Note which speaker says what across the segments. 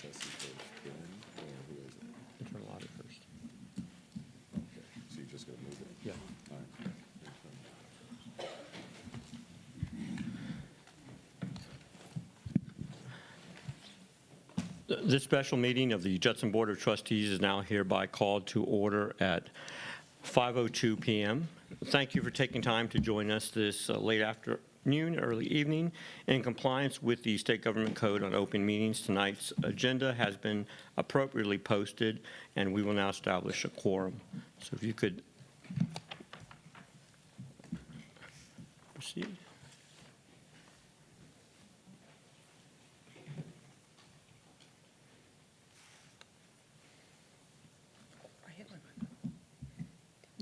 Speaker 1: process is first, then, or who is it?
Speaker 2: Internal audit first.
Speaker 1: Okay, so you're just gonna move it?
Speaker 2: Yeah.
Speaker 1: All right.
Speaker 2: This special meeting of the Judson Board of Trustees is now hereby called to order at 5:02 p.m. Thank you for taking time to join us this late afternoon, early evening. In compliance with the State Government Code on Open Meetings, tonight's agenda has been appropriately posted, and we will now establish a quorum. So if you could proceed.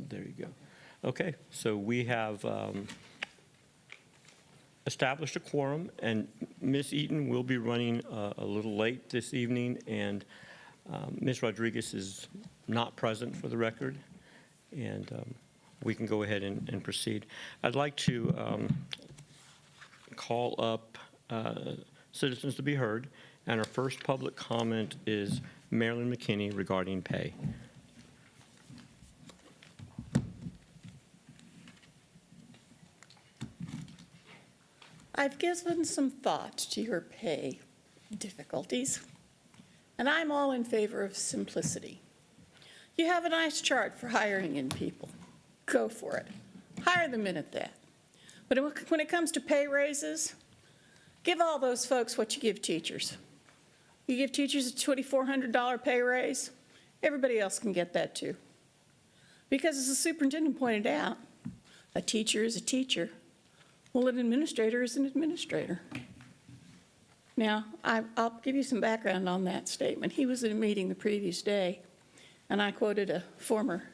Speaker 2: There you go. Okay, so we have established a quorum, and Ms. Eaton will be running a little late this evening, and Ms. Rodriguez is not present for the record, and we can go ahead and proceed. I'd like to call up citizens to be heard, and our first public comment is Marilyn McKinney regarding pay.
Speaker 3: I've given some thought to your pay difficulties, and I'm all in favor of simplicity. You have a nice chart for hiring in people. Go for it. Hire them in at that. But when it comes to pay raises, give all those folks what you give teachers. You give teachers a $2,400 pay raise, everybody else can get that too. Because as the superintendent pointed out, a teacher is a teacher. Well, an administrator is an administrator. Now, I'll give you some background on that statement. He was in a meeting the previous day, and I quoted a former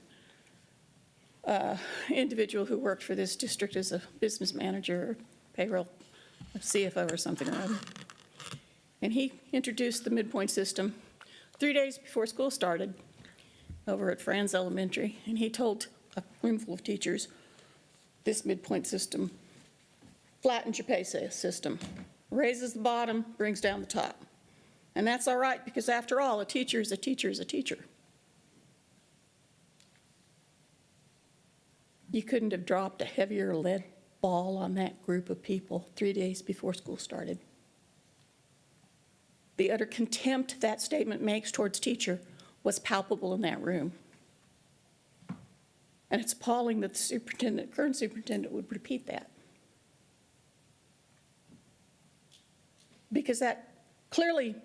Speaker 3: individual who worked for this district as a business manager, or payroll, a CFO or something or other. And he introduced the midpoint system 3 days before school started over at Franz Elementary, and he told a room full of teachers, this midpoint system flattens your pay system, raises the bottom, brings down the top. And that's all right, because after all, a teacher is a teacher is a teacher. You couldn't have dropped a heavier lead ball on that group of people 3 days before school started. The utter contempt that statement makes towards teacher was palpable in that room. And it's appalling that the current superintendent would repeat that. Because that clearly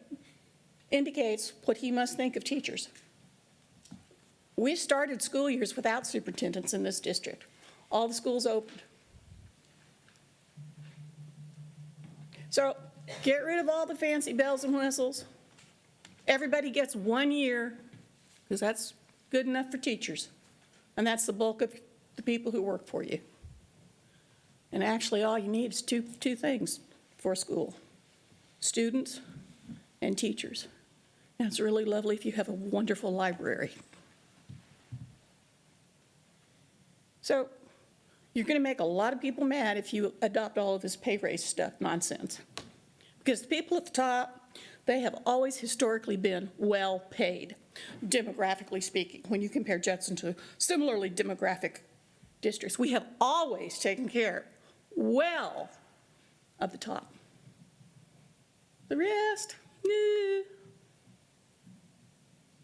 Speaker 3: indicates what he must think of teachers. We started school years without superintendents in this district. All the schools opened. So get rid of all the fancy bells and whistles. Everybody gets 1 year, because that's good enough for teachers. And that's the bulk of the people who work for you. And actually all you need is two things for a school. Students and teachers. And it's really lovely if you have a wonderful library. So you're going to make a lot of people mad if you adopt all of this pay raise stuff nonsense. Because the people at the top, they have always historically been well paid, demographically speaking, when you compare Judson to similarly demographic districts. We have always taken care well of the top. The rest, nah.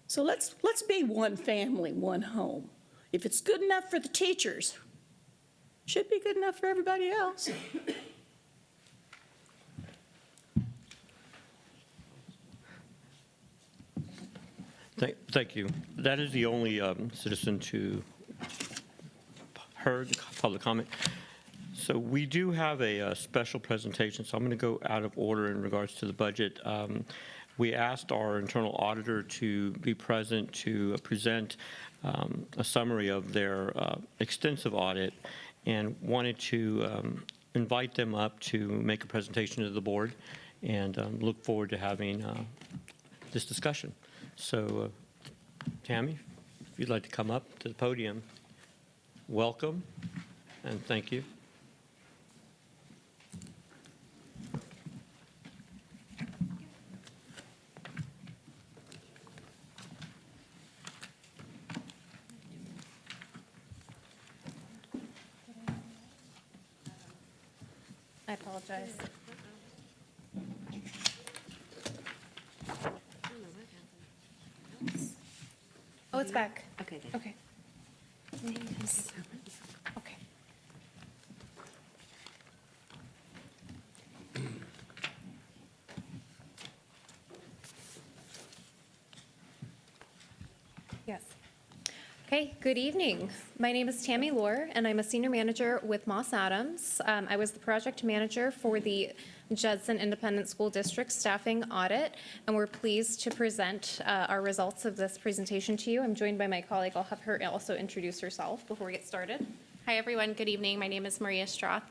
Speaker 3: So let's be one family, one home. If it's good enough for the teachers, it should be good enough for everybody else.
Speaker 2: Thank you. That is the only citizen to heard public comment. So we do have a special presentation, so I'm going to go out of order in regards to the budget. We asked our internal auditor to be present to present a summary of their extensive audit, and wanted to invite them up to make a presentation to the board, and look forward to having this discussion. So Tammy, if you'd like to come up to the podium, welcome, and thank you.
Speaker 4: I apologize. Oh, it's back.
Speaker 5: Okay, good.
Speaker 4: Okay. Thanks. Okay. Yes. Okay, good evening. My name is Tammy Lohr, and I'm a senior manager with Moss Adams. I was the project manager for the Judson Independent School District staffing audit, and we're pleased to present our results of this presentation to you. I'm joined by my colleague. I'll have her also introduce herself before we get started.
Speaker 6: Hi, everyone. Good evening. My name is Maria Stroth.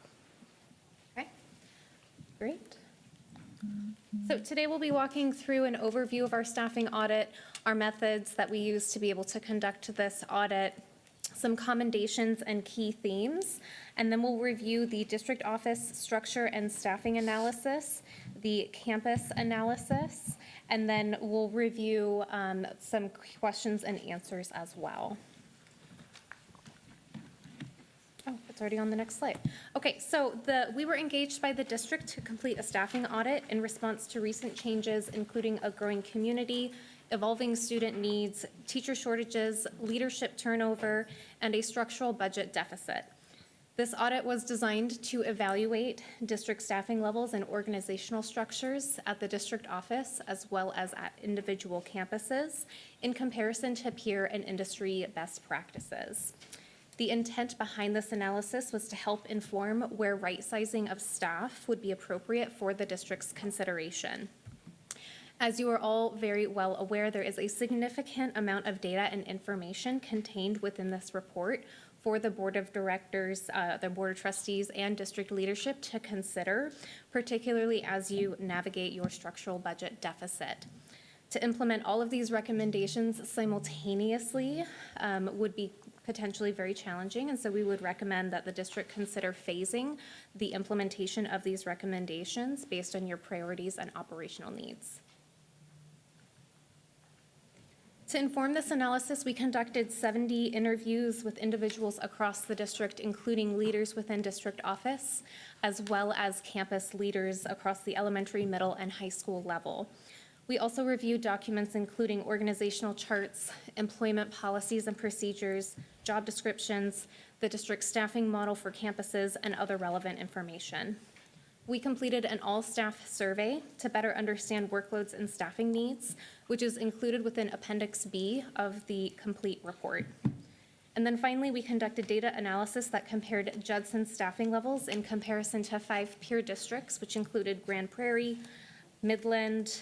Speaker 4: Okay, great. So today we'll be walking through an overview of our staffing audit, our methods that we use to be able to conduct this audit, some commendations and key themes, and then we'll review the district office structure and staffing analysis, the campus analysis, and then we'll review some questions and answers as well. Oh, it's already on the next slide. Okay, so we were engaged by the district to complete a staffing audit in response to recent changes, including a growing community, evolving student needs, teacher shortages, leadership turnover, and a structural budget deficit. This audit was designed to evaluate district staffing levels and organizational structures at the district office as well as at individual campuses in comparison to peer and industry best practices. The intent behind this analysis was to help inform where right-sizing of staff would be appropriate for the district's consideration. As you are all very well aware, there is a significant amount of data and information contained within this report for the Board of Directors, the Board of Trustees, and district leadership to consider, particularly as you navigate your structural budget deficit. To implement all of these recommendations simultaneously would be potentially very challenging, and so we would recommend that the district consider phasing the implementation of these recommendations based on your priorities and operational needs. To inform this analysis, we conducted 70 interviews with individuals across the district, including leaders within district office, as well as campus leaders across the elementary, middle, and high school level. We also reviewed documents including organizational charts, employment policies and procedures, job descriptions, the district staffing model for campuses, and other relevant information. We completed an all-staff survey to better understand workloads and staffing needs, which is included within Appendix B of the complete report. And then finally, we conducted data analysis that compared Judson's staffing levels in comparison to 5 peer districts, which included Grand Prairie, Midland,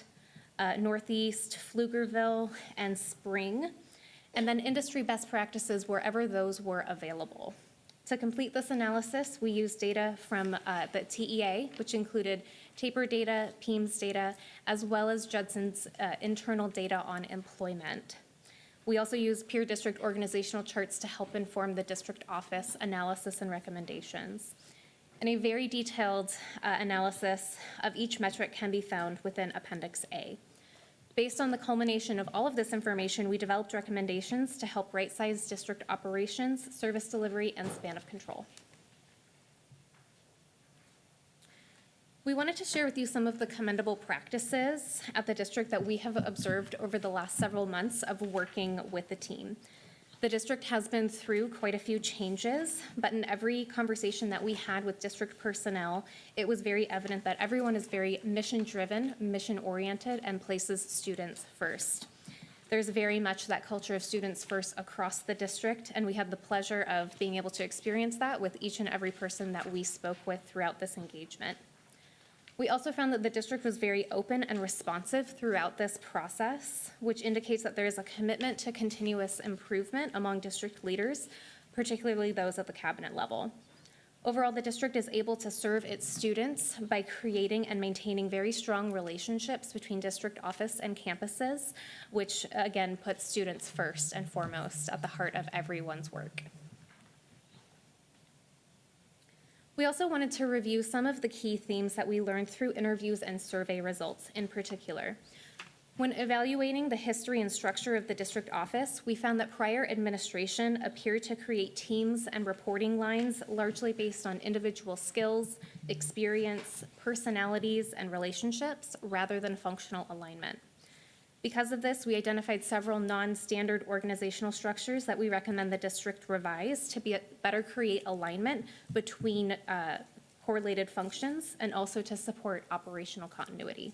Speaker 4: Northeast, Pflugerville, and Spring, and then industry best practices wherever those were available. To complete this analysis, we used data from the TEA, which included TAPER data, PEAMS data, as well as Judson's internal data on employment. We also used peer district organizational charts to help inform the district office analysis and recommendations. And a very detailed analysis of each metric can be found within Appendix A. Based on the culmination of all of this information, we developed recommendations to help right-size district operations, service delivery, and span of control. We wanted to share with you some of the commendable practices at the district that we have observed over the last several months of working with the team. The district has been through quite a few changes, but in every conversation that we had with district personnel, it was very evident that everyone is very mission-driven, mission-oriented, and places students first. There's very much that culture of students first across the district, and we had the pleasure of being able to experience that with each and every person that we spoke with throughout this engagement. We also found that the district was very open and responsive throughout this process, which indicates that there is a commitment to continuous improvement among district leaders, particularly those at the cabinet level. Overall, the district is able to serve its students by creating and maintaining very strong relationships between district office and campuses, which again puts students first and foremost at the heart of everyone's work. We also wanted to review some of the key themes that we learned through interviews and survey results in particular. When evaluating the history and structure of the district office, we found that prior administration appeared to create teams and reporting lines largely based on individual skills, experience, personalities, and relationships rather than functional alignment. Because of this, we identified several non-standard organizational structures that we recommend the district revise to better create alignment between correlated functions and also to support operational continuity.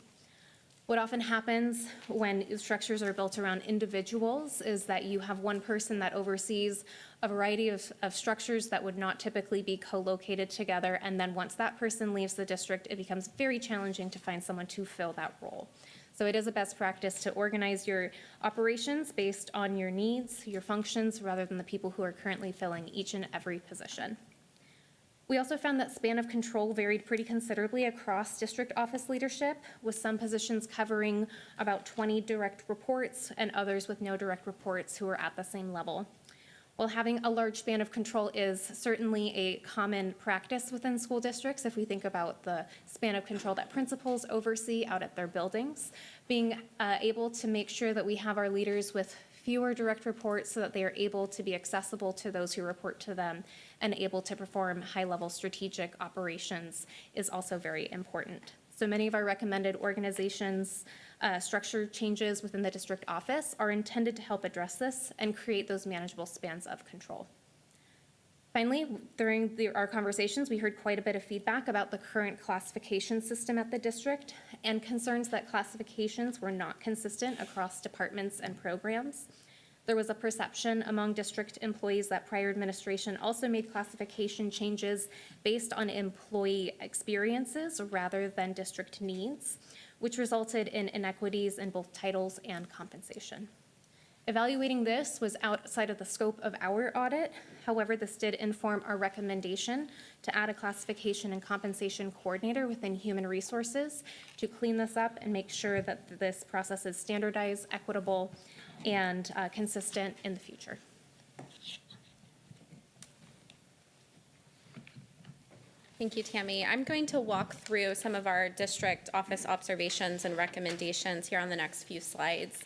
Speaker 4: What often happens when structures are built around individuals is that you have one person that oversees a variety of structures that would not typically be co-located together, and then once that person leaves the district, it becomes very challenging to find someone to fill that role. So it is a best practice to organize your operations based on your needs, your functions, rather than the people who are currently filling each and every position. We also found that span of control varied pretty considerably across district office leadership, with some positions covering about 20 direct reports and others with no direct reports who are at the same level. While having a large span of control is certainly a common practice within school districts, if we think about the span of control that principals oversee out at their buildings, being able to make sure that we have our leaders with fewer direct reports so that they are able to be accessible to those who report to them and able to perform high-level strategic operations is also very important. So many of our recommended organizations structure changes within the district office are intended to help address this and create those manageable spans of control. Finally, during our conversations, we heard quite a bit of feedback about the current classification system at the district and concerns that classifications were not consistent across departments and programs. There was a perception among district employees that prior administration also made classification changes based on employee experiences rather than district needs, which resulted in inequities in both titles and compensation. Evaluating this was outside of the scope of our audit. However, this did inform our recommendation to add a classification and compensation coordinator within human resources to clean this up and make sure that this process is standardized, equitable, and consistent in the future.
Speaker 6: Thank you, Tammy. I'm going to walk through some of our district office observations and recommendations here on the next few slides.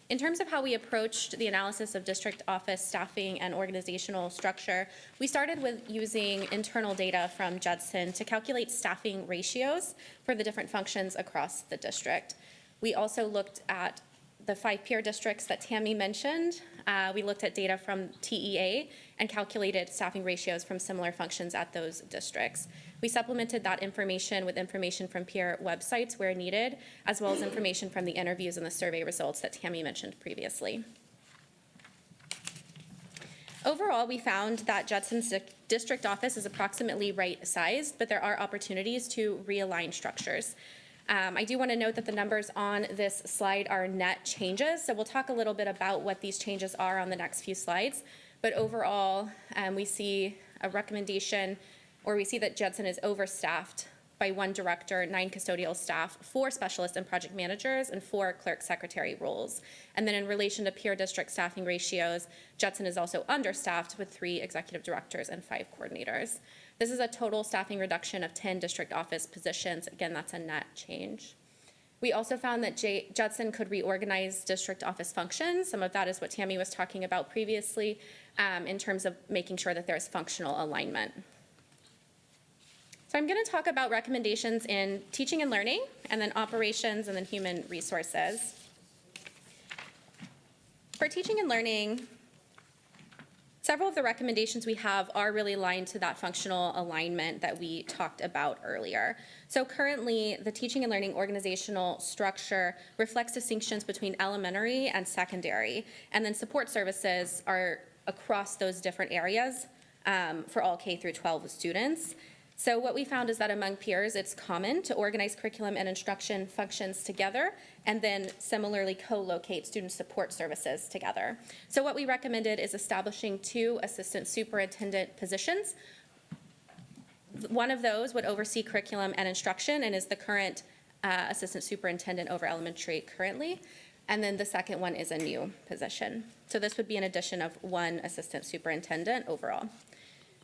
Speaker 6: In terms of how we approached the analysis of district office staffing and organizational structure, we started with using internal data from Judson to calculate staffing ratios for the different functions across the district. We also looked at the 5 peer districts that Tammy mentioned. We looked at data from TEA and calculated staffing ratios from similar functions at those districts. We supplemented that information with information from peer websites where needed, as well as information from the interviews and the survey results that Tammy mentioned previously. Overall, we found that Judson's district office is approximately right-sized, but there are opportunities to realign structures. I do want to note that the numbers on this slide are net changes, so we'll talk a little bit about what these changes are on the next few slides. But overall, we see a recommendation, or we see that Judson is overstaffed by 1 director, 9 custodial staff, 4 specialists and project managers, and 4 clerk secretary roles. And then in relation to peer district staffing ratios, Judson is also understaffed with 3 executive directors and 5 coordinators. This is a total staffing reduction of 10 district office positions. Again, that's a net change. We also found that Judson could reorganize district office functions. Some of that is what Tammy was talking about previously in terms of making sure that there's functional alignment. So I'm going to talk about recommendations in teaching and learning, and then operations, and then human resources. For teaching and learning, several of the recommendations we have are really aligned to that functional alignment that we talked about earlier. So currently, the teaching and learning organizational structure reflects distinctions between elementary and secondary, and then support services are across those different areas for all K through 12 students. So what we found is that among peers, it's common to organize curriculum and instruction functions together and then similarly co-locate student support services together. So what we recommended is establishing 2 assistant superintendent positions. One of those would oversee curriculum and instruction and is the current assistant superintendent over elementary currently. And then the second one is a new position. So this would be an addition of 1 assistant superintendent overall.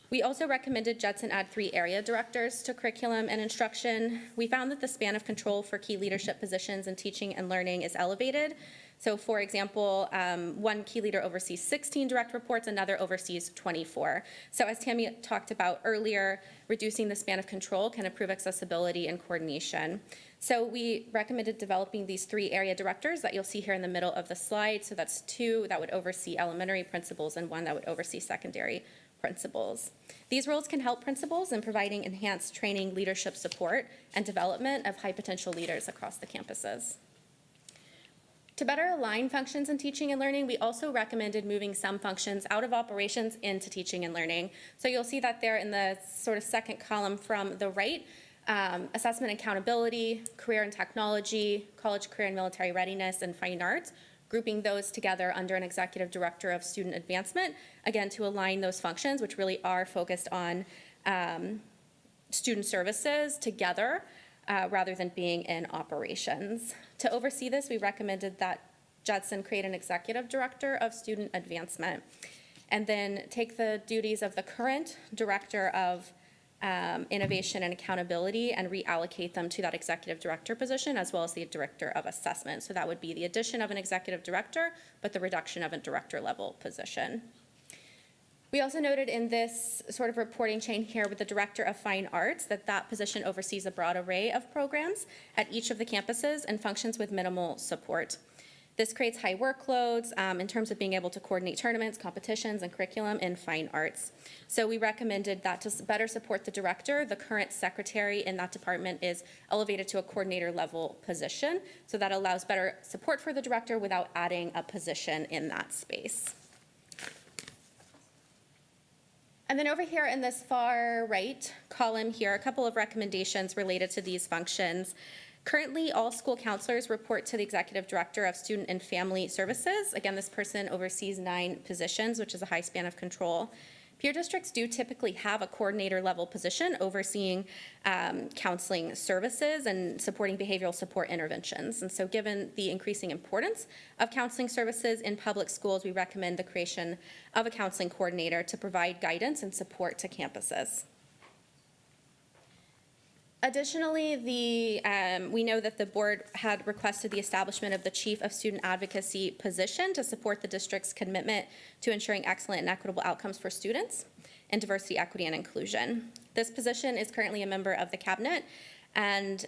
Speaker 6: We also recommended Judson add 3 area directors to curriculum and instruction. We found that the span of control for key leadership positions in teaching and learning is elevated. So for example, one key leader oversees 16 direct reports, another oversees 24. So as Tammy talked about earlier, reducing the span of control can improve accessibility and coordination. So we recommended developing these 3 area directors that you'll see here in the middle of the slide. So that's 2 that would oversee elementary principals and 1 that would oversee secondary principals. These roles can help principals in providing enhanced training, leadership support, and development of high potential leaders across the campuses. To better align functions in teaching and learning, we also recommended moving some functions out of operations into teaching and learning. So you'll see that there in the sort of second column from the right, assessment and accountability, career and technology, college, career and military readiness, and fine arts, grouping those together under an executive director of student advancement, again, to align those functions, which really are focused on student services together, rather than being in operations. To oversee this, we recommended that Judson create an executive director of student advancement, and then take the duties of the current director of innovation and accountability and reallocate them to that executive director position, as well as the director of assessment. So that would be the addition of an executive director, but the reduction of a director level position. We also noted in this sort of reporting chain here with the Director of Fine Arts that that position oversees a broad array of programs at each of the campuses and functions with minimal support. This creates high workloads in terms of being able to coordinate tournaments, competitions, and curriculum in fine arts. So we recommended that to better support the director, the current secretary in that department is elevated to a coordinator level position. So that allows better support for the director without adding a position in that space. And then over here in this far right column here, a couple of recommendations related to these functions. Currently, all school counselors report to the Executive Director of Student and Family Services. Again, this person oversees 9 positions, which is a high span of control. Peer districts do typically have a coordinator level position overseeing counseling services and supporting behavioral support interventions. And so given the increasing importance of counseling services in public schools, we recommend the creation of a counseling coordinator to provide guidance and support to campuses. Additionally, we know that the board had requested the establishment of the Chief of Student Advocacy position to support the district's commitment to ensuring excellent and equitable outcomes for students and diversity, equity, and inclusion. This position is currently a member of the cabinet, and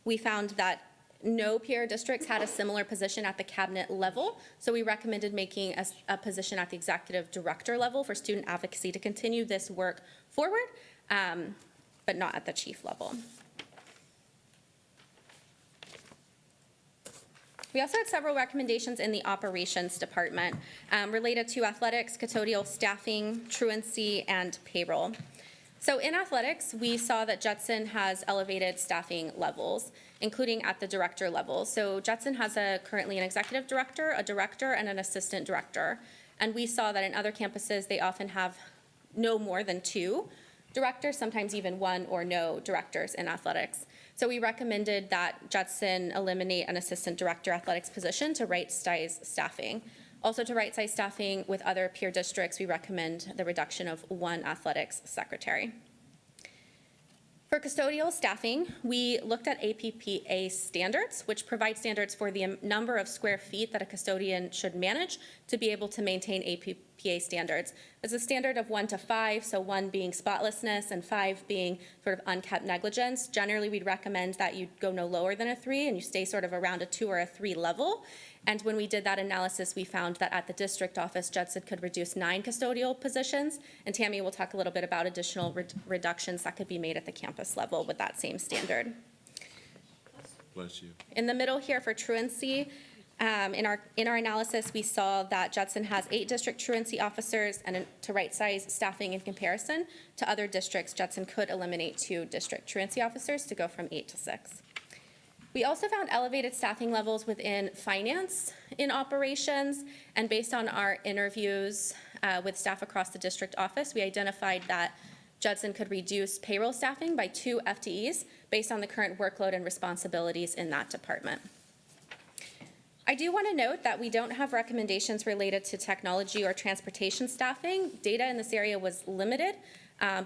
Speaker 6: we found that no peer districts had a similar position at the cabinet level, so we recommended making a position at the executive director level for student advocacy to continue this work forward, but not at the chief level. We also had several recommendations in the operations department related to athletics, custodial staffing, truancy, and payroll. So in athletics, we saw that Judson has elevated staffing levels, including at the director level. So Judson has currently an executive director, a director, and an assistant director. And we saw that in other campuses, they often have no more than 2 directors, sometimes even 1 or no directors in athletics. So we recommended that Judson eliminate an assistant director athletics position to right-size staffing. Also to right-size staffing with other peer districts, we recommend the reduction of 1 athletics secretary. For custodial staffing, we looked at APPA standards, which provide standards for the number of square feet that a custodian should manage to be able to maintain APPA standards. It's a standard of 1 to 5, so 1 being spotlessness and 5 being sort of unkept negligence. Generally, we'd recommend that you go no lower than a 3 and you stay sort of around a 2 or a 3 level. And when we did that analysis, we found that at the district office, Judson could reduce 9 custodial positions, and Tammy will talk a little bit about additional reductions that could be made at the campus level with that same standard.
Speaker 1: Bless you.
Speaker 6: In the middle here for truancy, in our analysis, we saw that Judson has 8 district truancy officers, and to right-size staffing in comparison to other districts, Judson could eliminate 2 district truancy officers to go from 8 to 6. We also found elevated staffing levels within finance in operations, and based on our interviews with staff across the district office, we identified that Judson could reduce payroll staffing by 2 FTEs based on the current workload and responsibilities in that department. I do want to note that we don't have recommendations related to technology or transportation staffing. Data in this area was limited,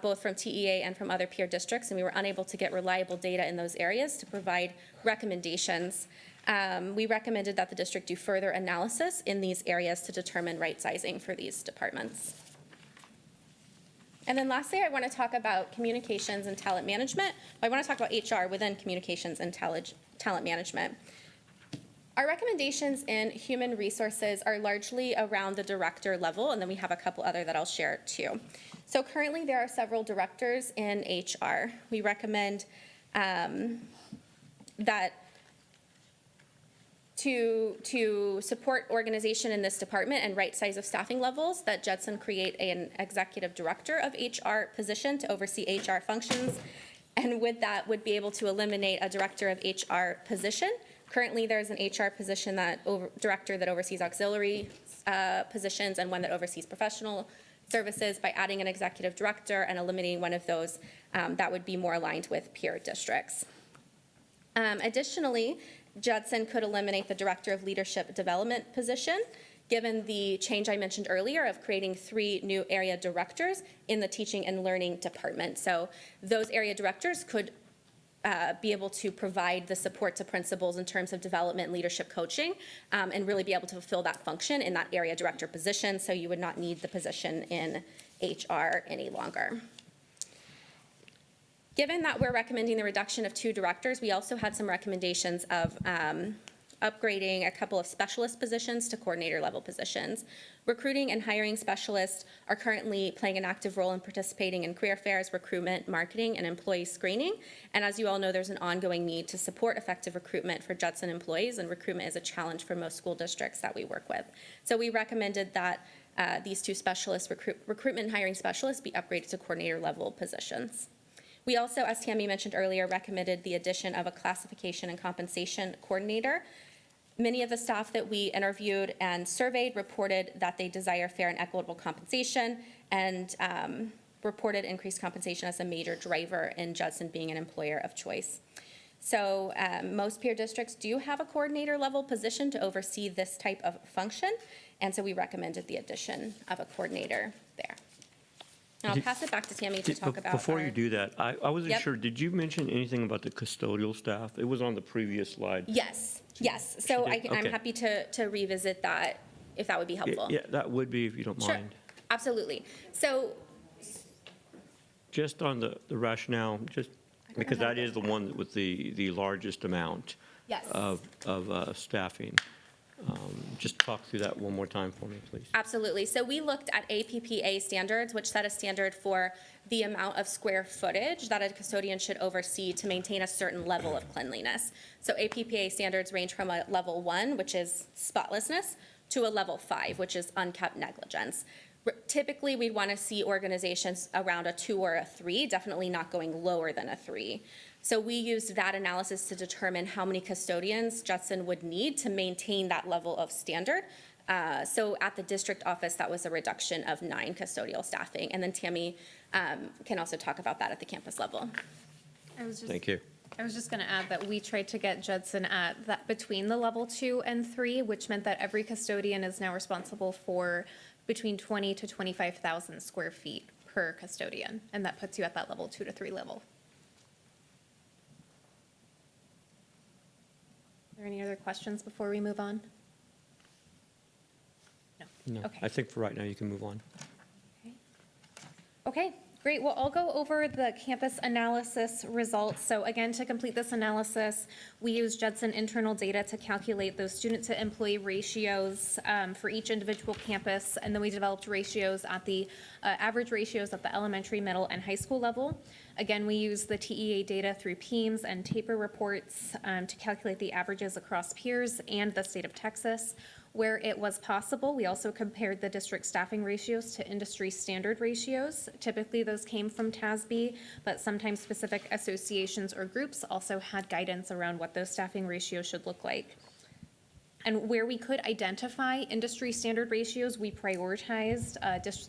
Speaker 6: both from TEA and from other peer districts, and we were unable to get reliable data in those areas to provide recommendations. We recommended that the district do further analysis in these areas to determine right sizing for these departments. And then lastly, I want to talk about communications and talent management. I want to talk about HR within communications and talent management. Our recommendations in human resources are largely around the director level, and then we have a couple other that I'll share too. So currently there are several directors in HR. We recommend that to support organization in this department and right size of staffing levels, that Judson create an executive director of HR position to oversee HR functions, and with that would be able to eliminate a director of HR position. Currently, there's an HR position director that oversees auxiliary positions and one that oversees professional services. By adding an executive director and eliminating one of those, that would be more aligned with peer districts. Additionally, Judson could eliminate the Director of Leadership Development position, given the change I mentioned earlier of creating 3 new area directors in the teaching and learning department. So those area directors could be able to provide the support to principals in terms of development, leadership coaching, and really be able to fulfill that function in that area director position, so you would not need the position in HR any longer. Given that we're recommending the reduction of 2 directors, we also had some recommendations of upgrading a couple of specialist positions to coordinator level positions. Recruiting and hiring specialists are currently playing an active role in participating in career fairs, recruitment, marketing, and employee screening. And as you all know, there's an ongoing need to support effective recruitment for Judson employees, and recruitment is a challenge for most school districts that we work with. So we recommended that these 2 specialists, recruitment and hiring specialists, be upgraded to coordinator level positions. We also, as Tammy mentioned earlier, recommended the addition of a classification and compensation coordinator. Many of the staff that we interviewed and surveyed reported that they desire fair and equitable compensation, and reported increased compensation as a major driver in Judson being an employer of choice. So most peer districts do have a coordinator level position to oversee this type of function, and so we recommended the addition of a coordinator there. And I'll pass it back to Tammy to talk about.
Speaker 2: Before you do that, I wasn't
Speaker 6: Yep.
Speaker 2: sure, did you mention anything about the custodial staff? It was on the previous slide.
Speaker 6: Yes. So
Speaker 2: She did?
Speaker 6: I'm
Speaker 2: Okay.
Speaker 6: happy to revisit that if that would be helpful.
Speaker 2: Yeah, that would be, if you don't
Speaker 6: Sure,
Speaker 2: mind.
Speaker 6: absolutely. So,
Speaker 2: Just on the rationale, just because that is the one with the largest amount
Speaker 6: yes.
Speaker 2: of staffing. Just talk through that one more time for me, please.
Speaker 6: Absolutely. So we looked at APPA standards, which set a standard for the amount of square footage that a custodian should oversee to maintain a certain level of cleanliness. So APPA standards range from a level 1, which is spotlessness, to a level 5, which is unkept negligence. Typically, we'd want to see organizations around a 2 or a 3, definitely not going lower than a 3. So we used that analysis to determine how many custodians Judson would need to maintain that level of standard. So at the district office, that was a reduction of 9 custodial staffing. And then Tammy can also talk about that at the campus level.
Speaker 2: Thank you.
Speaker 4: I was just going to add that we tried to get Judson at that between the level 2 and 3, which meant that every custodian is now responsible for between 20 to 25,000 square feet per custodian, and that puts you at that level 2 to 3 level. Are there any other questions before we move on?
Speaker 2: No,
Speaker 4: Okay.
Speaker 2: I think for right now you can move on.
Speaker 4: Okay, great. Well, I'll go over the campus analysis results. So again, to complete this analysis, we use Judson internal data to calculate those student to employee ratios for each individual campus. And then we developed ratios at the average ratios at the elementary, middle, and high school level. Again, we use the TEA data through PEAMS and TAPER reports to calculate the averages across peers and the state of Texas. Where it was possible, we also compared the district staffing ratios to industry standard ratios. Typically, those came from TASB, but sometimes specific associations or groups also had guidance around what those staffing ratios should look like. And where we could identify industry standard ratios, we prioritized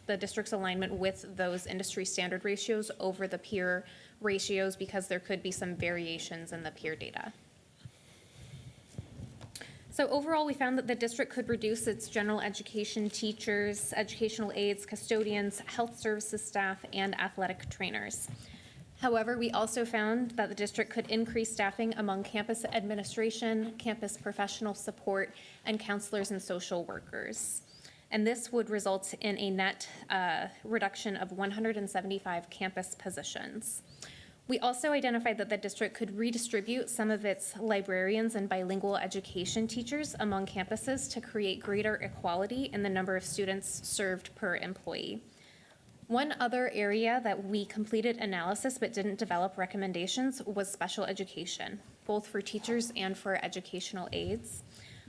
Speaker 4: the district's alignment with those industry standard ratios over the peer ratios because there could be some variations in the peer data. So overall, we found that the district could reduce its general education teachers, educational aides, custodians, health services staff, and athletic trainers. However, we also found that the district could increase staffing among campus administration, campus professional support, and counselors and social workers. And this would result in a net reduction of 175 campus positions. We also identified that the district could redistribute some of its librarians and bilingual education teachers among campuses to create greater equality in the number of students served per employee. One other area that we completed analysis but didn't develop recommendations was special education, both for teachers and for educational aides.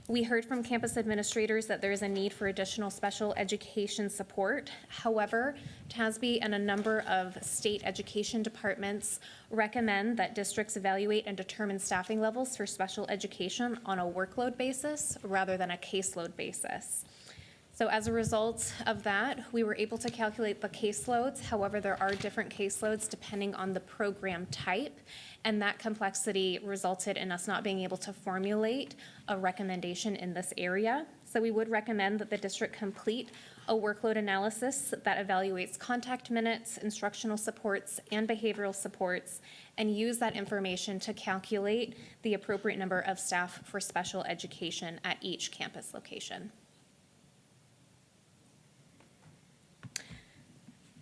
Speaker 4: We heard from campus administrators that there is a need for additional special education support. However, TASB and a number of state education departments recommend that districts evaluate and determine staffing levels for special education on a workload basis rather than a caseload basis. So as a result of that, we were able to calculate the caseloads. However, there are different caseloads depending on the program type, and that complexity resulted in us not being able to formulate a recommendation in this area. So we would recommend that the district complete a workload analysis that evaluates contact minutes, instructional supports, and behavioral supports, and use that information to calculate the appropriate number of staff for special education at each campus location.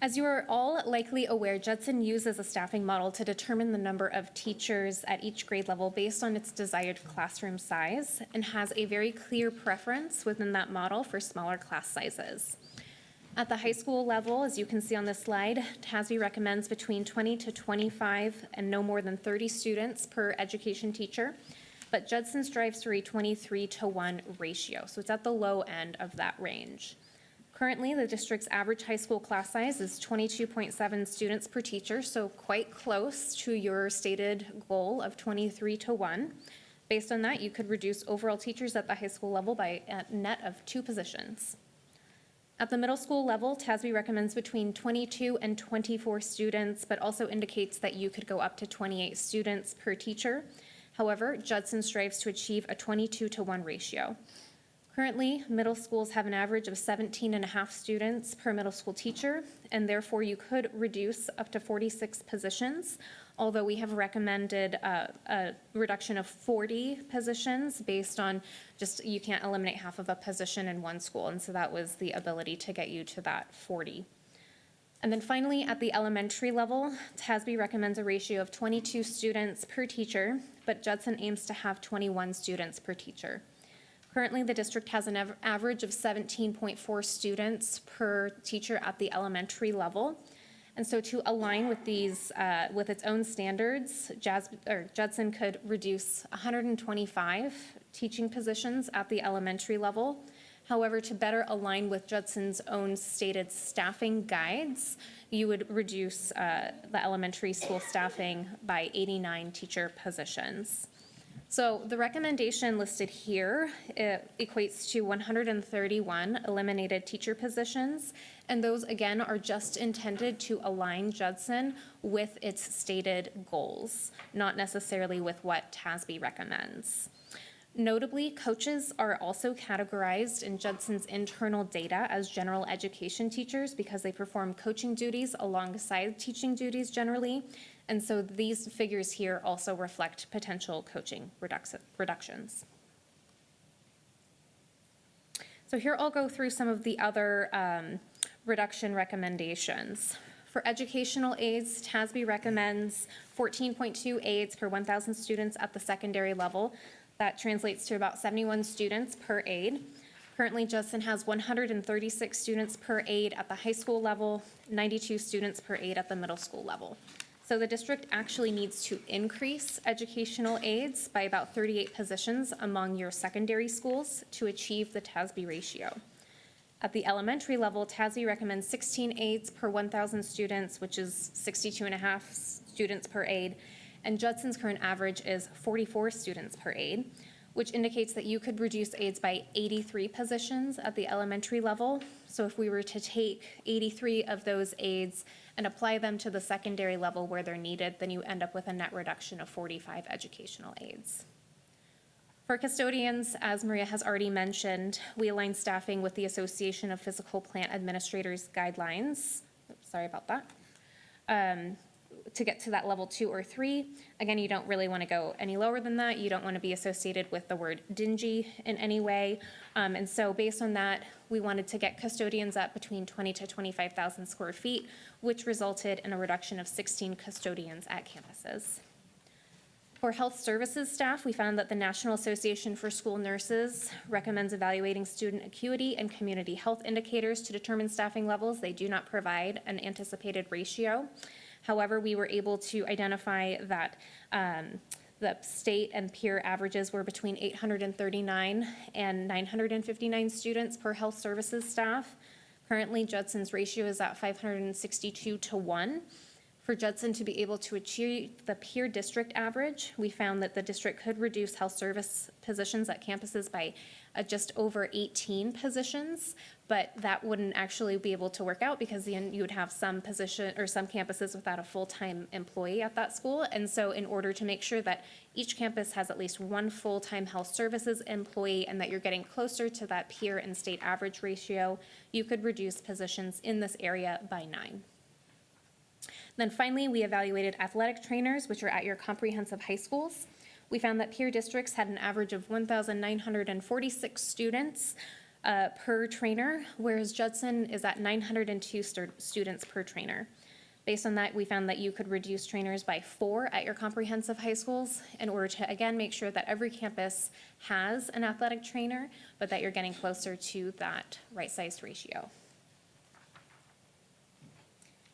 Speaker 4: As you are all likely aware, Judson uses a staffing model to determine the number of teachers at each grade level based on its desired classroom size and has a very clear preference within that model for smaller class sizes. At the high school level, as you can see on this slide, TASB recommends between 20 to 25 and no more than 30 students per education teacher, but Judson strives for a 23-to-1 ratio, so it's at the low end of that range. Currently, the district's average high school class size is 22.7 students per teacher, so quite close to your stated goal of 23-to-1. Based on that, you could reduce overall teachers at the high school level by a net of 2 positions. At the middle school level, TASB recommends between 22 and 24 students, but also indicates that you could go up to 28 students per teacher. However, Judson strives to achieve a 22-to-1 ratio. Currently, middle schools have an average of 17.5 students per middle school teacher, and therefore you could reduce up to 46 positions, although we have recommended a reduction of 40 positions based on just you can't eliminate half of a position in one school, and so that was the ability to get you to that 40. And then finally, at the elementary level, TASB recommends a ratio of 22 students per teacher, but Judson aims to have 21 students per teacher. Currently, the district has an average of 17.4 students per teacher at the elementary level. And so to align with these, with its own standards, Judson could reduce 125 teaching positions at the elementary level. However, to better align with Judson's own stated staffing guides, you would reduce the elementary school staffing by 89 teacher positions. So the recommendation listed here equates to 131 eliminated teacher positions, and those again are just intended to align Judson with its stated goals, not necessarily with what TASB recommends. Notably, coaches are also categorized in Judson's internal data as general education teachers because they perform coaching duties alongside teaching duties generally. And so these figures here also reflect potential coaching reductions. So here I'll go through some of the other reduction recommendations. For educational aides, TASB recommends 14.2 aides per 1,000 students at the secondary level. That translates to about 71 students per aide. Currently, Judson has 136 students per aide at the high school level, 92 students per aide at the middle school level. So the district actually needs to increase educational aides by about 38 positions among your secondary schools to achieve the TASB ratio. At the elementary level, TASB recommends 16 aides per 1,000 students, which is 62.5 students per aide, and Judson's current average is 44 students per aide, which indicates that you could reduce aides by 83 positions at the elementary level. So if we were to take 83 of those aides and apply them to the secondary level where they're needed, then you end up with a net reduction of 45 educational aides. For custodians, as Maria has already mentioned, we align staffing with the Association of Physical Plant Administrators guidelines. Oops, sorry about that. To get to that level 2 or 3. Again, you don't really want to go any lower than that. You don't want to be associated with the word dingy in any way. And so based on that, we wanted to get custodians up between 20 to 25,000 square feet, which resulted in a reduction of 16 custodians at campuses. For health services staff, we found that the National Association for School Nurses recommends evaluating student acuity and community health indicators to determine staffing levels. They do not provide an anticipated ratio. However, we were able to identify that the state and peer averages were between 839 and 959 students per health services staff. Currently, Judson's ratio is at 562 to 1. For Judson to be able to achieve the peer district average, we found that the district could reduce health service positions at campuses by just over 18 positions, but that wouldn't actually be able to work out because then you would have some position or some campuses without a full-time employee at that school. And so in order to make sure that each campus has at least one full-time health services employee and that you're getting closer to that peer and state average ratio, you could reduce positions in this area by 9. Then finally, we evaluated athletic trainers, which are at your comprehensive high schools. We found that peer districts had an average of 1,946 students per trainer, whereas Judson is at 902 students per trainer. Based on that, we found that you could reduce trainers by 4 at your comprehensive high schools in order to, again, make sure that every campus has an athletic trainer, but that you're getting closer to that right-sized ratio.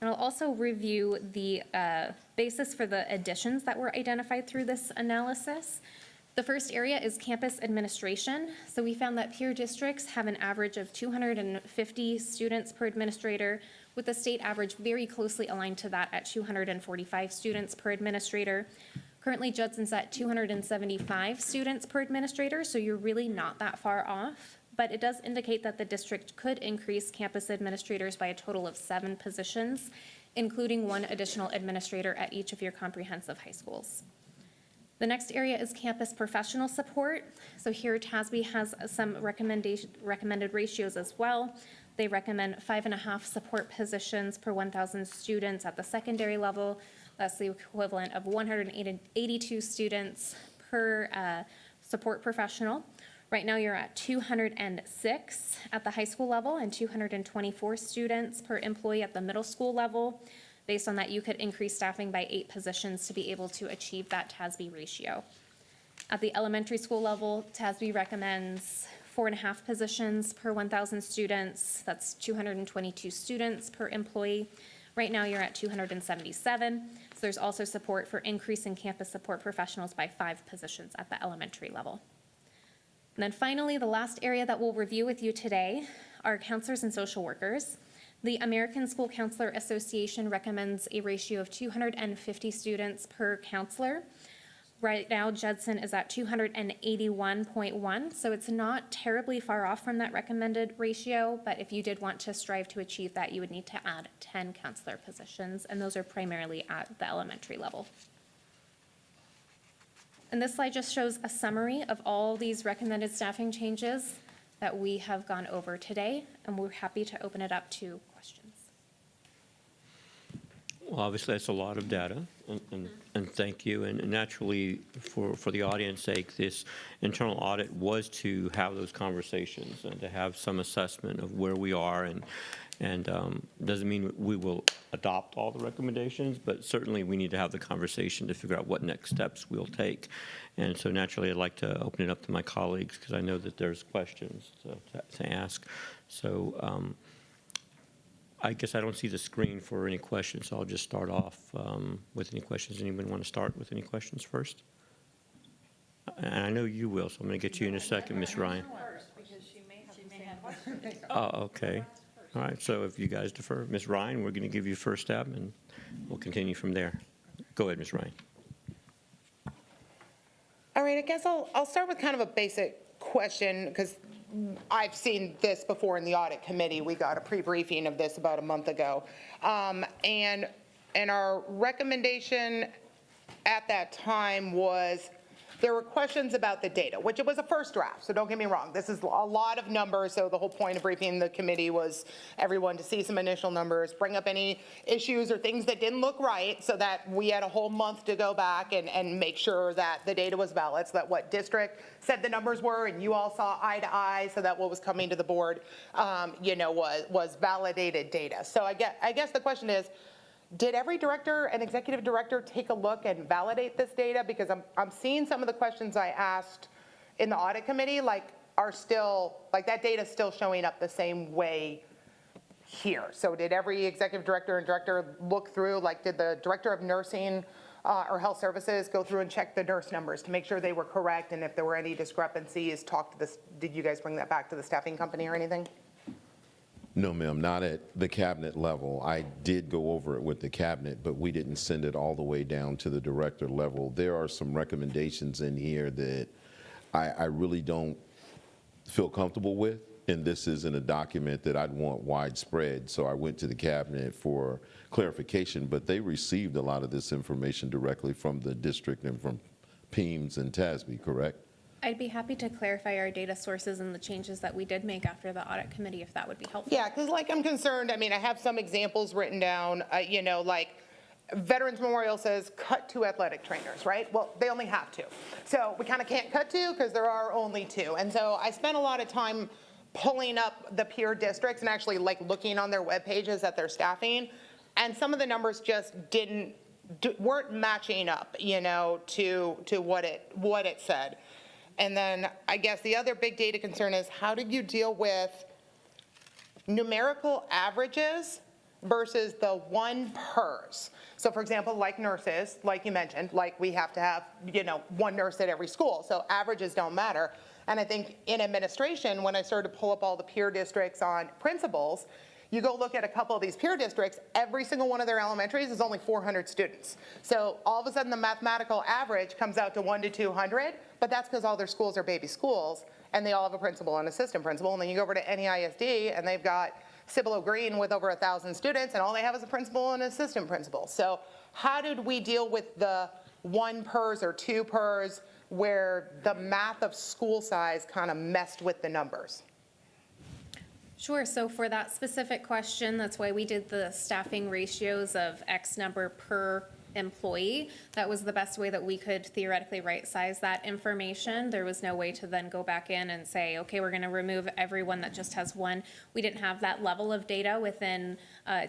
Speaker 4: And I'll also review the basis for the additions that were identified through this analysis. The first area is campus administration. So we found that peer districts have an average of 250 students per administrator, with the state average very closely aligned to that at 245 students per administrator. Currently, Judson's at 275 students per administrator, so you're really not that far off. But it does indicate that the district could increase campus administrators by a total of 7 positions, including 1 additional administrator at each of your comprehensive high schools. The next area is campus professional support. So here TASB has some recommended ratios as well. They recommend 5.5 support positions per 1,000 students at the secondary level. That's the equivalent of 182 students per support professional. Right now, you're at 206 at the high school level and 224 students per employee at the middle school level. Based on that, you could increase staffing by 8 positions to be able to achieve that TASB ratio. At the elementary school level, TASB recommends 4.5 positions per 1,000 students. That's 222 students per employee. Right now, you're at 277. So there's also support for increasing campus support professionals by 5 positions at the elementary level. And then finally, the last area that we'll review with you today are counselors and social workers. The American School Counselor Association recommends a ratio of 250 students per counselor. Right now, Judson is at 281.1, so it's not terribly far off from that recommended ratio, but if you did want to strive to achieve that, you would need to add 10 counselor positions, and those are primarily at the elementary level. And this slide just shows a summary of all these recommended staffing changes that we have gone over today, and we're happy to open it up to questions.
Speaker 2: Well, obviously, that's a lot of data, and thank you. And naturally, for the audience's sake, this internal audit was to have those conversations and to have some assessment of where we are, and doesn't mean we will adopt all the recommendations, but certainly we need to have the conversation to figure out what next steps we'll take. And so naturally, I'd like to open it up to my colleagues because I know that there's questions to ask. So I guess I don't see the screen for any questions, so I'll just start off with any questions. Anyone want to start with any questions first? And I know you will, so I'm going to get you in a second, Ms. Ryan. Oh, okay. All right, so if you guys defer, Ms. Ryan, we're going to give you first stab, and we'll continue from there. Go ahead, Ms. Ryan.
Speaker 5: All right, I guess I'll start with kind of a basic question, because I've seen this before in the audit committee. We got a pre-briefing of this about a month ago. And our recommendation at that time was there were questions about the data, which it was a first draft, so don't get me wrong. This is a lot of numbers, so the whole point of briefing the committee was everyone to see some initial numbers, bring up any issues or things that didn't look right, so that we had a whole month to go back and make sure that the data was valid, so that what district said the numbers were, and you all saw eye to eye, so that what was coming to the board, was validated data. So I guess the question is, did every director and executive director take a look and validate this data? Because I'm seeing some of the questions I asked in the audit committee, are still, that data's still showing up the same way here. So did every executive director and director look through, did the director of nursing or health services go through and check the nurse numbers to make sure they were correct? And if there were any discrepancies, did you guys bring that back to the staffing company or anything?
Speaker 1: No, ma'am, not at the cabinet level. I did go over it with the cabinet, but we didn't send it all the way down to the director level. There are some recommendations in here that I really don't feel comfortable with, and this isn't a document that I'd want widespread, so I went to the cabinet for clarification, but they received a lot of this information directly from the district and from PEMS and TASB, correct?
Speaker 4: I'd be happy to clarify our data sources and the changes that we did make after the audit committee, if that would be helpful.
Speaker 5: Yeah, because I'm concerned, I have some examples written down, Veterans Memorial says cut 2 athletic trainers, right? Well, they only have 2. So we kind of can't cut 2 because there are only 2. And so I spent a lot of time pulling up the peer districts and actually looking on their web pages at their staffing. And some of the numbers just weren't matching up, to what it said. And then I guess the other big data concern is, how did you deal with numerical averages versus the 1-pers? So for example, like nurses, like you mentioned, we have to have, 1 nurse at every school. So averages don't matter. And I think in administration, when I started to pull up all the peer districts on principals, you go look at a couple of these peer districts, every single one of their elementaries is only 400 students. So all of a sudden the mathematical average comes out to 1 to 200, but that's because all their schools are baby schools and they all have a principal and assistant principal. And then you go over to NEISD and they've got Cibolo Green with over 1,000 students and all they have is a principal and an assistant principal. So how did we deal with the 1-pers or 2-pers where the math of school size kind of messed with the numbers?
Speaker 4: Sure, so for that specific question, that's why we did the staffing ratios of X number per employee. That was the best way that we could theoretically right-size that information. There was no way to then go back in and say, okay, we're gonna remove everyone that just has 1. We didn't have that level of data within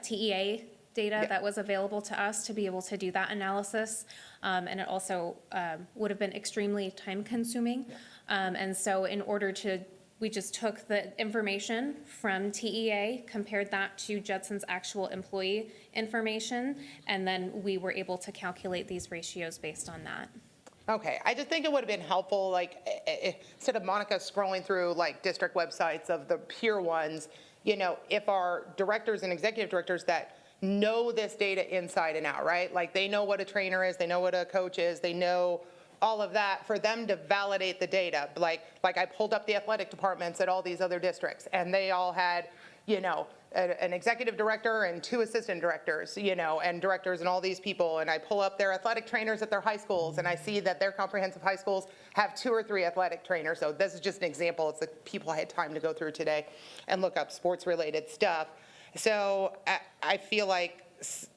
Speaker 4: TEA data that was available to us to be able to do that analysis. And it also would have been extremely time-consuming. And so in order to we just took the information from TEA, compared that to Judson's actual employee information, and then we were able to calculate these ratios based on that.
Speaker 5: Okay, I just think it would have been helpful, instead of Monica scrolling through district websites of the peer ones, if our directors and executive directors that know this data inside and out, right? They know what a trainer is, they know what a coach is, they know all of that, for them to validate the data. Like I pulled up the athletic departments at all these other districts, and they all had, an executive director and 2 assistant directors, and directors and all these people, and I pull up their athletic trainers at their high schools, and I see that their comprehensive high schools have 2 or 3 athletic trainers. So this is just an example. It's the people I had time to go through today and look up sports-related stuff. So I feel like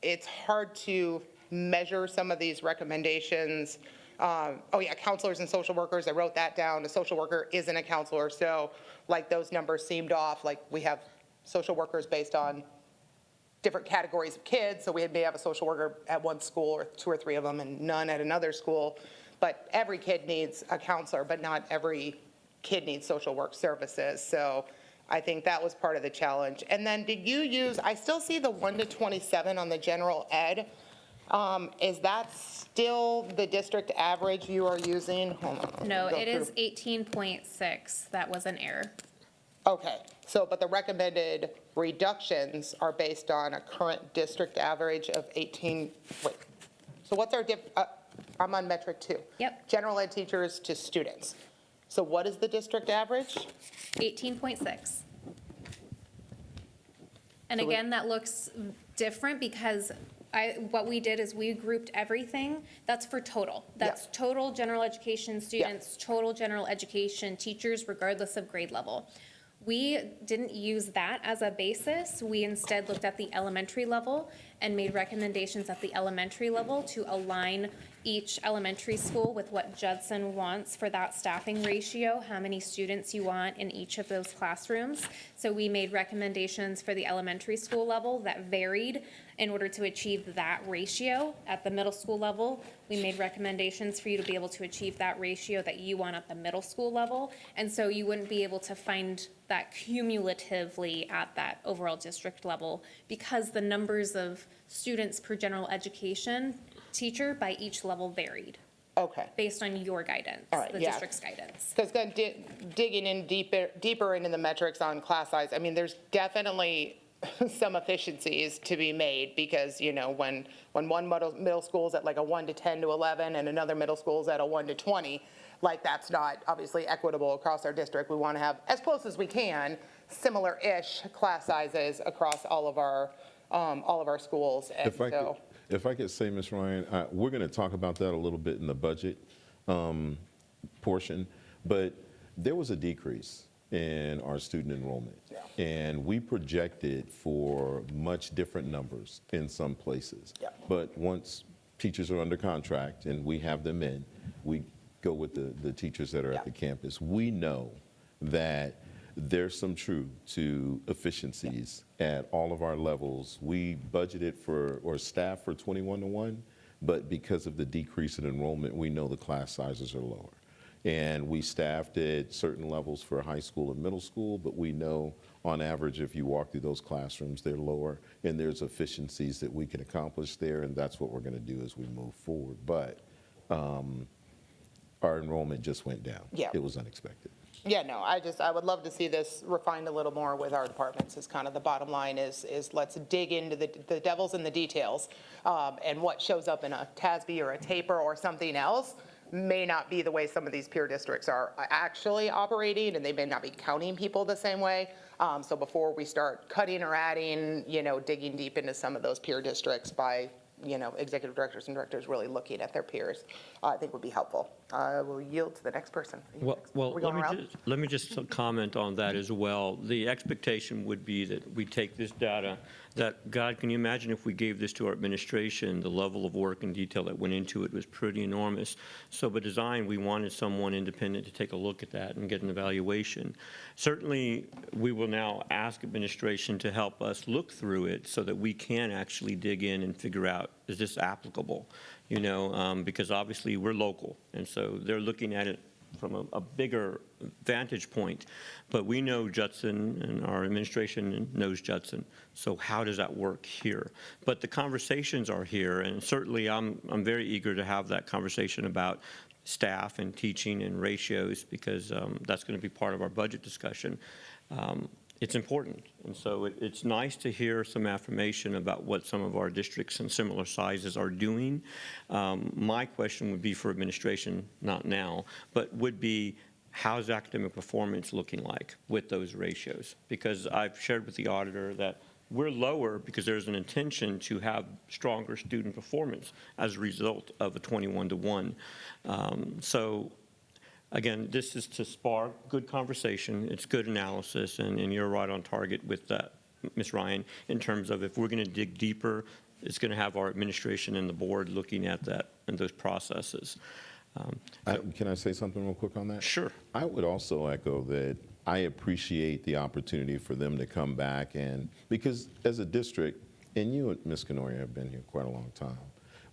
Speaker 5: it's hard to measure some of these recommendations. Counselors and social workers, I wrote that down. A social worker isn't a counselor, so those numbers seemed off. We have social workers based on different categories of kids, so we may have a social worker at one school or 2 or 3 of them and none at another school. But every kid needs a counselor, but not every kid needs social work services. So I think that was part of the challenge. And then did you use, I still see the 1 to 27 on the general ed. Is that still the district average you are using? Hold on.
Speaker 4: No, it is 18.6. That was an error.
Speaker 5: Okay, so, but the recommended reductions are based on a current district average of 18, wait. So what's our I'm on metric 2.
Speaker 4: Yep.
Speaker 5: General ed teachers to students. So what is the district average?
Speaker 4: 18.6. And
Speaker 5: So
Speaker 4: again, that looks different because What we did is we grouped everything, that's for total. That's total general education students, total general education teachers, regardless of grade level. We didn't use that as a basis. We instead looked at the elementary level and made recommendations at the elementary level to align each elementary school with what Judson wants for that staffing ratio, how many students you want in each of those classrooms. So we made recommendations for the elementary school level that varied in order to achieve that ratio. At the middle school level, we made recommendations for you to be able to achieve that ratio that you want at the middle school level. And so you wouldn't be able to find that cumulatively at that overall district level because the numbers of students per general education teacher by each level varied
Speaker 5: Okay.
Speaker 4: based on your guidance,
Speaker 5: All right,
Speaker 4: the
Speaker 5: yeah.
Speaker 4: district's guidance.
Speaker 5: Because then digging in deeper into the metrics on class size, I mean, there's definitely some efficiencies to be made because, you know, when one middle school's at like a 1 to 10 to 11 and another middle school's at a 1 to 20, like that's not obviously equitable across our district. We want to have, as close as we can, similar-ish class sizes across all of our schools. And so,
Speaker 1: If I could say, Ms. Ryan, we're going to talk about that a little bit in the budget portion, but there was a decrease in our student enrollment.
Speaker 5: Yeah.
Speaker 1: And we projected for much different numbers in some places.
Speaker 5: Yeah.
Speaker 1: But once teachers are under contract and we have them in, we go with the teachers that are
Speaker 5: Yeah.
Speaker 1: at the campus. We know that there's some truth to efficiencies at all of our levels. We budgeted for, or staffed for 21 to 1, but because of the decrease in enrollment, we know the class sizes are lower. And we staffed at certain levels for high school and middle school, but we know on average, if you walk through those classrooms, they're lower, and there's efficiencies that we can accomplish there, and that's what we're going to do as we move forward. But our enrollment just went down.
Speaker 5: Yeah.
Speaker 1: It was unexpected.
Speaker 5: yeah, no, I would love to see this refined a little more with our departments is kind of the bottom line is let's dig into the devils in the details. And what shows up in a TASB or a TAPER or something else may not be the way some of these peer districts are actually operating, and they may not be counting people the same way. So before we start cutting or adding, you know, digging deep into some of those peer districts by, you know, executive directors and directors really looking at their peers, I think would be helpful. I will yield to the next person.
Speaker 2: Well,
Speaker 5: We going around?
Speaker 2: let me just comment on that as well. The expectation would be that we take this data, that, God, can you imagine if we gave this to our administration, the level of work and detail that went into it was pretty enormous. So by design, we wanted someone independent to take a look at that and get an evaluation. Certainly, we will now ask administration to help us look through it so that we can actually dig in and figure out, is this applicable? You know, because obviously we're local, and so they're looking at it from a bigger vantage point. But we know Judson, and our administration knows Judson. So how does that work here? But the conversations are here, and certainly I'm very eager to have that conversation about staff and teaching and ratios, because that's going to be part of our budget discussion. It's important, and so it's nice to hear some affirmation about what some of our districts and similar sizes are doing. My question would be for administration, not now, but would be, how's academic performance looking like with those ratios? Because I've shared with the auditor that we're lower because there's an intention to have stronger student performance as a result of a 21 to 1. So again, this is to spark good conversation. It's good analysis, and you're right on target with that, Ms. Ryan, in terms of if we're going to dig deeper, it's going to have our administration and the board looking at that and those processes.
Speaker 1: Can I say something real quick on that?
Speaker 2: Sure.
Speaker 1: I would also echo that I appreciate the opportunity for them to come back, and because as a district, and you and Ms. Canoria have been here quite a long time,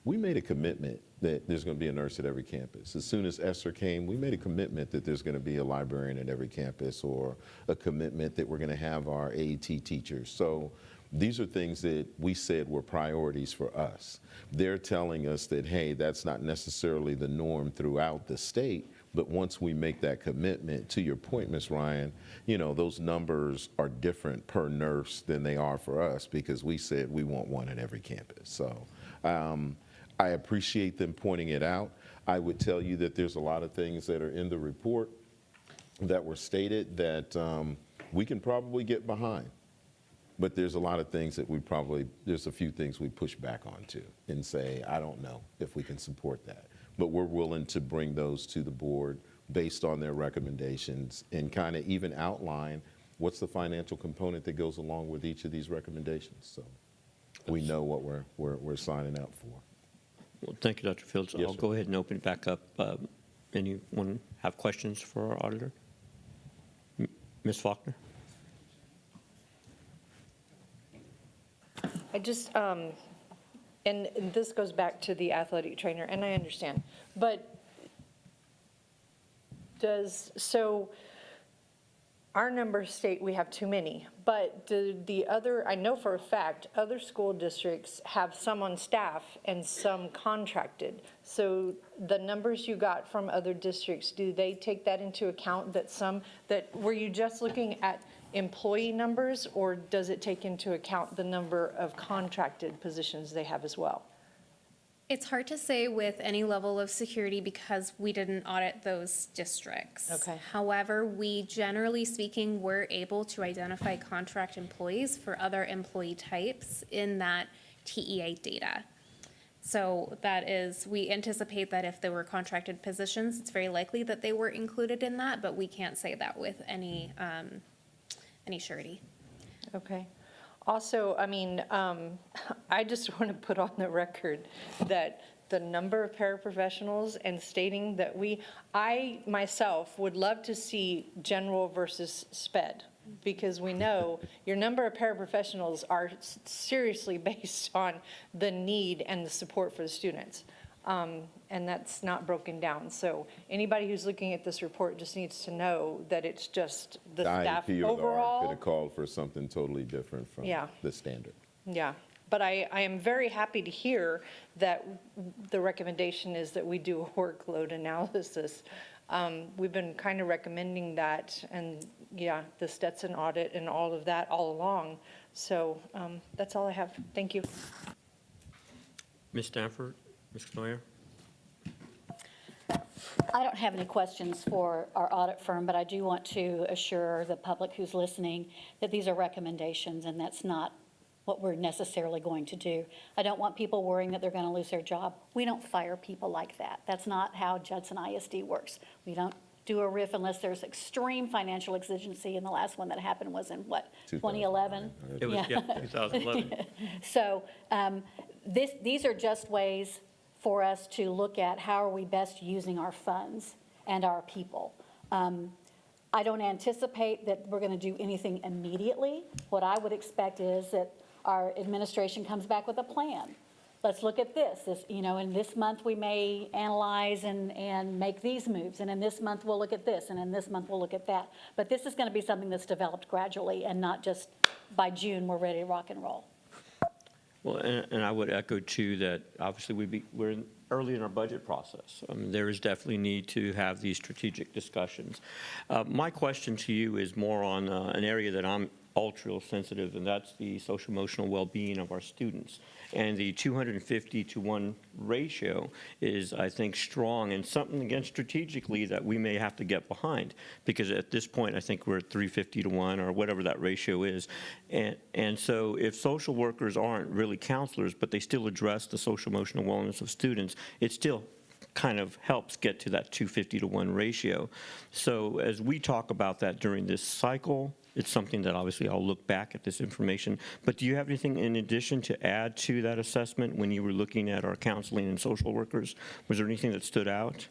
Speaker 1: we made a commitment that there's going to be a nurse at every campus. As soon as Esther came, we made a commitment that there's going to be a librarian at every campus, or a commitment that we're going to have our AET teachers. So these are things that we said were priorities for us. They're telling us that, hey, that's not necessarily the norm throughout the state, but once we make that commitment, to your point, Ms. Ryan, you know, those numbers are different per nurse than they are for us, because we said we want one at every campus. So I appreciate them pointing it out. I would tell you that there's a lot of things that are in the report that were stated that we can probably get behind. But there's a lot of things that there's a few things we push back on too and say, I don't know if we can support that. But we're willing to bring those to the board based on their recommendations and kind of even outline what's the financial component that goes along with each of these recommendations. So we know what we're signing up for.
Speaker 2: Well, thank you, Dr. Fields.
Speaker 1: Yes,
Speaker 2: I'll
Speaker 1: sir.
Speaker 2: go ahead and open it back up. Anyone have questions for our auditor? Ms. Faulkner?
Speaker 7: I just, and this goes back to the athletic trainer, and I understand, but so our numbers state we have too many, but do the other, I know for a fact, other school districts have some on staff and some contracted. So the numbers you got from other districts, do they take that into account were you just looking at employee numbers, or does it take into account the number of contracted positions they have as well?
Speaker 4: It's hard to say with any level of security because we didn't audit those districts.
Speaker 7: Okay.
Speaker 4: However, we generally speaking were able to identify contract employees for other employee types in that TEA data. So that is, we anticipate that if there were contracted positions, it's very likely that they were included in that, but we can't say that with any surety.
Speaker 7: Okay. Also, I mean, I just want to put on the record that the number of paraprofessionals and stating that I myself would love to see general versus sped, because we know your number of paraprofessionals are seriously based on the need and the support for the students. And that's not broken down. So anybody who's looking at this report just needs to know that it's just the staff
Speaker 1: IEP or the ARC could
Speaker 7: overall.
Speaker 1: have called for something totally different from
Speaker 7: Yeah.
Speaker 1: the standard.
Speaker 7: Yeah, but I am very happy to hear that the recommendation is that we do a workload analysis. We've been kind of recommending that, and yeah, the Stetson audit and all of that all along. So that's all I have. Thank you.
Speaker 2: Ms. Stanford? Ms. Knoyer?
Speaker 8: I don't have any questions for our audit firm, but I do want to assure the public who's listening that these are recommendations and that's not what we're necessarily going to do. I don't want people worrying that they're going to lose their job. We don't fire people like that. That's not how Judson ISD works. We don't do a RIF unless there's extreme financial exigency, and the last one that happened was in what, 2011?
Speaker 2: It was, yeah, 2011.
Speaker 8: So these are just ways for us to look at how are we best using our funds and our people. I don't anticipate that we're going to do anything immediately. What I would expect is that our administration comes back with a plan. Let's look at this, in this month we may analyze and make these moves, and in this month we'll look at this, and in this month we'll look at that. But this is going to be something that's developed gradually and not just by June we're ready to rock and roll.
Speaker 2: Well, and I would echo too that obviously we're early in our budget process. There is definitely need to have these strategic discussions. My question to you is more on an area that I'm ultra sensitive, and that's the social emotional well-being of our students. And the 250-to-1 ratio is, I think, strong and something, again, strategically that we may have to get behind, because at this point, I think we're at 350-to-1 or whatever that ratio is. And so if social workers aren't really counselors, but they still address the social emotional wellness of students, it still kind of helps get to that 250-to-1 ratio. So as we talk about that during this cycle, it's something that obviously I'll look back at this information. But do you have anything in addition to add to that assessment when you were looking at our counseling and social workers? Was there anything that stood out?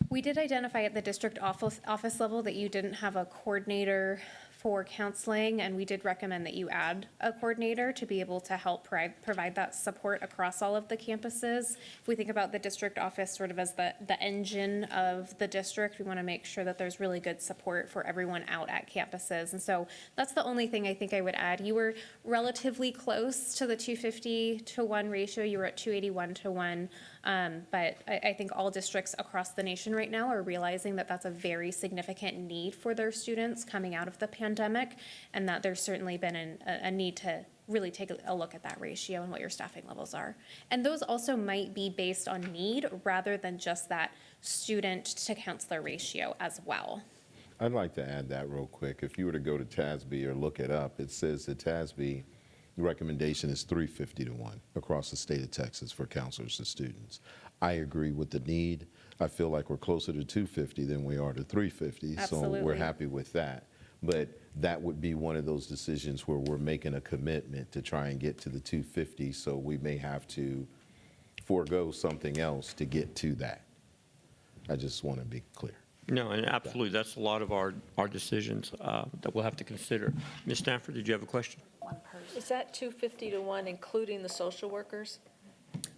Speaker 4: We did identify at the district office level that you didn't have a coordinator for counseling, and we did recommend that you add a coordinator to be able to help provide that support across all of the campuses. If we think about the district office sort of as the engine of the district, we want to make sure that there's really good support for everyone out at campuses. And so that's the only thing I think I would add. You were relatively close to the 250-to-1 ratio. You were at 281-to-1. But I think all districts across the nation right now are realizing that that's a very significant need for their students coming out of the pandemic, and that there's certainly been a need to really take a look at that ratio and what your staffing levels are. And those also might be based on need rather than just that student to counselor ratio as well.
Speaker 1: I'd like to add that real quick. If you were to go to TASB or look it up, it says the TASB recommendation is 350 to 1 across the state of Texas for counselors and students. I agree with the need. I feel like we're closer to 250 than we are to 350, so we're
Speaker 4: Absolutely.
Speaker 1: happy with that. But that would be one of those decisions where we're making a commitment to try and get to the 250, so we may have to forego something else to get to that. I just want to be clear.
Speaker 2: No, and absolutely, that's a lot of our decisions that we'll have to consider. Ms. Stanford, did you have a question?
Speaker 9: Is that 250 to 1, including the social workers?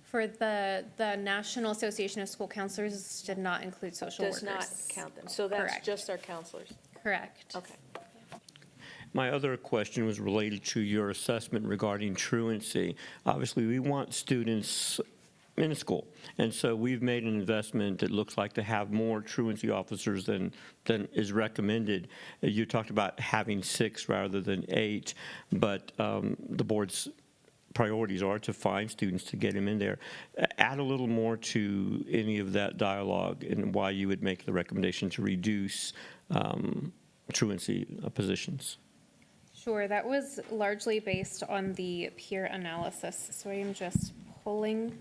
Speaker 4: For the National Association of School Counselors did not include social workers.
Speaker 9: Does not count them, so that's
Speaker 4: Correct.
Speaker 9: just our counselors?
Speaker 4: Correct.
Speaker 9: Okay.
Speaker 2: My other question was related to your assessment regarding truancy. Obviously, we want students in school, and so we've made an investment, it looks like, to have more truancy officers than is recommended. You talked about having 6 rather than 8, but the board's priorities are to find students to get them in there. Add a little more to any of that dialogue and why you would make the recommendation to reduce truancy positions.
Speaker 4: Sure, that was largely based on the peer analysis, so I am just pulling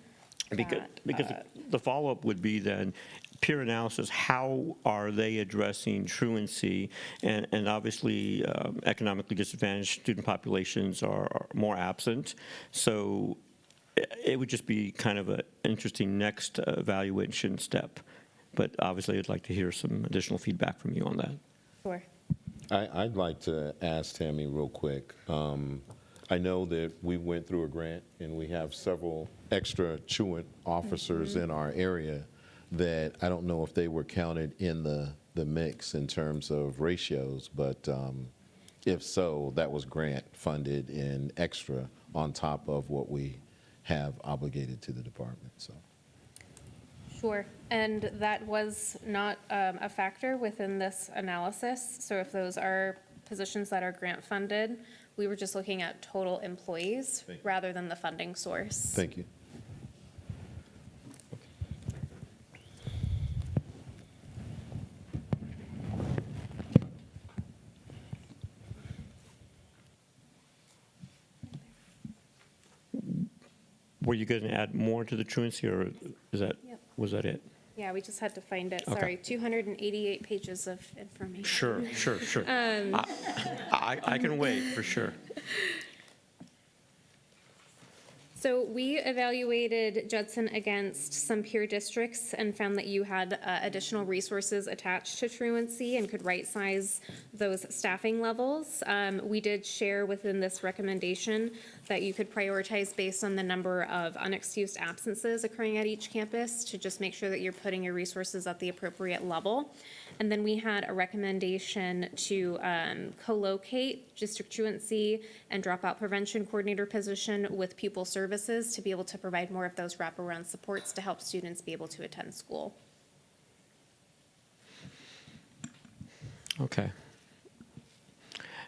Speaker 2: Because
Speaker 4: that.
Speaker 2: the follow-up would be then, peer analysis, how are they addressing truancy? And obviously, economically disadvantaged student populations are more absent. So it would just be kind of an interesting next evaluation step. But obviously, I'd like to hear some additional feedback from you on that.
Speaker 4: Sure.
Speaker 1: I'd like to ask Tammy real quick. I know that we went through a grant and we have several extra truant officers in our area that I don't know if they were counted in the mix in terms of ratios, but if so, that was grant funded and extra on top of what we have obligated to the department, so.
Speaker 4: Sure, and that was not a factor within this analysis. So if those are positions that are grant funded, we were just looking at total employees
Speaker 1: Thank you.
Speaker 4: rather than the funding source.
Speaker 1: Thank you.
Speaker 2: Were you going to add more to the truancy, or is that,
Speaker 4: Yep.
Speaker 2: was that it?
Speaker 4: Yeah, we just had to find it.
Speaker 2: Okay.
Speaker 4: Sorry, 288 pages of information.
Speaker 2: Sure. I can wait, for sure.
Speaker 4: So we evaluated Judson against some peer districts and found that you had additional resources attached to truancy and could right-size those staffing levels. We did share within this recommendation that you could prioritize based on the number of unexcused absences occurring at each campus to just make sure that you're putting your resources at the appropriate level. And then we had a recommendation to co-locate district truancy and dropout prevention coordinator position with pupil services to be able to provide more of those wraparound supports to help students be able to attend school.
Speaker 2: Okay.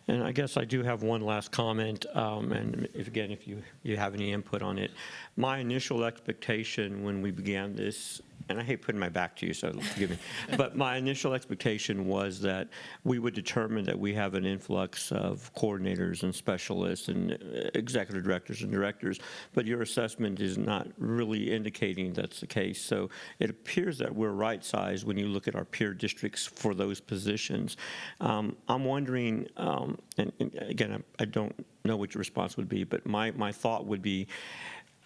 Speaker 2: And I guess I do have one last comment, and if you have any input on it. My initial expectation when we began this, and I hate putting my back to you, so forgive me, but my initial expectation was that we would determine that we have an influx of coordinators and specialists and executive directors and directors, but your assessment is not really indicating that's the case. So it appears that we're right-sized when you look at our peer districts for those positions. I'm wondering, and again, I don't know what your response would be, but my thought would be,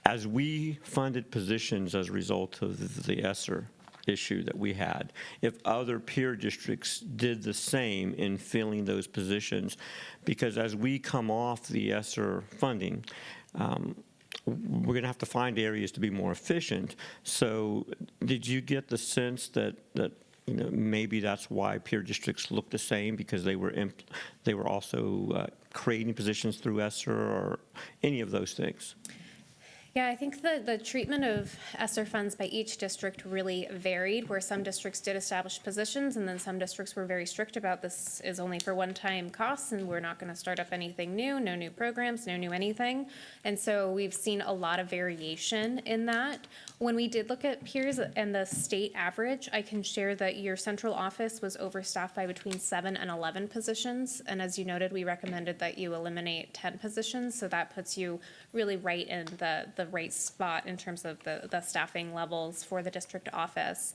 Speaker 2: as we funded positions as a result of the ESSER issue that we had, if other peer districts did the same in filling those positions, because as we come off the ESSER funding, we're going to have to find areas to be more efficient. So did you get the sense that maybe that's why peer districts look the same, because they were also creating positions through ESSER or any of those things?
Speaker 4: Yeah, I think the treatment of ESSER funds by each district really varied, where some districts did establish positions, and then some districts were very strict about this is only for one-time costs, and we're not going to start up anything new, no new programs, no new anything. And so we've seen a lot of variation in that. When we did look at peers and the state average, I can share that your central office was overstaffed by between 7 and 11 positions. And as you noted, we recommended that you eliminate 10 positions. So that puts you really right in the right spot in terms of the staffing levels for the district office.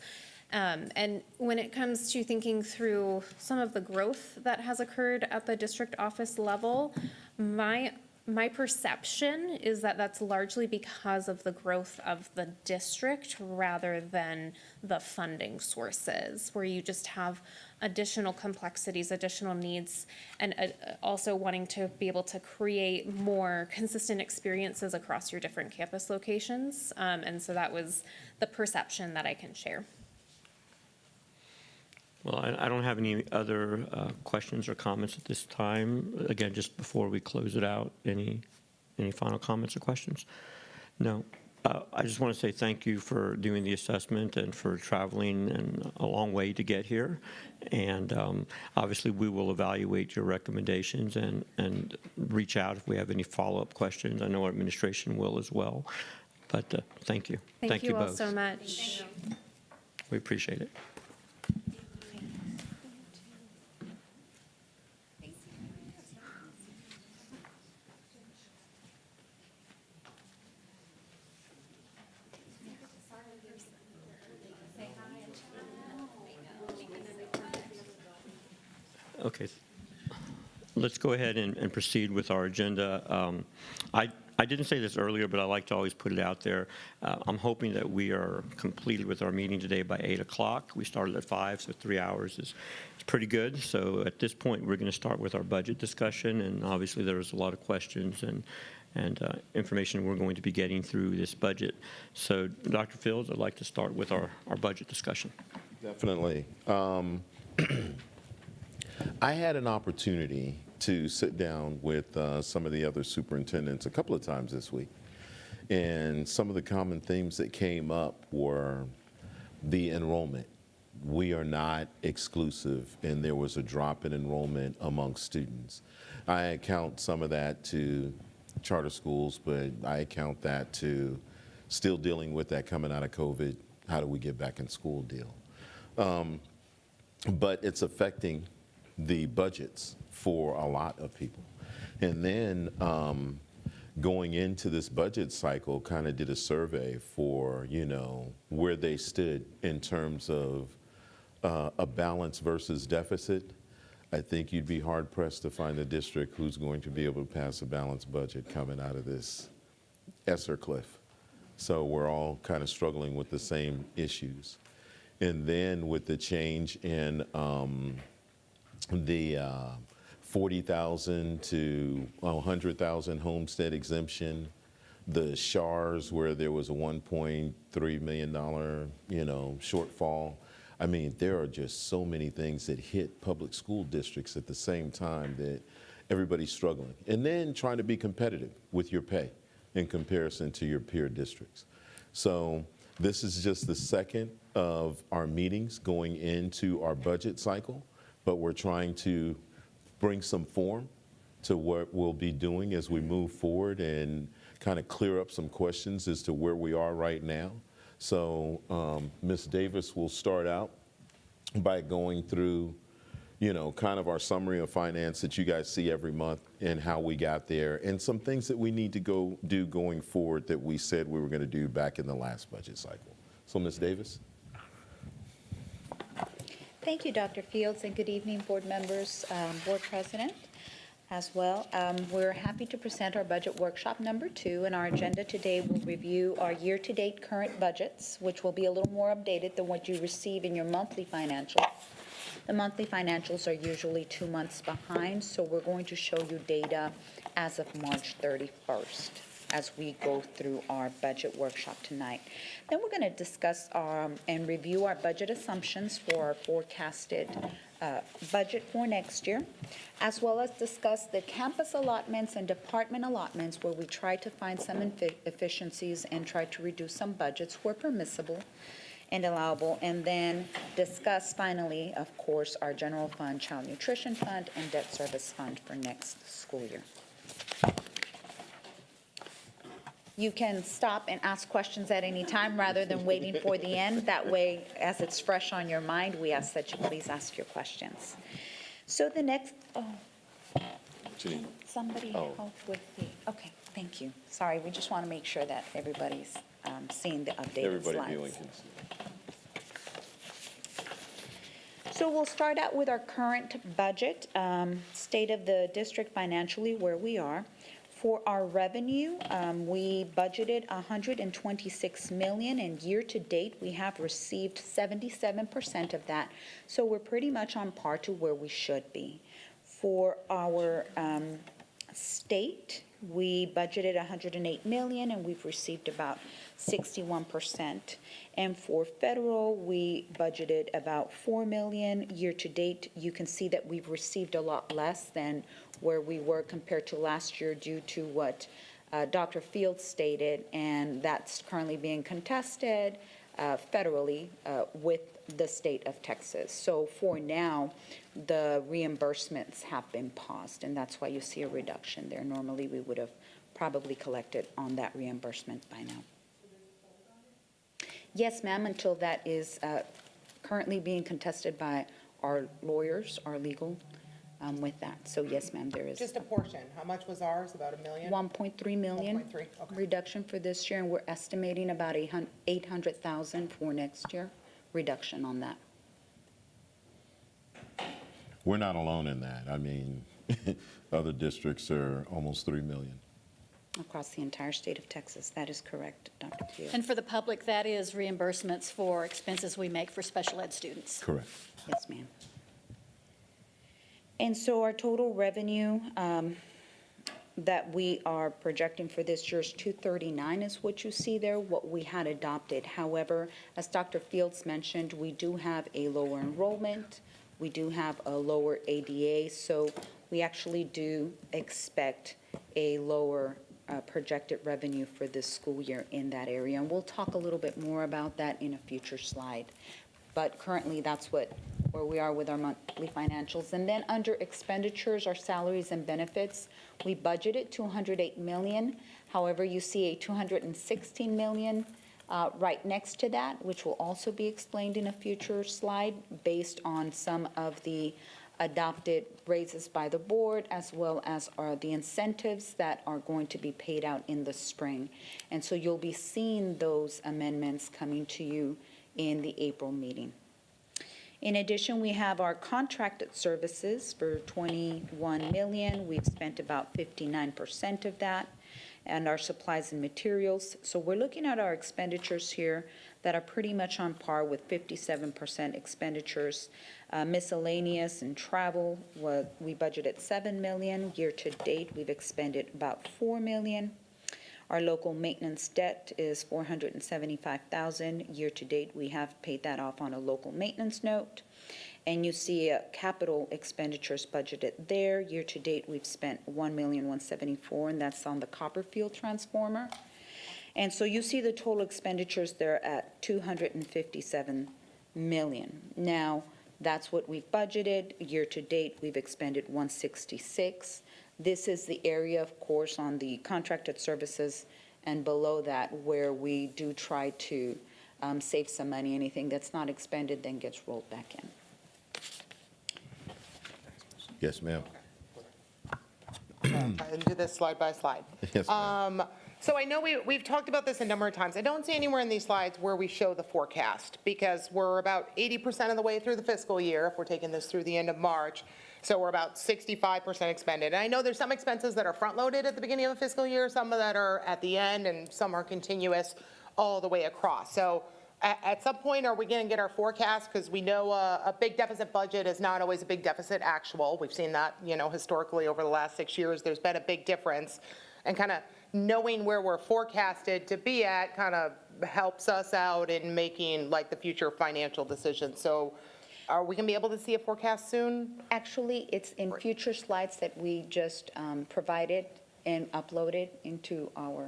Speaker 4: And when it comes to thinking through some of the growth that has occurred at the district office level, my perception is that that's largely because of the growth of the district rather than the funding sources, where you just have additional complexities, additional needs, and also wanting to be able to create more consistent experiences across your different campus locations. And so that was the perception that I can share.
Speaker 2: Well, I don't have any other questions or comments at this time. Again, just before we close it out, any final comments or questions? No. I just want to say thank you for doing the assessment and for traveling and a long way to get here. And obviously, we will evaluate your recommendations and reach out if we have any follow-up questions. I know our administration will as well. But thank you.
Speaker 4: Thank you all
Speaker 2: both.
Speaker 4: so much.
Speaker 2: We appreciate it. Okay, let's go ahead and proceed with our agenda. I didn't say this earlier, but I like to always put it out there. I'm hoping that we are completed with our meeting today by 8 o'clock. We started at 5, so 3 hours is pretty good. So at this point, we're going to start with our budget discussion, and obviously there was a lot of questions and information we're going to be getting through this budget. So Dr. Fields, I'd like to start with our budget discussion.
Speaker 1: Definitely. I had an opportunity to sit down with some of the other superintendents a couple of times this week. And some of the common themes that came up were the enrollment. We are not exclusive, and there was a drop in enrollment among students. I account some of that to charter schools, but I account that to still dealing with that coming out of COVID. How do we get back in school deal? But it's affecting the budgets for a lot of people. And then going into this budget cycle, kind of did a survey for, where they stood in terms of a balance versus deficit. I think you'd be hard pressed to find a district who's going to be able to pass a balanced budget coming out of this ESSER cliff. So we're all kind of struggling with the same issues. And then with the change in the 40,000 to 100,000 homestead exemption, the SHARs where there was a $1.3 million, shortfall. I mean, there are just so many things that hit public school districts at the same time that everybody's struggling. And then trying to be competitive with your pay in comparison to your peer districts. So this is just the second of our meetings going into our budget cycle, but we're trying to bring some form to what we'll be doing as we move forward and kind of clear up some questions as to where we are right now. So Ms. Davis will start out by going through, kind of our summary of finance that you guys see every month and how we got there and some things that we need to go do going forward that we said we were going to do back in the last budget cycle. So Ms. Davis.
Speaker 10: Thank you, Dr. Fields, and good evening, board members, board president as well. We're happy to present our budget workshop number 2, and our agenda today will review our year-to-date current budgets, which will be a little more updated than what you receive in your monthly financials. The monthly financials are usually 2 months behind, so we're going to show you data as of March 31st. As we go through our budget workshop tonight. Then we're going to discuss and review our budget assumptions for our forecasted budget for next year, as well as discuss the campus allotments and department allotments where we try to find some efficiencies and try to reduce some budgets where permissible and allowable, and then discuss finally, of course, our general fund, child nutrition fund, and debt service fund for next school year. You can stop and ask questions at any time rather than waiting for the end. That way, as it's fresh on your mind, we ask that you please ask your questions. So the next,
Speaker 1: Janine.
Speaker 10: somebody
Speaker 1: Oh.
Speaker 10: help with the, okay, thank you. Sorry, we just want to make sure that everybody's seeing the updated slides.
Speaker 1: Everybody viewing can see.
Speaker 10: So we'll start out with our current budget, state of the district financially, where we are. For our revenue, we budgeted $126 million, and year-to-date, we have received 77% of that. So we're pretty much on par to where we should be. For our state, we budgeted $108 million, and we've received about 61%. And for federal, we budgeted about $4 million. Year-to-date, you can see that we've received a lot less than where we were compared to last year due to what Dr. Fields stated, and that's currently being contested federally with the state of Texas. So for now, the reimbursements have been paused, and that's why you see a reduction there. Normally, we would have probably collected on that reimbursement by now. Yes, ma'am, until that is currently being contested by our lawyers, our legal, with that. So yes, ma'am, there is
Speaker 5: Just a portion. How much was ours? About $1 million?
Speaker 10: 1.3 million
Speaker 5: 1.3, okay.
Speaker 10: reduction for this year, and we're estimating about 800,000 for next year, reduction on that.
Speaker 1: We're not alone in that. I mean, other districts are almost 3 million.
Speaker 10: Across the entire state of Texas. That is correct, Dr. Fields.
Speaker 8: And for the public, that is reimbursements for expenses we make for special ed students.
Speaker 1: Correct.
Speaker 10: Yes, ma'am. And so our total revenue that we are projecting for this year is 239 is what you see there, what we had adopted. However, as Dr. Fields mentioned, we do have a lower enrollment. We do have a lower ADA, so we actually do expect a lower projected revenue for this school year in that area. And we'll talk a little bit more about that in a future slide. But currently, that's where we are with our monthly financials. And then under expenditures, our salaries and benefits, we budgeted $208 million. However, you see a $216 million right next to that, which will also be explained in a future slide based on some of the adopted raises by the board, as well as the incentives that are going to be paid out in the spring. And so you'll be seeing those amendments coming to you in the April meeting. In addition, we have our contracted services for $21 million. We've spent about 59% of that, and our supplies and materials. So we're looking at our expenditures here that are pretty much on par with 57% expenditures. Miscellaneous and travel, we budgeted $7 million. Year to date, we've expended about $4 million. Our local maintenance debt is $475,000. Year to date, we have paid that off on a local maintenance note. And you see capital expenditures budgeted there. Year to date, we've spent $1,174,000, and that's on the Copperfield transformer. And so you see the total expenditures there at $257 million. Now, that's what we've budgeted. Year to date, we've expended $166. This is the area, of course, on the contracted services and below that where we do try to save some money. Anything that's not expended then gets rolled back in.
Speaker 1: Yes, ma'am.
Speaker 5: And do this slide by slide.
Speaker 1: Yes, ma'am.
Speaker 5: So I know we've talked about this a number of times. I don't see anywhere in these slides where we show the forecast because we're about 80% of the way through the fiscal year if we're taking this through the end of March. So we're about 65% expended. And I know there's some expenses that are front-loaded at the beginning of a fiscal year, some that are at the end, and some are continuous all the way across. So at some point, are we going to get our forecast? Because we know a big deficit budget is not always a big deficit actual. We've seen that, historically over the last 6 years. There's been a big difference. And kind of knowing where we're forecasted to be at kind of helps us out in making like the future financial decisions. So Are we going to be able to see a forecast soon?
Speaker 10: Actually, it's in future slides that we just provided and uploaded into our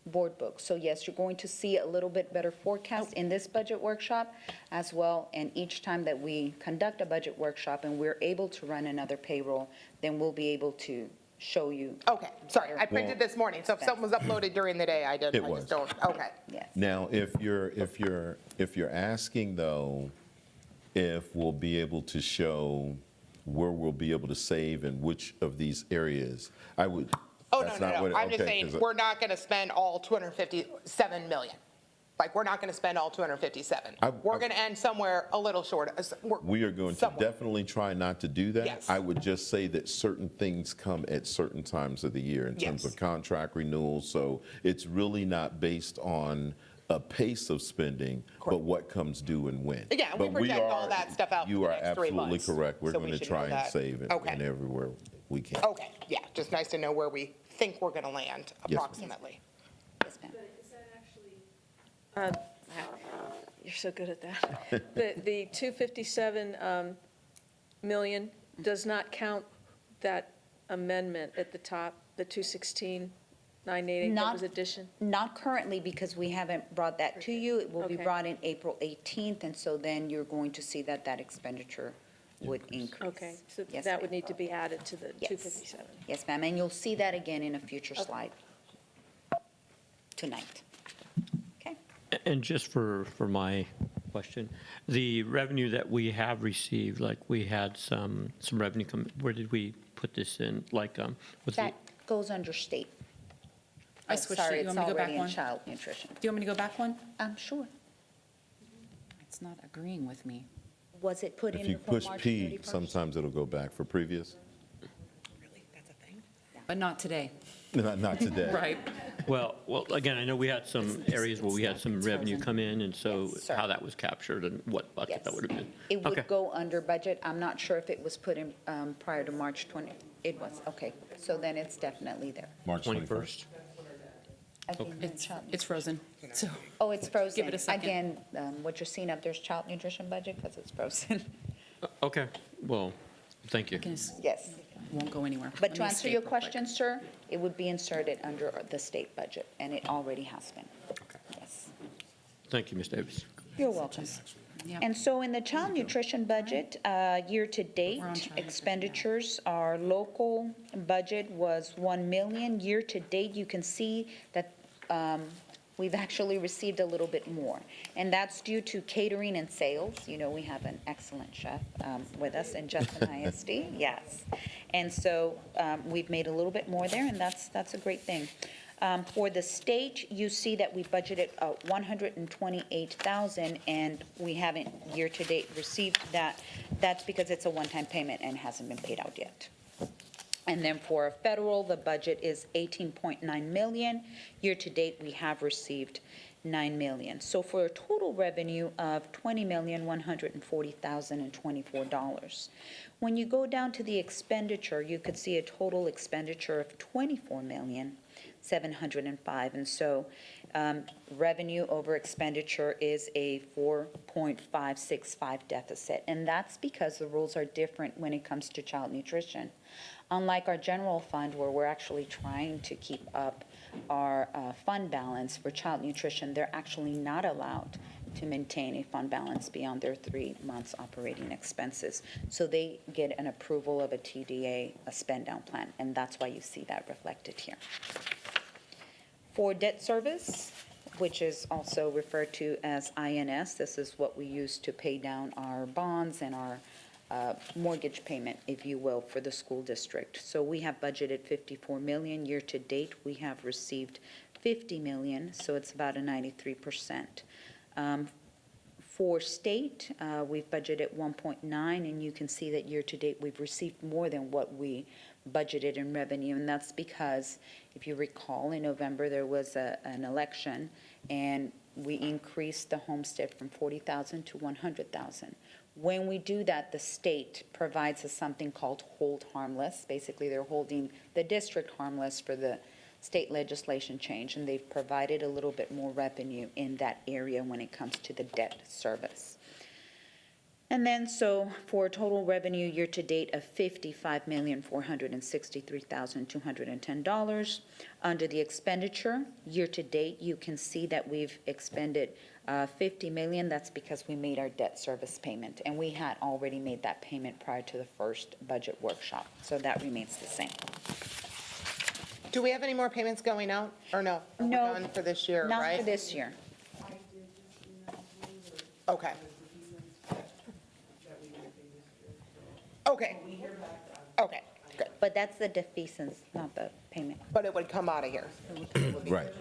Speaker 10: board book. So yes, you're going to see a little bit better forecast in this budget workshop as well. And each time that we conduct a budget workshop and we're able to run another payroll, then we'll be able to show you.
Speaker 5: Okay, sorry, I printed this morning, so if something was uploaded during the day, I
Speaker 1: It
Speaker 5: just
Speaker 1: was.
Speaker 5: don't, okay.
Speaker 10: Yes.
Speaker 1: Now, if you're asking though, if we'll be able to show where we'll be able to save in which of these areas, I would.
Speaker 5: Oh,
Speaker 1: that's
Speaker 5: no,
Speaker 1: not
Speaker 5: no,
Speaker 1: what
Speaker 5: no,
Speaker 1: it-
Speaker 5: I'm just
Speaker 1: okay,
Speaker 5: saying,
Speaker 1: 'cause
Speaker 5: we're not going to spend all 257 million. Like, we're not going to spend all 257. We're going to end somewhere a little short.
Speaker 1: We are going to
Speaker 5: somewhere.
Speaker 1: definitely try not to do that.
Speaker 5: Yes.
Speaker 1: I would just say that certain things come at certain times of the year in terms
Speaker 5: Yes.
Speaker 1: of contract renewals. So it's really not based on a pace of spending, but what comes due and when.
Speaker 5: Yeah, and we
Speaker 1: But
Speaker 5: project all
Speaker 1: are-
Speaker 5: that stuff out for
Speaker 1: You
Speaker 5: the
Speaker 1: are
Speaker 5: next 3
Speaker 1: absolutely
Speaker 5: months.
Speaker 1: correct. We're
Speaker 5: So we
Speaker 1: going to
Speaker 5: should know
Speaker 1: try and
Speaker 5: that.
Speaker 1: save it
Speaker 5: Okay.
Speaker 1: in everywhere we can.
Speaker 5: Okay, yeah, just nice to know where we think we're going to land
Speaker 1: Yes.
Speaker 5: approximately.
Speaker 10: Yes, ma'am.
Speaker 9: You're so good at that. The 257 million does not count that amendment at the top, the 216,988, that was
Speaker 10: Not-
Speaker 9: addition?
Speaker 10: Not currently, because we haven't brought that to you. It will be
Speaker 9: Okay.
Speaker 10: brought in April 18th, and so then you're going to see that that expenditure would increase.
Speaker 9: Okay, so
Speaker 10: Yes,
Speaker 9: that would
Speaker 10: ma'am.
Speaker 9: need to be added to the
Speaker 10: Yes.
Speaker 9: 257.
Speaker 10: Yes, ma'am, and you'll see that again in a future slide tonight. Okay?
Speaker 2: And just for my question, the revenue that we have received, like we had some revenue come, where did we put this in? Like, what's the,
Speaker 10: That goes under state.
Speaker 11: I
Speaker 10: Oh,
Speaker 11: switched it.
Speaker 10: sorry,
Speaker 11: You want me to go back
Speaker 10: It's already
Speaker 11: one?
Speaker 10: in child nutrition.
Speaker 11: Do you want me to go back one?
Speaker 10: Sure.
Speaker 11: It's not agreeing with me.
Speaker 10: Was it put
Speaker 1: If
Speaker 10: in
Speaker 1: you
Speaker 10: before
Speaker 1: push
Speaker 10: March
Speaker 1: P,
Speaker 10: 31st?
Speaker 1: sometimes it'll go back for previous.
Speaker 11: But not today.
Speaker 1: Not today.
Speaker 11: Right.
Speaker 2: well, again, I know we had some areas where we had some revenue come in, and so
Speaker 10: Yes, sir.
Speaker 2: how that was captured and what bucket that
Speaker 10: Yes.
Speaker 2: would have been.
Speaker 10: It
Speaker 2: Okay.
Speaker 10: would go under budget. I'm not sure if it was put in prior to March 20. It was, okay. So then it's definitely there.
Speaker 1: March
Speaker 2: 21st?
Speaker 10: Again,
Speaker 11: It's,
Speaker 10: child-
Speaker 11: it's frozen. So
Speaker 10: Oh, it's frozen.
Speaker 11: Give it a second.
Speaker 10: Again, what you're seeing up there's child nutrition budget because it's frozen.
Speaker 2: Okay, well, thank you.
Speaker 11: it can just-
Speaker 10: Yes.
Speaker 11: won't go anywhere.
Speaker 10: But
Speaker 11: Let
Speaker 10: to
Speaker 11: me
Speaker 10: answer
Speaker 11: escape
Speaker 10: your
Speaker 11: real quick.
Speaker 10: question, sir, it would be inserted under the state budget, and it already has been. Yes.
Speaker 2: Thank you, Ms. Davis.
Speaker 10: You're welcome.
Speaker 11: Yeah.
Speaker 10: And so in the child nutrition budget, year-to-date
Speaker 11: We're on track.
Speaker 10: expenditures, our local budget was 1 million. Year-to-date, you can see that we've actually received a little bit more. And that's due to catering and sales. You know, we have an excellent chef with us in Judson ISD, yes. And so we've made a little bit more there, and that's a great thing. For the state, you see that we budgeted 128,000, and we haven't year-to-date received that. That's because it's a one-time payment and hasn't been paid out yet. And then for federal, the budget is 18.9 million. Year-to-date, we have received 9 million. So for a total revenue of $20,140,024. When you go down to the expenditure, you could see a total expenditure of 24,705,000. And so revenue over expenditure is a 4.565 deficit. And that's because the rules are different when it comes to child nutrition. Unlike our general fund, where we're actually trying to keep up our fund balance for child nutrition, they're actually not allowed to maintain a fund balance beyond their 3 months operating expenses. So they get an approval of a TDA, a spend down plan, and that's why you see that reflected here. For debt service, which is also referred to as INS, this is what we use to pay down our bonds and our mortgage payment, if you will, for the school district. So we have budgeted 54 million. Year to date, we have received 50 million, so it's about a 93%. For state, we've budgeted 1.9, and you can see that year to date, we've received more than what we budgeted in revenue, and that's because, if you recall, in November, there was an election, and we increased the homestead from 40,000 to 100,000. When we do that, the state provides us something called hold harmless. Basically, they're holding the district harmless for the state legislation change, and they've provided a little bit more revenue in that area when it comes to the debt service. And then, so for a total revenue year-to-date of $55,463,210. Under the expenditure, year-to-date, you can see that we've expended $50 million. That's because we made our debt service payment, and we had already made that payment prior to the first budget workshop, so that remains the same.
Speaker 5: Do we have any more payments going out, or no? Are we
Speaker 10: No,
Speaker 5: done for this year,
Speaker 10: Not
Speaker 5: right?
Speaker 10: for this year.
Speaker 5: Okay. Okay. Okay, good.
Speaker 10: But that's the defeasance, not the payment.
Speaker 5: But it would come out of here.
Speaker 1: Right.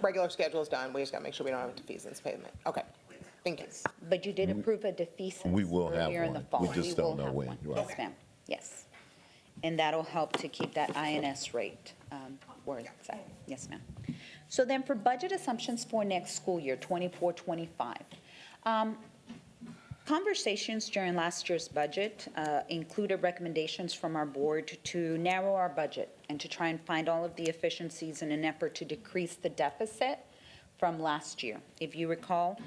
Speaker 5: Regular schedule's done, we just gotta make sure we don't have a defeasance payment. Okay, thank you.
Speaker 10: But you did approve a defeasance
Speaker 1: We will have
Speaker 10: earlier in the
Speaker 1: one.
Speaker 10: fall.
Speaker 1: We just
Speaker 10: will
Speaker 1: don't know
Speaker 10: have
Speaker 1: when.
Speaker 10: one.
Speaker 1: Right.
Speaker 10: Yes, ma'am. Yes. And that'll help to keep that INS rate where it's at. Yes, ma'am. So then for budget assumptions for next school year, 24-25. Conversations during last year's budget included recommendations from our board to narrow our budget and to try and find all of the efficiencies in an effort to decrease the deficit from last year. If you recall,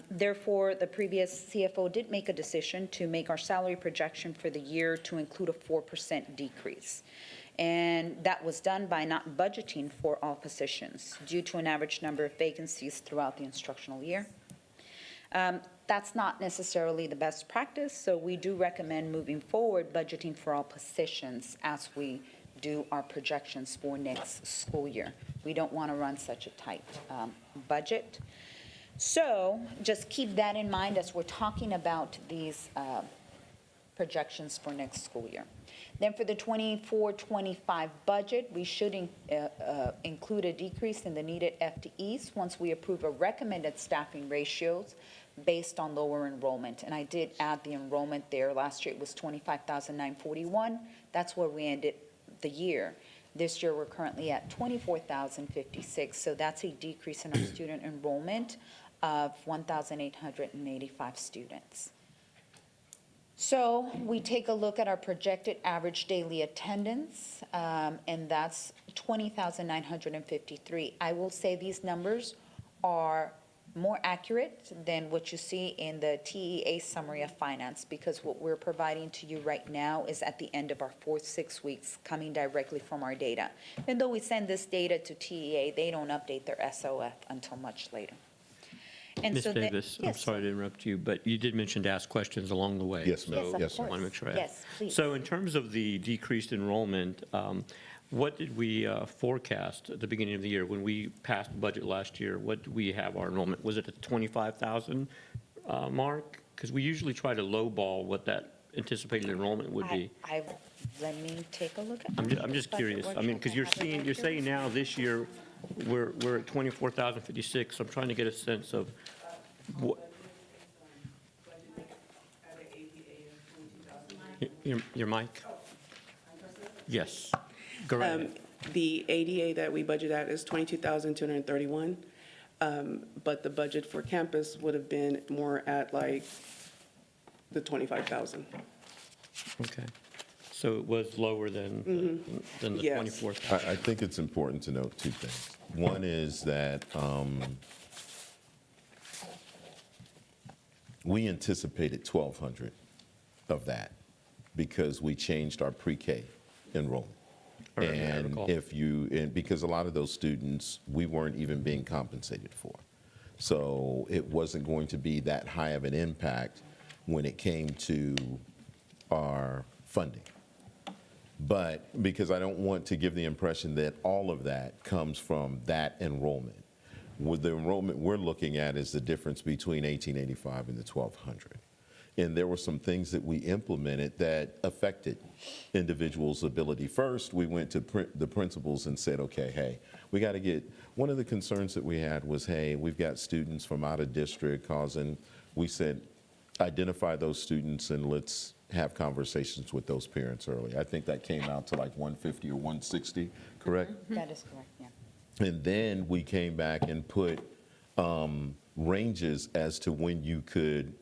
Speaker 10: therefore, the previous CFO did make a decision to make our salary projection for the year to include a 4% decrease. And that was done by not budgeting for all positions due to an average number of vacancies throughout the instructional year. That's not necessarily the best practice, so we do recommend moving forward budgeting for all positions as we do our projections for next school year. We don't want to run such a tight budget. So just keep that in mind as we're talking about these projections for next school year. Then for the 24-25 budget, we should include a decrease in the needed FTEs once we approve a recommended staffing ratios based on lower enrollment. And I did add the enrollment there. Last year it was 25,941. That's where we ended the year. This year we're currently at 24,056. So that's a decrease in our student enrollment of 1,885 students. So we take a look at our projected average daily attendance, and that's 20,953. I will say these numbers are more accurate than what you see in the TEA summary of finance, because what we're providing to you right now is at the end of our fourth 6 weeks, coming directly from our data. And though we send this data to TEA, they don't update their SOF until much later. And
Speaker 2: Ms.
Speaker 10: so then-
Speaker 2: Davis, I'm
Speaker 10: Yes,
Speaker 2: sorry to interrupt you, but you did mention to ask questions along the way.
Speaker 1: Yes, ma'am.
Speaker 2: so
Speaker 10: Yes, of
Speaker 1: Yes, sir.
Speaker 2: I want to
Speaker 10: course.
Speaker 2: make sure I
Speaker 10: Yes,
Speaker 2: ask.
Speaker 10: please.
Speaker 2: So in terms of the decreased enrollment, what did we forecast at the beginning of the year? When we passed the budget last year, what did we have our enrollment? Was it at the 25,000 mark? Because we usually try to lowball what that anticipated enrollment would be.
Speaker 10: Let me take a look at.
Speaker 2: I'm just curious. I mean, because you're saying now this year, we're at 24,056. I'm trying to get a sense of what. Your mic? Yes. Go right ahead.
Speaker 12: The ADA that we budget at is 22,231, but the budget for campus would have been more at like the 25,000.
Speaker 2: Okay. So it was lower than the
Speaker 12: Yes.
Speaker 2: 24,000.
Speaker 1: I think it's important to note two things. One is that we anticipated 1,200 of that because we changed our pre-K enrollment.
Speaker 2: All right, I
Speaker 1: And
Speaker 2: recall.
Speaker 1: because a lot of those students, we weren't even being compensated for. So it wasn't going to be that high of an impact when it came to our funding. But because I don't want to give the impression that all of that comes from that enrollment. With the enrollment we're looking at is the difference between 1,885 and the 1,200. And there were some things that we implemented that affected individuals' ability. First, we went to the principals and said, okay, hey, we got to get, one of the concerns that we had was, hey, we've got students from out of district causing, we said, identify those students and let's have conversations with those parents early. I think that came out to like 150 or 160, correct?
Speaker 10: That is correct, yeah.
Speaker 1: And then we came back and put ranges as to when you could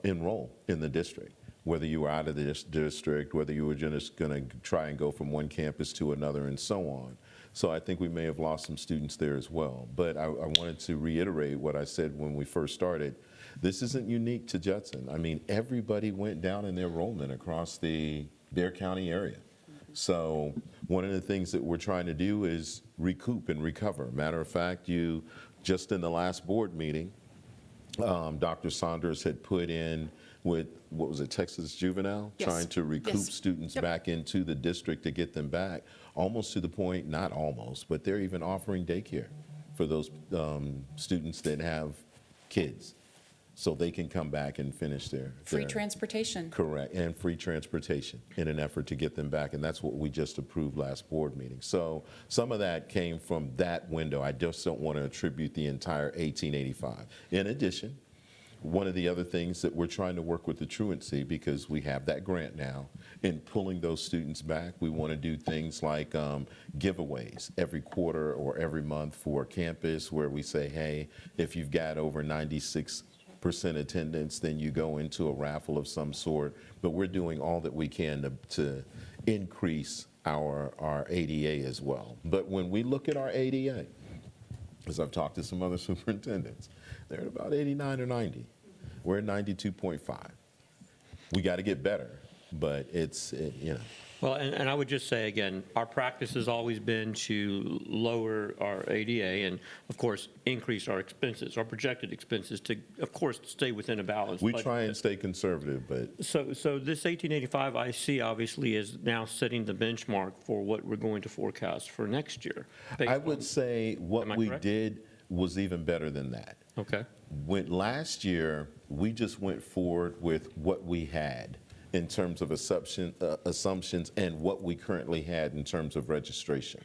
Speaker 1: enroll in the district, whether you were out of the district, whether you were just going to try and go from one campus to another, and so on. So I think we may have lost some students there as well. But I wanted to reiterate what I said when we first started. This isn't unique to Judson. I mean, everybody went down in their enrollment across the Dare County area. So one of the things that we're trying to do is recoup and recover. Matter of fact, just in the last board meeting, Dr. Saunders had put in with, what was it, Texas Juvenile?
Speaker 3: Yes.
Speaker 1: Trying to recoup
Speaker 3: Yes.
Speaker 1: students
Speaker 3: Yep.
Speaker 1: back into the district to get them back, almost to the point, not almost, but they're even offering daycare for those students that have kids, so they can come back and finish
Speaker 11: Free
Speaker 1: their-
Speaker 11: transportation.
Speaker 1: Correct, and free transportation in an effort to get them back, and that's what we just approved last board meeting. So some of that came from that window. I just don't want to attribute the entire 1885. In addition, one of the other things that we're trying to work with the truancy, because we have that grant now, in pulling those students back, we want to do things like giveaways every quarter or every month for campus, where we say, hey, if you've got over 96% attendance, then you go into a raffle of some sort. But we're doing all that we can to increase our ADA as well. But when we look at our ADA, as I've talked to some other superintendents, they're at about 89 or 90. We're at 92.5. We got to get better, but you know.
Speaker 2: Well, and I would just say, again, our practice has always been to lower our ADA and, of course, increase our expenses, our projected expenses to, of course, stay within a balance.
Speaker 1: We try and stay conservative, but
Speaker 2: So this 1885 I see obviously is now setting the benchmark for what we're going to forecast for next year. based
Speaker 1: I
Speaker 2: on-
Speaker 1: would say what
Speaker 2: Am I
Speaker 1: we
Speaker 2: correct?
Speaker 1: did was even better than that.
Speaker 2: Okay.
Speaker 1: Last year, we just went forward with what we had in terms of assumptions and what we currently had in terms of registration.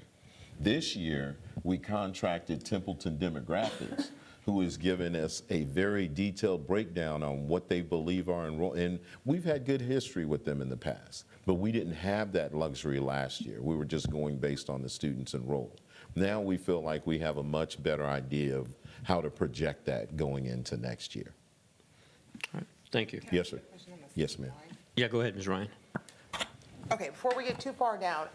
Speaker 1: This year, we contracted Templeton Demographics, who has given us a very detailed breakdown on what they believe are enrolled. And we've had good history with them in the past, but we didn't have that luxury last year. We were just going based on the students enrolled. Now we feel like we have a much better idea of how to project that going into next year.
Speaker 2: All right. Thank you.
Speaker 1: Yes, sir. Yes, ma'am.
Speaker 2: Yeah, go ahead, Ms. Ryan.
Speaker 5: Okay, before we get too far down,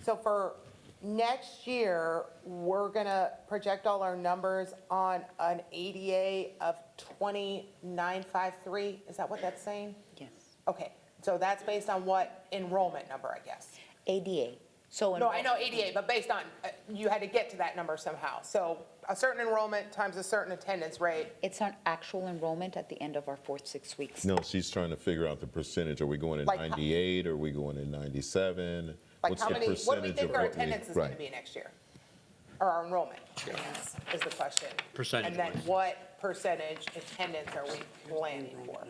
Speaker 5: so for next year, we're gonna project all our numbers on an ADA of 2953, is that what that's saying?
Speaker 10: Yes.
Speaker 5: Okay, so that's based on what enrollment number, I guess?
Speaker 10: ADA. So
Speaker 5: No, I know ADA, but based on, you had to get to that number somehow. So a certain enrollment times a certain attendance rate.
Speaker 10: it's on actual enrollment at the end of our 4-6 weeks.
Speaker 1: No, she's trying to figure out the percentage. Are we going in
Speaker 5: Like how-
Speaker 1: 98? Are we going in 97?
Speaker 5: Like
Speaker 1: What's
Speaker 5: how
Speaker 1: the
Speaker 5: many, what do we
Speaker 1: percentage
Speaker 5: think
Speaker 1: of
Speaker 5: our
Speaker 1: what we-
Speaker 5: attendance is gonna
Speaker 1: right.
Speaker 5: be next year? Or our enrollment, is the question.
Speaker 2: Percentage
Speaker 5: And then
Speaker 2: wise.
Speaker 5: what percentage attendance are we planning for?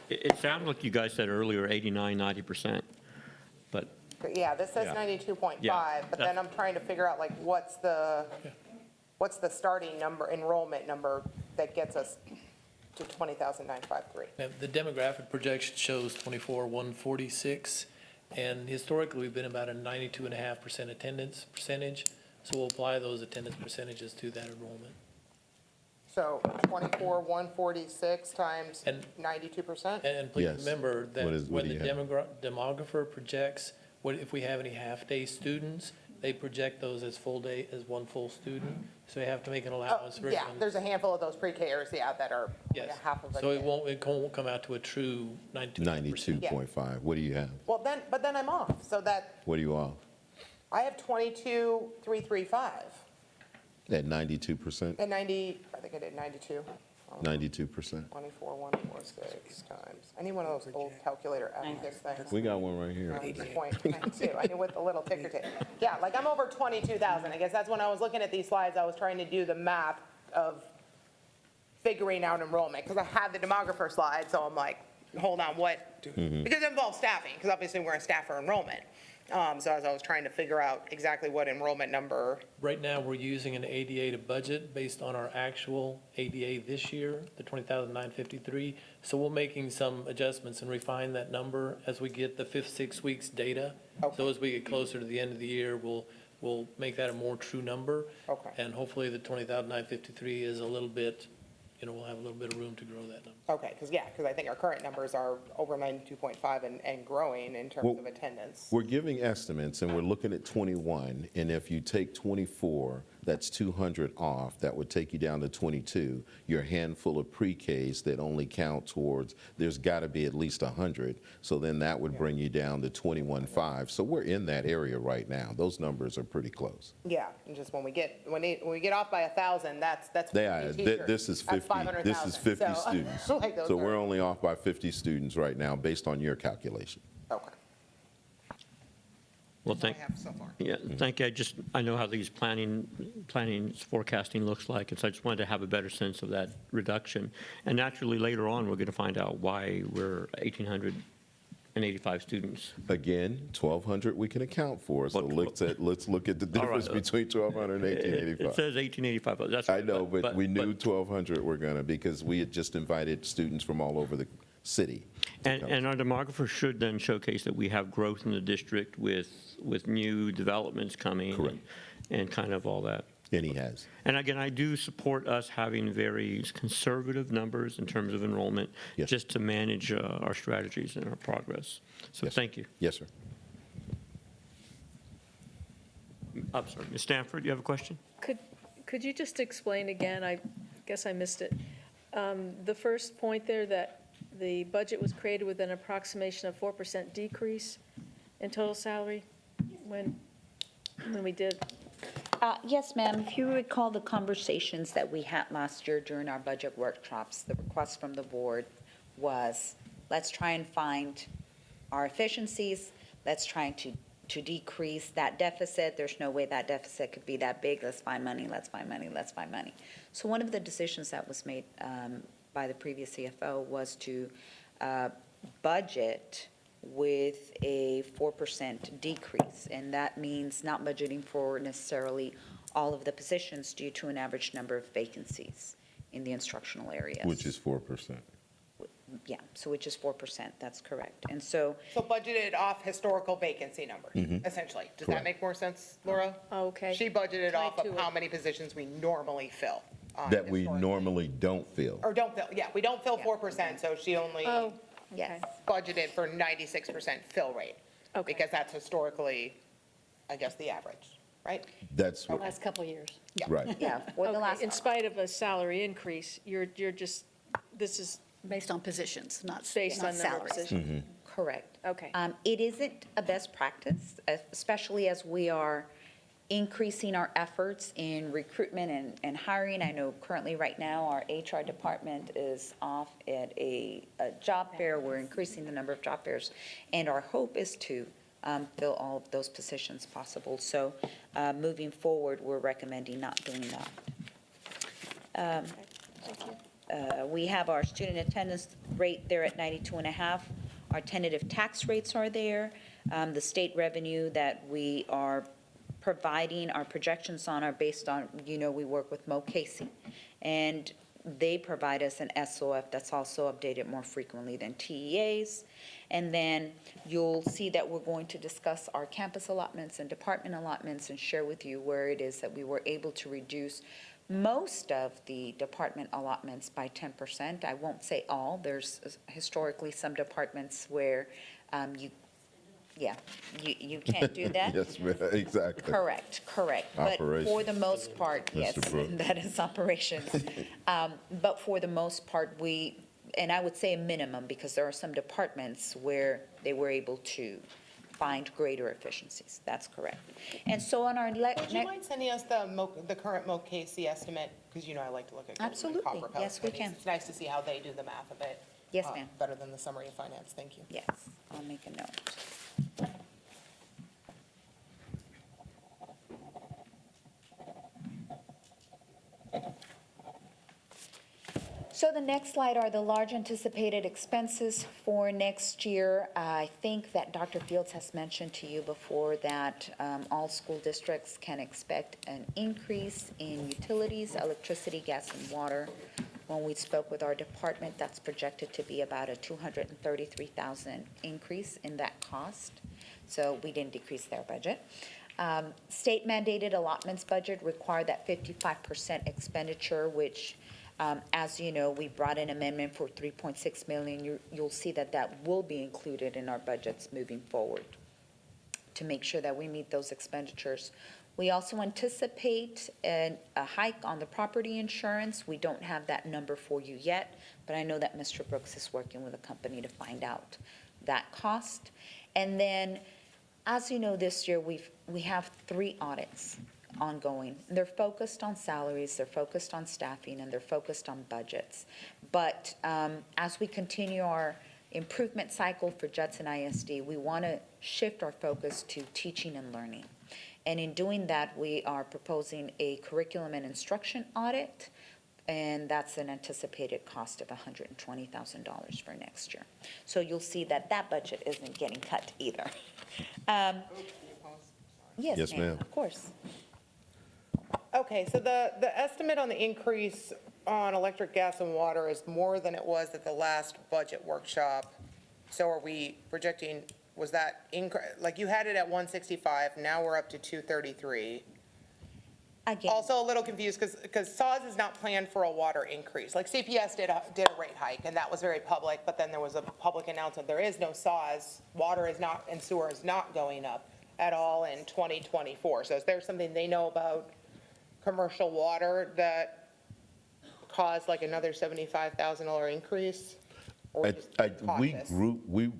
Speaker 2: It sounded like you guys said earlier 89, 90%, but
Speaker 5: Yeah, this says
Speaker 2: Yeah.
Speaker 5: 92.5,
Speaker 2: Yeah,
Speaker 5: but then I'm trying to figure out, like, what's the starting number, enrollment number that gets us to 20,953?
Speaker 13: Now, the demographic projection shows 24,146, and historically, we've been about a 92.5% attendance percentage, so we'll apply those attendance percentages to that enrollment.
Speaker 5: So 24,146 times
Speaker 13: And-
Speaker 5: 92%?
Speaker 13: And please
Speaker 1: Yes.
Speaker 13: remember that
Speaker 1: What
Speaker 13: when
Speaker 1: do
Speaker 13: the
Speaker 1: you have?
Speaker 13: demographer projects, if we have any half-day students, they project those as full day, as one full student, so we have to make an
Speaker 5: Oh,
Speaker 13: allowance for
Speaker 5: yeah,
Speaker 13: everyone.
Speaker 5: there's a handful of those pre-Kers, yeah, that are like
Speaker 13: Yes,
Speaker 5: a half of a
Speaker 13: so it
Speaker 5: kid.
Speaker 13: won't come out to a true 92%.
Speaker 1: 92.5. What do you have?
Speaker 5: Well, but then I'm off, so that,
Speaker 1: What do you off?
Speaker 5: I have 22,335
Speaker 1: At 92%?
Speaker 5: and 90, I think I did 92.
Speaker 1: 92%?
Speaker 5: 24,146 times, I need one of those old calculator abacus things.
Speaker 1: We got one right here.
Speaker 5: 90.92, I knew with the little ticker tape. Yeah, like I'm over 22,000, I guess that's when I was looking at these slides, I was trying to do the math of figuring out enrollment, because I had the demographer slide, so I'm like, hold on, what? Because it involves staffing, because obviously we're in staff for enrollment. So as I was trying to figure out exactly what enrollment number,
Speaker 13: Right now, we're using an ADA to budget based on our actual ADA this year, the 20,953. So we're making some adjustments and refine that number as we get the 5-6 weeks data. So as we get closer to the end of the year, we'll make that a more true number.
Speaker 5: Okay.
Speaker 13: And hopefully the 20,953 is a little bit we'll have a little bit of room to grow that number.
Speaker 5: Okay, because I think our current numbers are over 92.5 and growing in terms
Speaker 1: Well,
Speaker 5: of attendance.
Speaker 1: We're giving estimates, and we're looking at 21, and if you take 24, that's 200 off, that would take you down to 22. Your handful of pre-Ks that only count towards, there's got to be at least 100, so then that would bring you down to 21.5. So we're in that area right now. Those numbers are pretty close.
Speaker 5: Yeah, and just when we get off by 1,000, that's
Speaker 1: They are,
Speaker 5: 50 teachers.
Speaker 1: this is
Speaker 5: That's
Speaker 1: 50, this is
Speaker 5: 500,000.
Speaker 1: 50
Speaker 5: So,
Speaker 1: students.
Speaker 5: like, those
Speaker 1: So we're
Speaker 5: are-
Speaker 1: only off by 50 students right now, based on your calculation.
Speaker 5: Okay.
Speaker 2: Well,
Speaker 5: That's all I have so far.
Speaker 2: yeah, thank you. I know how these planning, forecasting looks like, and so I just wanted to have a better sense of that reduction. And naturally, later on, we're going to find out why we're 1,885 students.
Speaker 1: Again, 1,200 we can account for, so
Speaker 2: But-
Speaker 1: let's look at the
Speaker 2: All right.
Speaker 1: difference between 1,200 and
Speaker 2: It
Speaker 1: 1,885.
Speaker 2: says 1,885, but that's.
Speaker 1: I know, but we knew 1,200 were gonna, because we had just invited students from all over the city. to come.
Speaker 2: And our demographer should then showcase that we have growth in the district with new developments coming.
Speaker 1: Correct.
Speaker 2: And kind of all that.
Speaker 1: And he has.
Speaker 2: And again, I do support us having very conservative numbers in terms of enrollment,
Speaker 1: Yes.
Speaker 2: just to manage our strategies and our progress. So
Speaker 1: Yes.
Speaker 2: thank you.
Speaker 1: Yes, sir.
Speaker 2: I'm sorry, Ms. Stanford, you have a question?
Speaker 9: Could you just explain again, I guess I missed it, the first point there, that the budget was created with an approximation of 4% decrease in total salary when we did?
Speaker 10: Yes, ma'am. If you recall the conversations that we had last year during our budget workshops, the request from the board was, let's try and find our efficiencies, let's try to decrease that deficit. There's no way that deficit could be that big. Let's find money, let's find money, let's find money. So one of the decisions that was made by the previous CFO was to budget with a 4% decrease, and that means not budgeting for necessarily all of the positions due to an average number of vacancies in the instructional areas.
Speaker 1: Which is 4%.
Speaker 10: Yeah, so which is 4%, that's correct. And so,
Speaker 5: So budgeted off historical vacancy numbers, essentially. Does that
Speaker 1: Correct.
Speaker 5: make more sense, Laura?
Speaker 9: Oh, okay.
Speaker 5: She budgeted off
Speaker 9: Tied
Speaker 5: of
Speaker 9: to
Speaker 5: how
Speaker 9: it.
Speaker 5: many positions we normally fill.
Speaker 1: That we
Speaker 5: historically.
Speaker 1: normally don't fill.
Speaker 5: Or don't fill, yeah, we don't fill
Speaker 10: Yeah.
Speaker 5: 4%, so she only
Speaker 9: Oh,
Speaker 10: yes.
Speaker 5: budgeted for 96% fill rate.
Speaker 9: Okay.
Speaker 5: Because that's historically, I guess, the average, right?
Speaker 1: That's
Speaker 8: The
Speaker 1: what,
Speaker 8: last couple of years.
Speaker 1: right.
Speaker 10: Yeah, for the
Speaker 9: okay.
Speaker 10: last,
Speaker 9: In spite of a salary increase, you're just, this is
Speaker 8: Based on positions, not
Speaker 9: based
Speaker 8: not
Speaker 9: on number of
Speaker 8: salaries.
Speaker 9: positions?
Speaker 10: correct.
Speaker 9: Okay.
Speaker 10: It isn't a best practice, especially as we are increasing our efforts in recruitment and hiring. I know currently, right now, our HR department is off at a job fair. We're increasing the number of job fairs, and our hope is to fill all of those positions possible. So moving forward, we're recommending not doing that. We have our student attendance rate there at 92.5. Our tentative tax rates are there. The state revenue that we are providing, our projections on are based on, we work with Mo Casey, and they provide us an SOF that's also updated more frequently than TEAs. And then you'll see that we're going to discuss our campus allotments and department allotments and share with you where it is that we were able to reduce most of the department allotments by 10%. I won't say all. There's historically some departments where you can't do that.
Speaker 1: Yes, ma'am, exactly.
Speaker 10: Correct. But for
Speaker 1: Operations.
Speaker 10: the most part, yes,
Speaker 1: Mr. Brooks.
Speaker 10: that is operations. But for the most part, and I would say a minimum, because there are some departments where they were able to find greater efficiencies. That's correct. And so on our
Speaker 5: Would you mind sending us the current Mo Casey estimate? Because I like to look at. Goldman
Speaker 10: Absolutely.
Speaker 5: Copper Pell
Speaker 10: Yes, we
Speaker 5: studies.
Speaker 10: can.
Speaker 5: It's nice to see how they do the math of it.
Speaker 10: Yes, ma'am.
Speaker 5: Better than the summary of finance. Thank you.
Speaker 10: Yes, I'll make a note. So the next slide are the large anticipated expenses for next year. I think that Dr. Fields has mentioned to you before that all school districts can expect an increase in utilities, electricity, gas, and water. When we spoke with our department, that's projected to be about a $233,000 increase in that cost. So we didn't decrease their budget. State mandated allotments budget require that 55% expenditure, which As you know, we brought an amendment for 3.6 million. You'll see that that will be included in our budgets moving forward to make sure that we meet those expenditures. We also anticipate a hike on the property insurance. We don't have that number for you yet, but I know that Mr. Brooks is working with a company to find out that cost. And then, as you know, this year, we have 3 audits ongoing. They're focused on salaries, they're focused on staffing, and they're focused on budgets. But as we continue our improvement cycle for Judson ISD, we want to shift our focus to teaching and learning. And in doing that, we are proposing a curriculum and instruction audit, and that's an anticipated cost of $120,000 for next year. So you'll see that that budget isn't getting cut either.
Speaker 1: Yes,
Speaker 10: Yes, ma'am,
Speaker 1: ma'am.
Speaker 10: of course.
Speaker 5: Okay, so the estimate on the increase on electric, gas, and water is more than it was at the last budget workshop. So are we projecting, was that, like you had it at 165, now we're up to 233.
Speaker 10: Again,
Speaker 5: Also a little confused because SAWS is not planned for a water increase. Like CPS did a rate hike, and that was very public, but then there was a public announcement, there is no SAWS. Water is not, and sewer is not going up at all in 2024. So is there something they know about commercial water that caused like another $75,000 increase? Or just
Speaker 1: We
Speaker 5: cautious?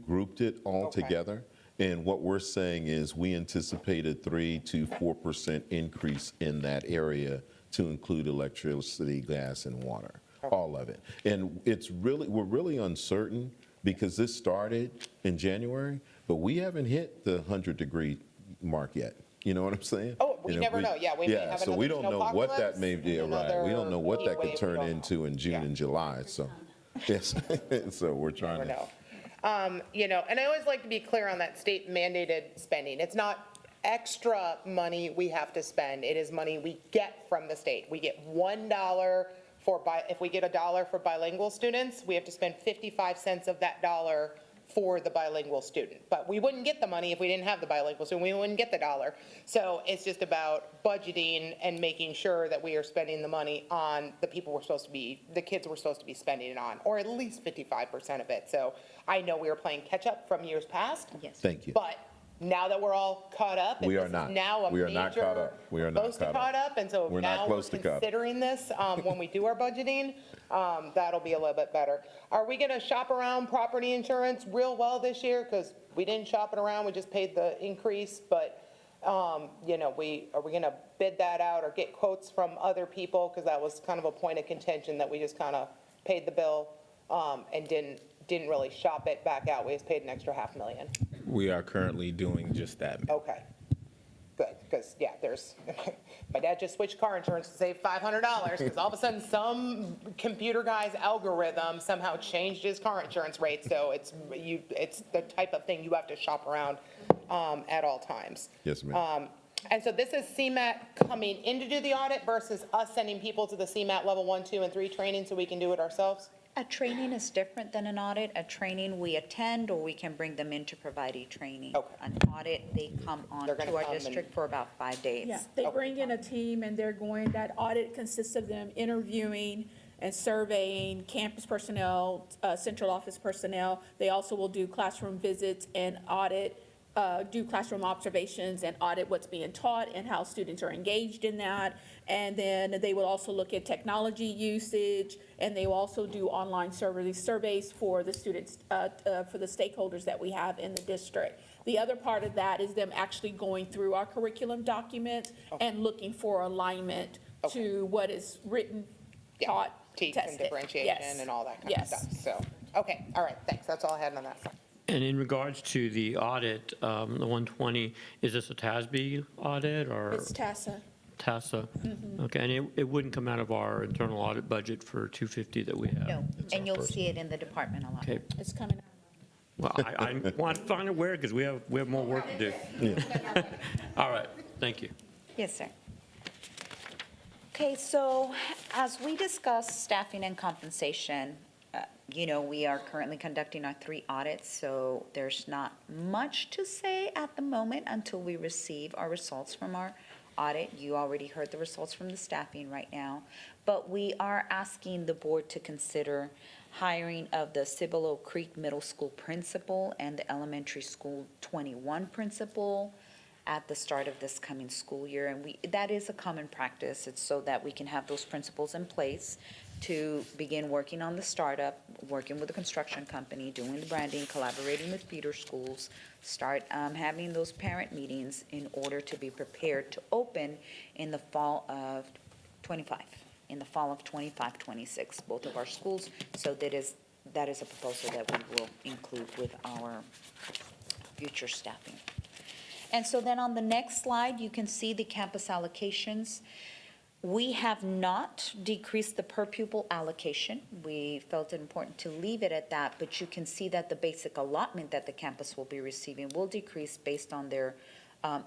Speaker 1: grouped it all
Speaker 5: Okay.
Speaker 1: together, and what we're saying is we anticipated 3 to 4% increase in that area to include electricity, gas, and water, all of it. And we're really uncertain because this started in January, but we haven't hit the 100-degree mark yet. You know what I'm saying?
Speaker 5: Oh, we
Speaker 1: And
Speaker 5: never know. Yeah, we may have
Speaker 1: so we
Speaker 5: another
Speaker 1: don't know what that
Speaker 5: snowpocalypse,
Speaker 1: may be, right? We don't know what that
Speaker 5: another
Speaker 1: could turn
Speaker 5: heat wave, we don't
Speaker 1: into in June
Speaker 5: Yeah.
Speaker 1: and July, so, yes. So we're trying
Speaker 5: Never
Speaker 1: to.
Speaker 5: know. And I always like to be clear on that state mandated spending. It's not extra money we have to spend. It is money we get from the state. We get $1 if we get $1 for bilingual students, we have to spend 55 cents of that dollar for the bilingual student. But we wouldn't get the money if we didn't have the bilingual student. We wouldn't get the $1. So it's just about budgeting and making sure that we are spending the money on the kids we're supposed to be spending it on, or at least 55% of it. So I know we were playing catch up from years past.
Speaker 10: Yes.
Speaker 1: Thank you.
Speaker 5: But now that we're all caught up, and
Speaker 1: We are
Speaker 5: this is
Speaker 1: not.
Speaker 5: now a
Speaker 1: We are not caught
Speaker 5: major,
Speaker 1: up. We are not
Speaker 5: close to
Speaker 1: caught up.
Speaker 5: caught up, and so
Speaker 1: We're not
Speaker 5: now we're
Speaker 1: close to caught up.
Speaker 5: considering this, when we do our budgeting, that'll be a little bit better. Are we gonna shop around property insurance real well this year? Because we didn't shop it around, we just paid the increase, but, are we gonna bid that out or get quotes from other people? Because that was kind of a point of contention, that we just kind of paid the bill, and didn't really shop it back out. We just paid an extra $500,000.
Speaker 14: We are currently doing just that.
Speaker 5: Okay, good, because, yeah, my dad just switched car insurance to save $500, because all of a sudden, some computer guy's algorithm somehow changed his car insurance rate, so it's the type of thing you have to shop around at all times.
Speaker 1: Yes, ma'am.
Speaker 5: And so this is CMAT coming in to do the audit versus us sending people to the CMAT level 1, 2, and 3 training so we can do it ourselves?
Speaker 10: A training is different than an audit. A training we attend, or we can bring them in to provide e-training.
Speaker 5: Okay.
Speaker 10: An audit, they come on
Speaker 5: They're gonna
Speaker 10: to our
Speaker 5: come and-
Speaker 10: district for about 5 days.
Speaker 3: Yeah, they bring in a team and they're going, that audit consists of them interviewing and surveying campus personnel, central office personnel. They also will do classroom visits and audit, do classroom observations and audit what's being taught and how students are engaged in that. And then they will also look at technology usage, and they will also do online surveys for the students, for the stakeholders that we have in the district. The other part of that is them actually going through our curriculum documents and looking for alignment to what is written,
Speaker 5: Yeah,
Speaker 3: taught,
Speaker 5: teach
Speaker 3: tested.
Speaker 5: and differentiation
Speaker 3: Yes.
Speaker 5: and all that kind of
Speaker 3: Yes.
Speaker 5: stuff. So, okay, all right, thanks. That's all I had on that side.
Speaker 2: And in regards to the audit, the 120, is this a TASB audit or
Speaker 3: It's TASA.
Speaker 2: TASA? Okay, and it wouldn't come out of our internal audit budget for 250 that we have?
Speaker 10: No, and you'll see it in the department a lot.
Speaker 2: Okay,
Speaker 3: It's coming out.
Speaker 2: well, I want to find out where, because we have more work to do. All right, thank you.
Speaker 10: Yes, sir. Okay, so as we discuss staffing and compensation, we are currently conducting our 3 audits, so there's not much to say at the moment until we receive our results from our audit. You already heard the results from the staffing right now. But we are asking the board to consider hiring of the Cibolo Creek Middle School principal and the Elementary School 21 principal at the start of this coming school year. And that is a common practice. It's so that we can have those principals in place to begin working on the startup, working with the construction company, doing the branding, collaborating with feeder schools, start having those parent meetings in order to be prepared to open in the fall of 25, in the fall of 25, 26, both of our schools. So that is a proposal that we will include with our future staffing. And so then on the next slide, you can see the campus allocations. We have not decreased the per pupil allocation. We felt it important to leave it at that, but you can see that the basic allotment that the campus will be receiving will decrease based on their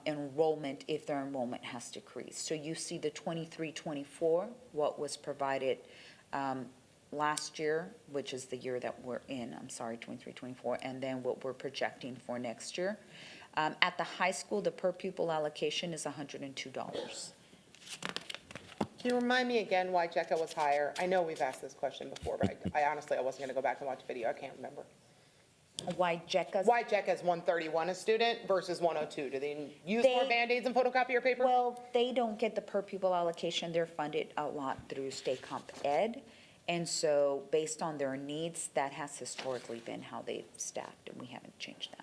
Speaker 10: enrollment, if their enrollment has decreased. So you see the 23-24, what was provided last year, which is the year that we're in, 23-24, and then what we're projecting for next year. At the high school, the per pupil allocation is $102.
Speaker 5: Can you remind me again why JECA was higher? I know we've asked this question before, but I honestly wasn't going to go back and watch the video. I can't remember.
Speaker 10: Why JECA's?
Speaker 5: Why JECA is 131 a student versus 102? Do they use more Band-Aids and photocopier paper?
Speaker 10: Well, they don't get the per pupil allocation. They're funded a lot through state comp ed. And so based on their needs, that has historically been how they've staffed, and we haven't changed that.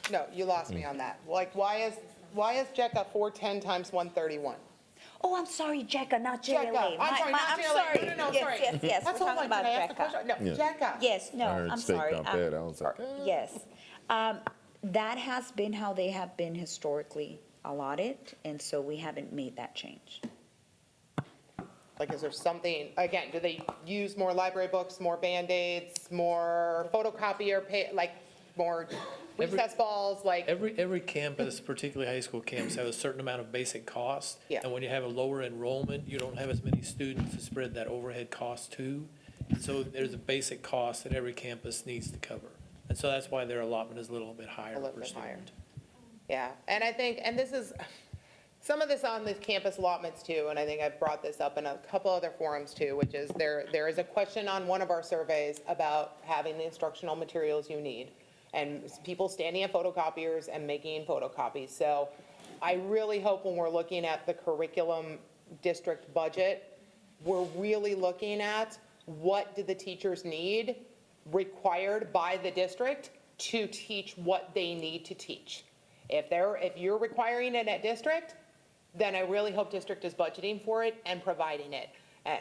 Speaker 5: No, you lost me on that. Like, why is JECA 410 times 131?
Speaker 10: Oh, I'm sorry, JECA, not JLA.
Speaker 5: JECA. I'm sorry, not
Speaker 10: I'm
Speaker 5: JLA.
Speaker 10: sorry.
Speaker 5: No,
Speaker 10: Yes,
Speaker 5: sorry.
Speaker 10: yes, yes,
Speaker 5: That's
Speaker 10: we're
Speaker 5: all
Speaker 10: talking
Speaker 5: like,
Speaker 10: about
Speaker 5: can I ask the
Speaker 10: JECA.
Speaker 5: question? No,
Speaker 1: Yeah.
Speaker 5: JECA.
Speaker 10: Yes, no,
Speaker 1: I heard
Speaker 10: I'm
Speaker 1: state
Speaker 10: sorry.
Speaker 1: comp ed, I was like,
Speaker 10: Yes. That has been how they have been historically allotted, and so we haven't made that change.
Speaker 5: Like, is there something, again, do they use more library books, more Band-Aids, more photocopier, like, more recess balls, like?
Speaker 13: Every campus, particularly high school camps, have a certain amount of basic cost.
Speaker 5: Yeah.
Speaker 13: And when you have a lower enrollment, you don't have as many students to spread that overhead cost to. And so there's a basic cost that every campus needs to cover. And so that's why their allotment is a little bit higher
Speaker 5: A little
Speaker 13: per
Speaker 5: bit higher.
Speaker 13: student.
Speaker 5: Yeah, and I think, and this is, some of this on the campus allotments too, and I think I've brought this up in a couple other forums too, which is there is a question on one of our surveys about having the instructional materials you need, and people standing at photocopiers and making photocopies. So I really hope when we're looking at the curriculum district budget, we're really looking at what do the teachers need required by the district to teach what they need to teach. If you're requiring it at district, then I really hope district is budgeting for it and providing it.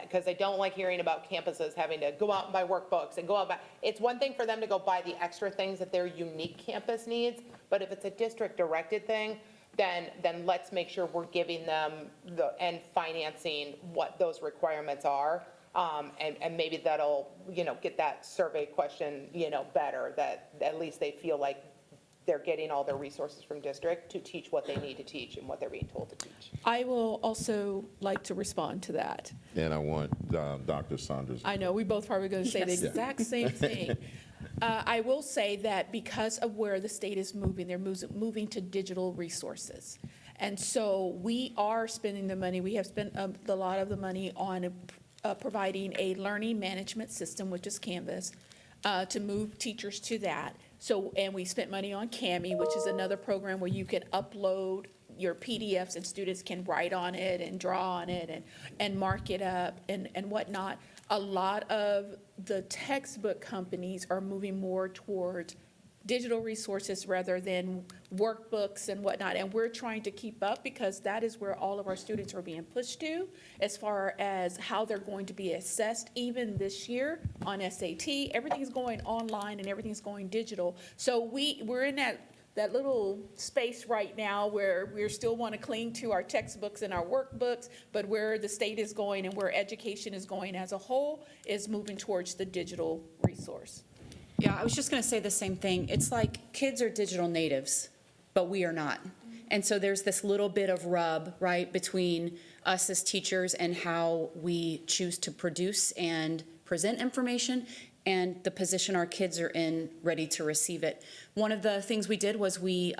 Speaker 5: Because I don't like hearing about campuses having to go out and buy workbooks and go out and buy. It's one thing for them to go buy the extra things that their unique campus needs, but if it's a district-directed thing, then let's make sure we're giving them and financing what those requirements are. And maybe that'll, get that survey question, better, that at least they feel like they're getting all their resources from district to teach what they need to teach and what they're being told to teach.
Speaker 3: I will also like to respond to that.
Speaker 1: and I want Dr. Saunders.
Speaker 3: I know, we both probably going to say the
Speaker 1: Yes.
Speaker 3: exact same thing. I will say that because of where the state is moving, they're moving to digital resources. And so we are spending the money, we have spent a lot of the money on providing a learning management system, which is Canvas, to move teachers to that. So, and we spent money on CAMI, which is another program where you can upload your PDFs and students can write on it and draw on it and mark it up and whatnot. A lot of the textbook companies are moving more towards digital resources rather than workbooks and whatnot. And we're trying to keep up because that is where all of our students are being pushed to as far as how they're going to be assessed even this year on SAT. Everything's going online and everything's going digital. So we're in that little space right now where we still want to cling to our textbooks and our workbooks, but where the state is going and where education is going as a whole is moving towards the digital resource.
Speaker 11: Yeah, I was just going to say the same thing. It's like kids are digital natives, but we are not. And so there's this little bit of rub, right, between us as teachers and how we choose to produce and present information and the position our kids are in, ready to receive it. One of the things we did was we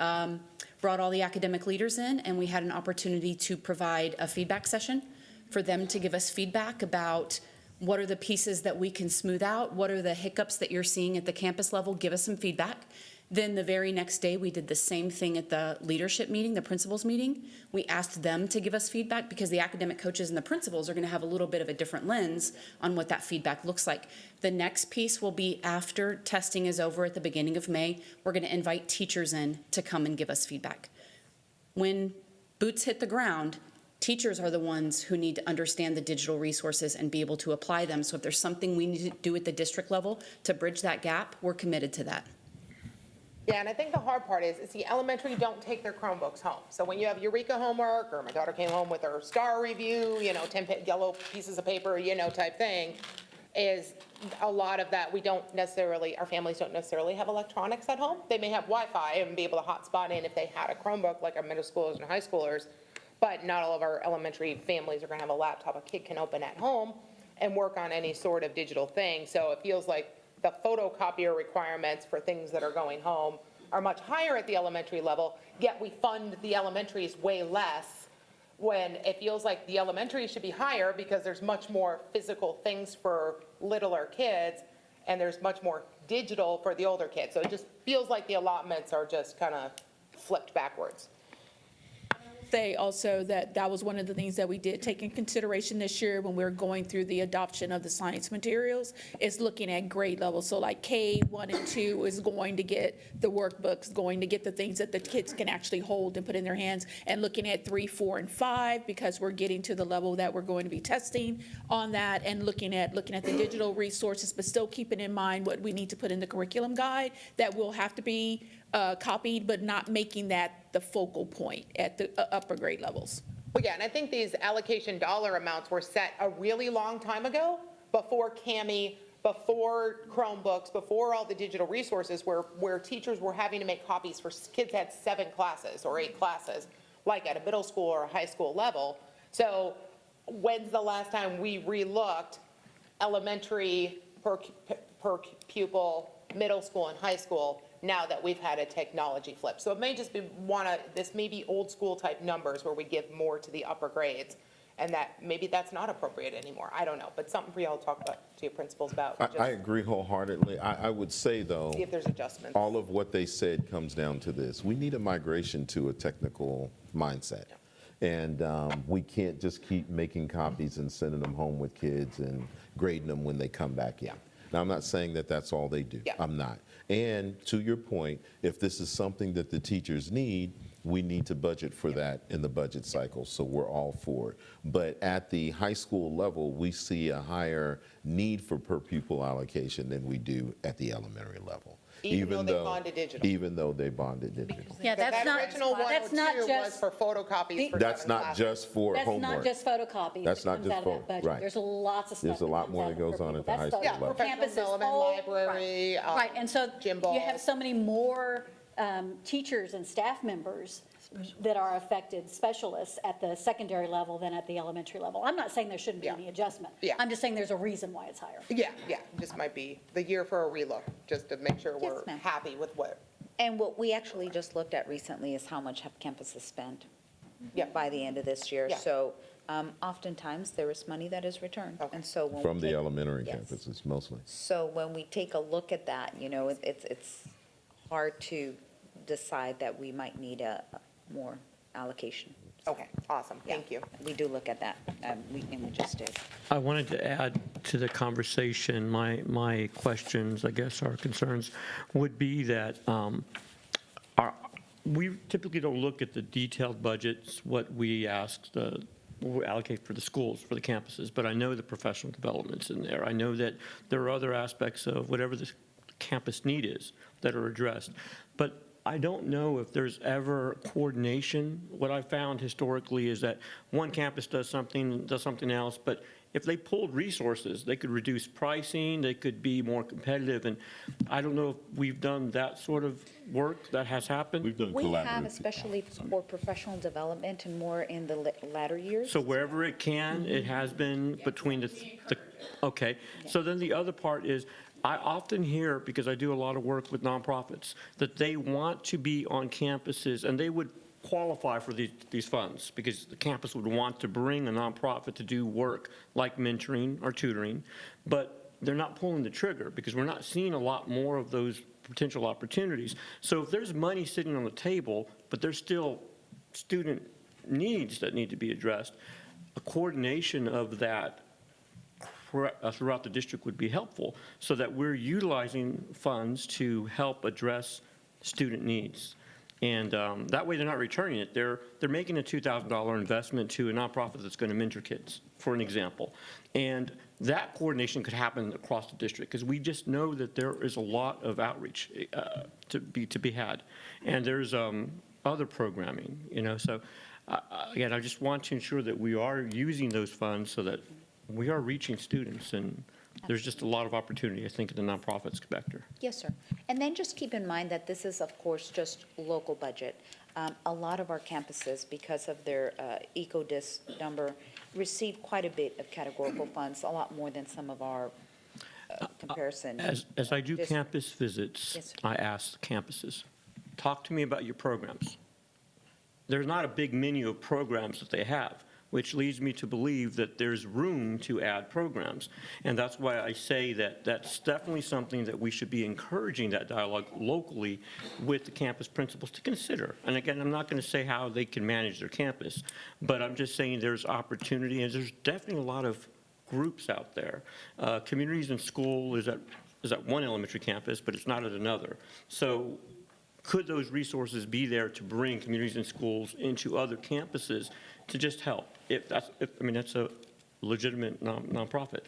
Speaker 11: brought all the academic leaders in, and we had an opportunity to provide a feedback session for them to give us feedback about what are the pieces that we can smooth out, what are the hiccups that you're seeing at the campus level, give us some feedback. Then the very next day, we did the same thing at the leadership meeting, the principals meeting. We asked them to give us feedback because the academic coaches and the principals are going to have a little bit of a different lens on what that feedback looks like. The next piece will be after testing is over at the beginning of May. We're going to invite teachers in to come and give us feedback. When boots hit the ground, teachers are the ones who need to understand the digital resources and be able to apply them. So if there's something we need to do at the district level to bridge that gap, we're committed to that.
Speaker 5: Yeah, and I think the hard part is the elementary don't take their Chromebooks home. So when you have Eureka homework, or my daughter came home with her star review, 10 yellow pieces of paper, type thing, is a lot of that we don't necessarily, our families don't necessarily have electronics at home. They may have Wi-Fi and be able to hotspot in if they had a Chromebook like our middle schoolers and high schoolers, but not all of our elementary families are gonna have a laptop a kid can open at home and work on any sort of digital thing. So it feels like the photocopier requirements for things that are going home are much higher at the elementary level, yet we fund the elementaries way less, when it feels like the elementary should be higher because there's much more physical things for littler kids and there's much more digital for the older kids. So it just feels like the allotments are just kind of flipped backwards.
Speaker 15: Say also that that was one of the things that we did take in consideration this year when we were going through the adoption of the science materials, is looking at grade levels. So like K1 and 2 is going to get the workbooks, going to get the things that the kids can actually hold and put in their hands, and looking at 3, 4, and 5, because we're getting to the level that we're going to be testing on that, and looking at the digital resources, but still keeping in mind what we need to put in the curriculum guide that will have to be copied, but not making that the focal point at the upper grade levels.
Speaker 5: Well, yeah, and I think these allocation dollar amounts were set a really long time ago, before CAMI, before Chromebooks, before all the digital resources, where teachers were having to make copies for kids that had 7 classes or 8 classes, like at a middle school or a high school level. So when's the last time we relooked elementary per pupil, middle school and high school, now that we've had a technology flip? So it may just be this may be old school type numbers where we give more to the upper grades, and that maybe that's not appropriate anymore. I don't know, but something for y'all to talk about, to your principals about.
Speaker 1: I agree wholeheartedly. I would say, though,
Speaker 5: See if there's adjustments.
Speaker 1: all of what they said comes down to this. We need a migration to a technical mindset. And we can't just keep making copies and sending them home with kids and grading them when they come back in. Now, I'm not saying that that's all they do.
Speaker 5: Yeah.
Speaker 1: I'm not. And to your point, if this is something that the teachers need, we need to budget for that in the budget cycle, so we're all for it. But at the high school level, we see a higher need for per pupil allocation than we do at the elementary level.
Speaker 5: Even though they bonded digital.
Speaker 1: Even though they bonded digital.
Speaker 8: Yeah, that's
Speaker 5: That
Speaker 8: not,
Speaker 5: original
Speaker 8: that's not
Speaker 5: 102 was
Speaker 8: just,
Speaker 5: for photocopies for
Speaker 1: That's
Speaker 5: 7
Speaker 1: not
Speaker 5: classes.
Speaker 1: just for
Speaker 8: that's
Speaker 1: homework.
Speaker 8: not just photocopies.
Speaker 1: That's
Speaker 8: that
Speaker 1: not
Speaker 8: comes
Speaker 1: just
Speaker 8: out of that
Speaker 1: photo-
Speaker 8: budget.
Speaker 1: right.
Speaker 8: There's lots of stuff.
Speaker 1: There's a lot
Speaker 8: comes
Speaker 1: more
Speaker 8: out
Speaker 1: that
Speaker 8: of
Speaker 1: goes
Speaker 8: per
Speaker 1: on
Speaker 8: pupil.
Speaker 1: at the
Speaker 8: That's
Speaker 1: high school
Speaker 5: Yeah,
Speaker 1: level.
Speaker 5: professional
Speaker 8: campus's
Speaker 5: development,
Speaker 8: whole-
Speaker 5: library,
Speaker 8: Right, and so
Speaker 5: gym
Speaker 8: you have
Speaker 5: balls.
Speaker 8: so many more teachers and staff members that are affected, specialists at the secondary level than at the elementary level. I'm not saying there shouldn't be
Speaker 5: Yeah.
Speaker 8: any adjustment.
Speaker 5: Yeah.
Speaker 8: I'm just saying there's a reason why it's higher.
Speaker 5: Yeah, this might be the year for a relook, just to make sure we're
Speaker 10: ma'am.
Speaker 5: happy with what.
Speaker 10: And what we actually just looked at recently is how much have campuses spent
Speaker 5: Yeah.
Speaker 10: by the end of this year.
Speaker 5: Yeah.
Speaker 10: So oftentimes, there is money that is returned.
Speaker 5: Okay.
Speaker 10: And so when we
Speaker 1: From the
Speaker 10: take-
Speaker 1: elementary
Speaker 10: Yes.
Speaker 1: campuses, mostly.
Speaker 10: So when we take a look at that, it's hard to decide that we might need a more allocation.
Speaker 5: Okay, awesome,
Speaker 10: Yeah,
Speaker 5: thank you.
Speaker 10: We do look at that, and we just did.
Speaker 2: I wanted to add to the conversation, my questions, I guess, our concerns would be that we typically don't look at the detailed budgets, what we allocate for the schools, for the campuses, but I know the professional development's in there. I know that there are other aspects of whatever the campus need is that are addressed. But I don't know if there's ever coordination. What I found historically is that one campus does something else, but if they pulled resources, they could reduce pricing, they could be more competitive, and I don't know if we've done that sort of work that has happened.
Speaker 1: We've done
Speaker 10: We have,
Speaker 1: collaborative.
Speaker 10: especially for professional development and more in the latter years.
Speaker 2: So wherever it can, it has been between okay. So then the other part is, I often hear, because I do a lot of work with nonprofits, that they want to be on campuses, and they would qualify for these funds, because the campus would want to bring a nonprofit to do work like mentoring or tutoring, but they're not pulling the trigger, because we're not seeing a lot more of those potential opportunities. So if there's money sitting on the table, but there's still student needs that need to be addressed, a coordination of that throughout the district would be helpful, so that we're utilizing funds to help address student needs. And that way, they're not returning it. They're making a $2,000 investment to a nonprofit that's going to mentor kids, for an example. And that coordination could happen across the district, because we just know that there is a lot of outreach to be had. And there's other programming, so again, I just want to ensure that we are using those funds so that we are reaching students, and there's just a lot of opportunity, I think, in the nonprofit sector.
Speaker 10: Yes, sir. And then just keep in mind that this is, of course, just local budget. A lot of our campuses, because of their ECODIS number, receive quite a bit of categorical funds, a lot more than some of our comparison.
Speaker 2: As I do
Speaker 10: Just-
Speaker 2: campus visits,
Speaker 10: Yes, sir.
Speaker 2: I ask the campuses, talk to me about your programs. There's not a big menu of programs that they have, which leads me to believe that there's room to add programs. And that's why I say that that's definitely something that we should be encouraging that dialogue locally with the campus principals to consider. And again, I'm not going to say how they can manage their campus, but I'm just saying there's opportunity, and there's definitely a lot of groups out there. Communities in School is at one elementary campus, but it's not at another. So could those resources be there to bring Communities in Schools into other campuses to just help? That's a legitimate nonprofit.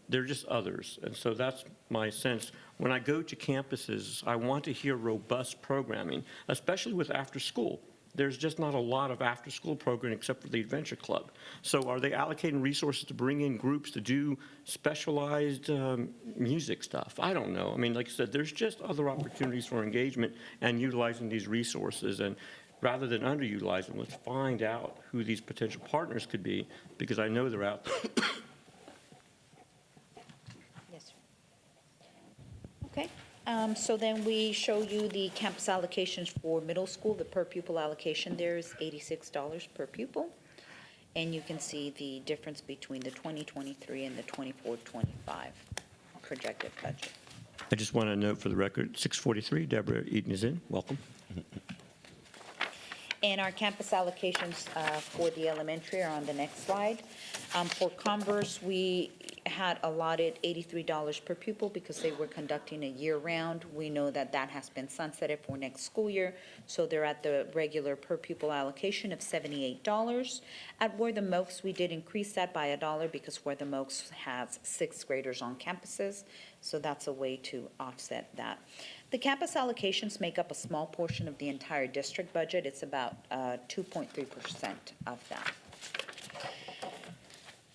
Speaker 2: There are just others. And so that's my sense. When I go to campuses, I want to hear robust programming, especially with after school. There's just not a lot of after-school programming except for the Adventure Club. So are they allocating resources to bring in groups to do specialized music stuff? I don't know. I mean, like I said, there's just other opportunities for engagement and utilizing these resources. And rather than underutilize them, let's find out who these potential partners could be, because I know they're out there.
Speaker 10: Yes, sir. Okay, so then we show you the campus allocations for middle school. The per pupil allocation there is $86 per pupil. And you can see the difference between the 2023 and the 24-25 projected budget.
Speaker 2: I just want to note for the record, 643, Deborah Eaton is in. Welcome.
Speaker 10: And our campus allocations for the elementary are on the next slide. For Converse, we had allotted $83 per pupil because they were conducting a year-round. We know that that has been sunsetted for next school year, so they're at the regular per pupil allocation of $78. At Where the Mokes, we did increase that by $1 because Where the Mokes has 6th graders on campuses, so that's a way to offset that. The campus allocations make up a small portion of the entire district budget. It's about 2.3% of that.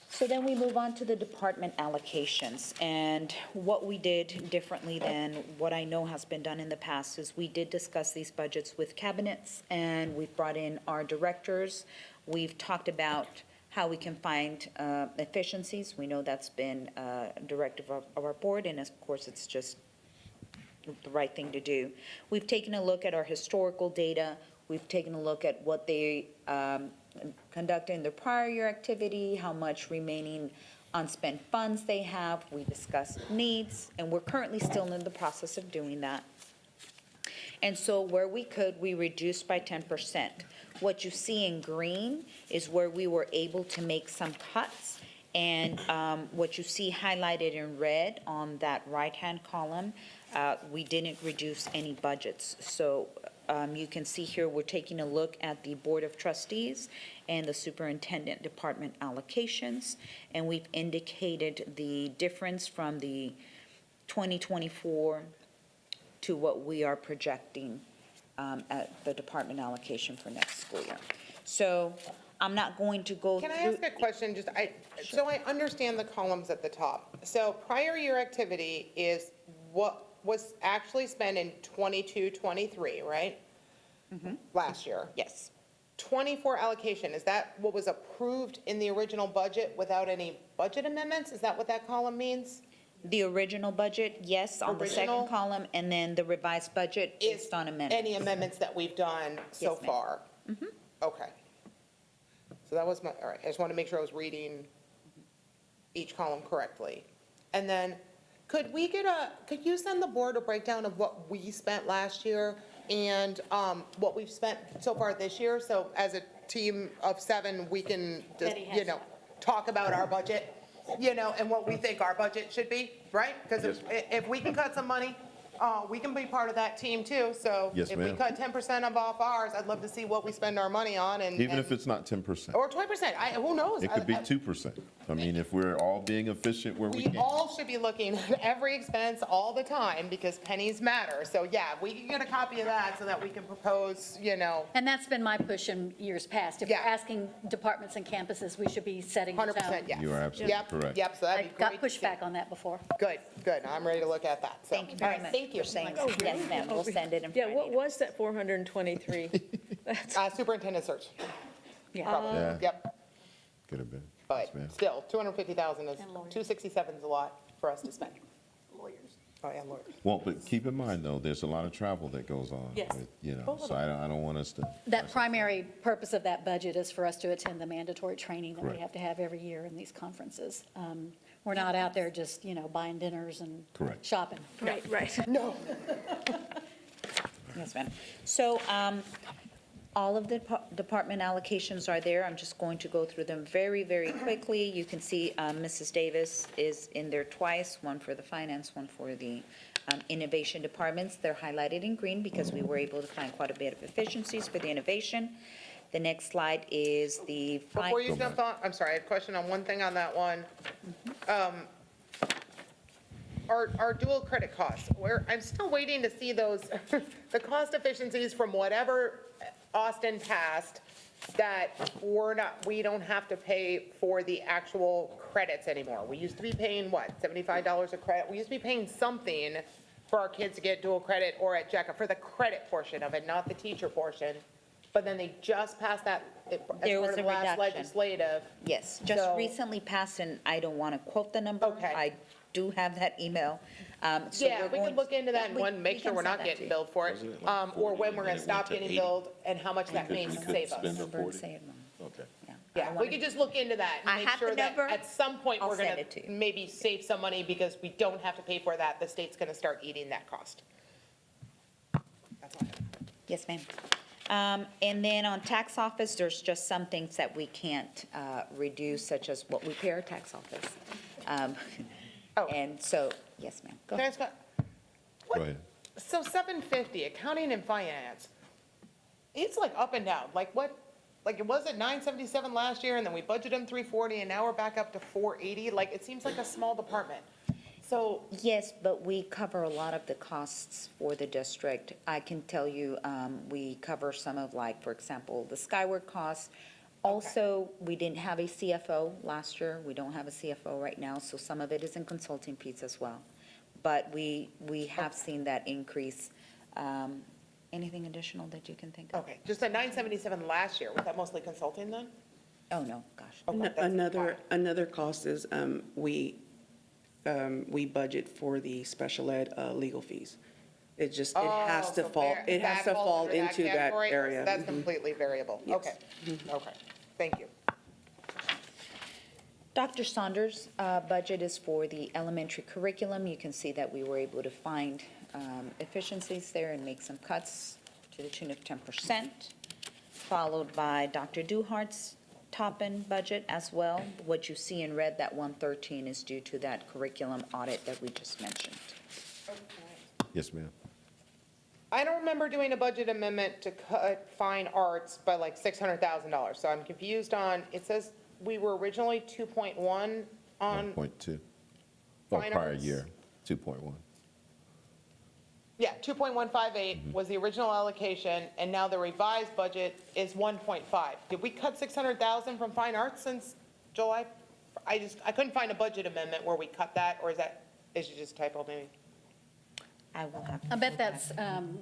Speaker 10: So then we move on to the department allocations. And what we did differently than what I know has been done in the past is we did discuss these budgets with cabinets, and we've brought in our directors. We've talked about how we can find efficiencies. We know that's been a directive of our board, and of course, it's just the right thing to do. We've taken a look at our historical data. We've taken a look at what they conducted in their prior year activity, how much remaining unspent funds they have. We discussed needs, and we're currently still in the process of doing that. And so where we could, we reduced by 10%. What you see in green is where we were able to make some cuts, and what you see highlighted in red on that right-hand column, we didn't reduce any budgets. So you can see here, we're taking a look at the Board of Trustees and the Superintendent Department allocations, and we've indicated the difference from the 2024 to what we are projecting at the department allocation for next school year. So I'm not going to go through.
Speaker 5: Can I ask a question? So I understand the columns at the top. So prior year activity is what was actually spent in 22-23, right? Last year.
Speaker 10: Yes.
Speaker 5: 24 allocation, is that what was approved in the original budget without any budget amendments? Is that what that column means?
Speaker 10: The original budget, yes, on the
Speaker 5: Original?
Speaker 10: second column, and then the revised budget
Speaker 5: Is
Speaker 10: based on amendments.
Speaker 5: any amendments that we've done so
Speaker 10: Yes, ma'am.
Speaker 5: far? Okay. So that was my, all right, I just wanted to make sure I was reading each column correctly. And then, could you send the board a breakdown of what we spent last year and what we've spent so far this year? So as a team of 7, we can just,
Speaker 8: Betty has
Speaker 5: talk about our budget, and what we think our budget should be, right? Because if we can cut some money, we can be part of that team too. So
Speaker 1: Yes,
Speaker 5: if we
Speaker 1: ma'am.
Speaker 5: cut 10% of off ours, I'd love to see what we spend our money on and.
Speaker 1: Even if it's not 10%.
Speaker 5: Or 20%, who knows?
Speaker 1: It could be 2%. I mean, if we're all being efficient where we
Speaker 5: We
Speaker 1: can.
Speaker 5: all should be looking at every expense all the time because pennies matter. So yeah, we can get a copy of that so that we can propose,
Speaker 8: And that's been my push in years past. If we're
Speaker 5: Yeah.
Speaker 8: asking departments and campuses, we should be setting the
Speaker 5: 100%, yes.
Speaker 1: You are absolutely
Speaker 5: Yep,
Speaker 1: correct.
Speaker 5: Yep, so
Speaker 8: I
Speaker 5: that'd be
Speaker 8: got
Speaker 5: great. to see.
Speaker 8: pushback on that before.
Speaker 5: Good, good. I'm ready to look at that. So,
Speaker 10: Thank you
Speaker 5: all
Speaker 10: very
Speaker 5: right,
Speaker 10: much
Speaker 5: Thank you.
Speaker 10: for saying that. Yes, ma'am, we'll send it in
Speaker 9: Yeah,
Speaker 10: Friday.
Speaker 9: what was that 423?
Speaker 5: Superintendent search.
Speaker 8: Yeah.
Speaker 5: Probably.
Speaker 1: Yeah.
Speaker 5: Yep.
Speaker 1: Could have been.
Speaker 5: But
Speaker 1: Yes, ma'am.
Speaker 5: still, 250,000 is,
Speaker 8: And lawyers.
Speaker 5: 267 is a lot for us to spend.
Speaker 8: Lawyers.
Speaker 5: Oh, yeah, lawyers.
Speaker 1: Well, but keep in mind, though, there's a lot of travel that goes on.
Speaker 8: Yes.
Speaker 1: with, So I don't want us to.
Speaker 8: That primary purpose of that budget is for us to attend the mandatory training that we
Speaker 1: Correct.
Speaker 8: have to have every year in these conferences. We're not out there just, buying dinners and
Speaker 1: Correct.
Speaker 8: shopping.
Speaker 9: Right.
Speaker 5: No.
Speaker 10: Yes, ma'am. So all of the department allocations are there. I'm just going to go through them very, very quickly. You can see Mrs. Davis is in there twice, one for the finance, one for the innovation departments. They're highlighted in green because we were able to find quite a bit of efficiencies for the innovation. The next slide is the.
Speaker 5: Before you jump on, I'm sorry, I had a question on one thing on that one. Our dual credit costs, I'm still waiting to see those, the cost efficiencies from whatever Austin passed that we don't have to pay for the actual credits anymore. We used to be paying, what, $75 a credit? We used to be paying something for our kids to get dual credit or at JECA for the credit portion of it, not the teacher portion. But then they just passed that as
Speaker 10: There
Speaker 5: part
Speaker 10: was
Speaker 5: of the
Speaker 10: a
Speaker 5: last
Speaker 10: reduction.
Speaker 5: legislative.
Speaker 10: Yes, just
Speaker 5: So-
Speaker 10: recently passed, and I don't want to quote the number.
Speaker 5: Okay.
Speaker 10: I do have that email. So
Speaker 5: Yeah,
Speaker 10: we're
Speaker 5: we
Speaker 10: going-
Speaker 5: could look into that and
Speaker 10: We-
Speaker 5: one, make
Speaker 10: we
Speaker 5: sure
Speaker 10: can
Speaker 5: we're
Speaker 10: send
Speaker 5: not
Speaker 10: that
Speaker 5: getting
Speaker 10: to you.
Speaker 5: billed for it. Or when we're gonna stop getting billed and how much that may save us.
Speaker 10: Number and say it wrong.
Speaker 14: Okay.
Speaker 10: Yeah. I
Speaker 5: Yeah,
Speaker 10: don't
Speaker 5: we
Speaker 10: wanna-
Speaker 5: could just look into that
Speaker 10: I
Speaker 5: and make
Speaker 10: have the
Speaker 5: sure that
Speaker 10: number.
Speaker 5: at some point
Speaker 10: I'll
Speaker 5: we're
Speaker 10: send
Speaker 5: gonna
Speaker 10: it to you.
Speaker 5: maybe save some money because we don't have to pay for that. The state's gonna start eating that cost. That's all I have.
Speaker 10: Yes, ma'am. And then on tax office, there's just some things that we can't reduce, such as what we pay our tax office.
Speaker 5: Oh.
Speaker 10: And so, yes, ma'am. Go
Speaker 5: Can I
Speaker 10: ahead.
Speaker 5: ask
Speaker 1: Go ahead.
Speaker 5: So 750, accounting and finance, it's like up and down. Like what, like it was at 977 last year and then we budgeted them 340 and now we're back up to 480. Like it seems like a small department. So,
Speaker 10: Yes, but we cover a lot of the costs for the district. I can tell you, we cover some of like, for example, the Skyward costs. Also, we didn't have a CFO last year. We don't have a CFO right now, so some of it is in consulting fees as well. But we have seen that increase. Anything additional that you can think of?
Speaker 5: okay, just at 977 last year, was that mostly consulting then?
Speaker 10: Oh, no, gosh.
Speaker 5: Okay, that's
Speaker 12: Another cost is we budget for the special ed legal fees. It has
Speaker 5: Oh,
Speaker 12: to
Speaker 5: so
Speaker 12: fall, it has to
Speaker 5: falls
Speaker 12: fall
Speaker 5: under
Speaker 12: into that
Speaker 5: category?
Speaker 12: area.
Speaker 5: That's
Speaker 12: Mhm.
Speaker 5: completely variable.
Speaker 12: Yes.
Speaker 5: Okay, okay, thank you.
Speaker 10: Dr. Saunders' budget is for the elementary curriculum. You can see that we were able to find efficiencies there and make some cuts to the tune of 10%, followed by Dr. Duhart's top-end budget as well. What you see in red, that 113, is due to that curriculum audit that we just mentioned.
Speaker 1: Yes, ma'am.
Speaker 5: I don't remember doing a budget amendment to cut fine arts by like $600,000. So I'm confused on, it says we were originally 2.1 on,
Speaker 1: 1.2. Or
Speaker 5: Fine
Speaker 1: prior
Speaker 5: arts.
Speaker 1: year, 2.1.
Speaker 5: yeah, 2.158 was the original allocation, and now the revised budget is 1.5. Did we cut 600,000 from fine arts since July? I couldn't find a budget amendment where we cut that, or is it just a typo maybe?
Speaker 10: I will have.
Speaker 8: I bet that's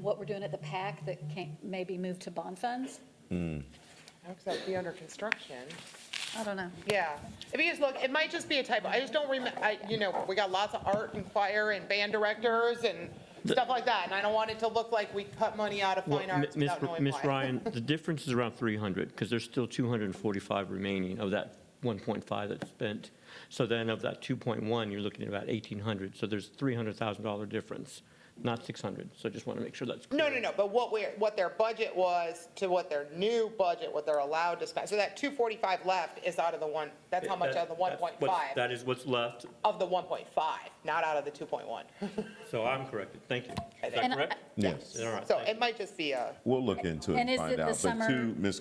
Speaker 8: what we're doing at the PAC that can't maybe move to bond funds.
Speaker 5: How could that be under construction?
Speaker 10: I don't know.
Speaker 5: Yeah. If you just look, it might just be a typo. I just don't remember, we got lots of art and choir and band directors and stuff like that. And I don't want it to look like we cut money out of fine arts without knowing
Speaker 2: Ms.
Speaker 5: why.
Speaker 2: Ryan, the difference is around 300, because there's still 245 remaining of that 1.5 that's spent. So then of that 2.1, you're looking at about 1,800, so there's $300,000 difference, not 600. So I just want to make sure that's clear.
Speaker 5: No, but what their budget was to what their new budget, what they're allowed to spend. So that 245 left is out of the one, that's how much out of the 1.5,
Speaker 2: That is what's left,
Speaker 5: of the 1.5, not out of the 2.1.
Speaker 2: so I'm corrected. Thank you. Is
Speaker 5: And
Speaker 2: that correct?
Speaker 1: Yes.
Speaker 2: All right.
Speaker 5: So it might just be a,
Speaker 1: We'll look into it
Speaker 8: And
Speaker 1: and
Speaker 8: is
Speaker 1: find
Speaker 8: it the
Speaker 1: out. But
Speaker 8: summer-
Speaker 1: to Ms.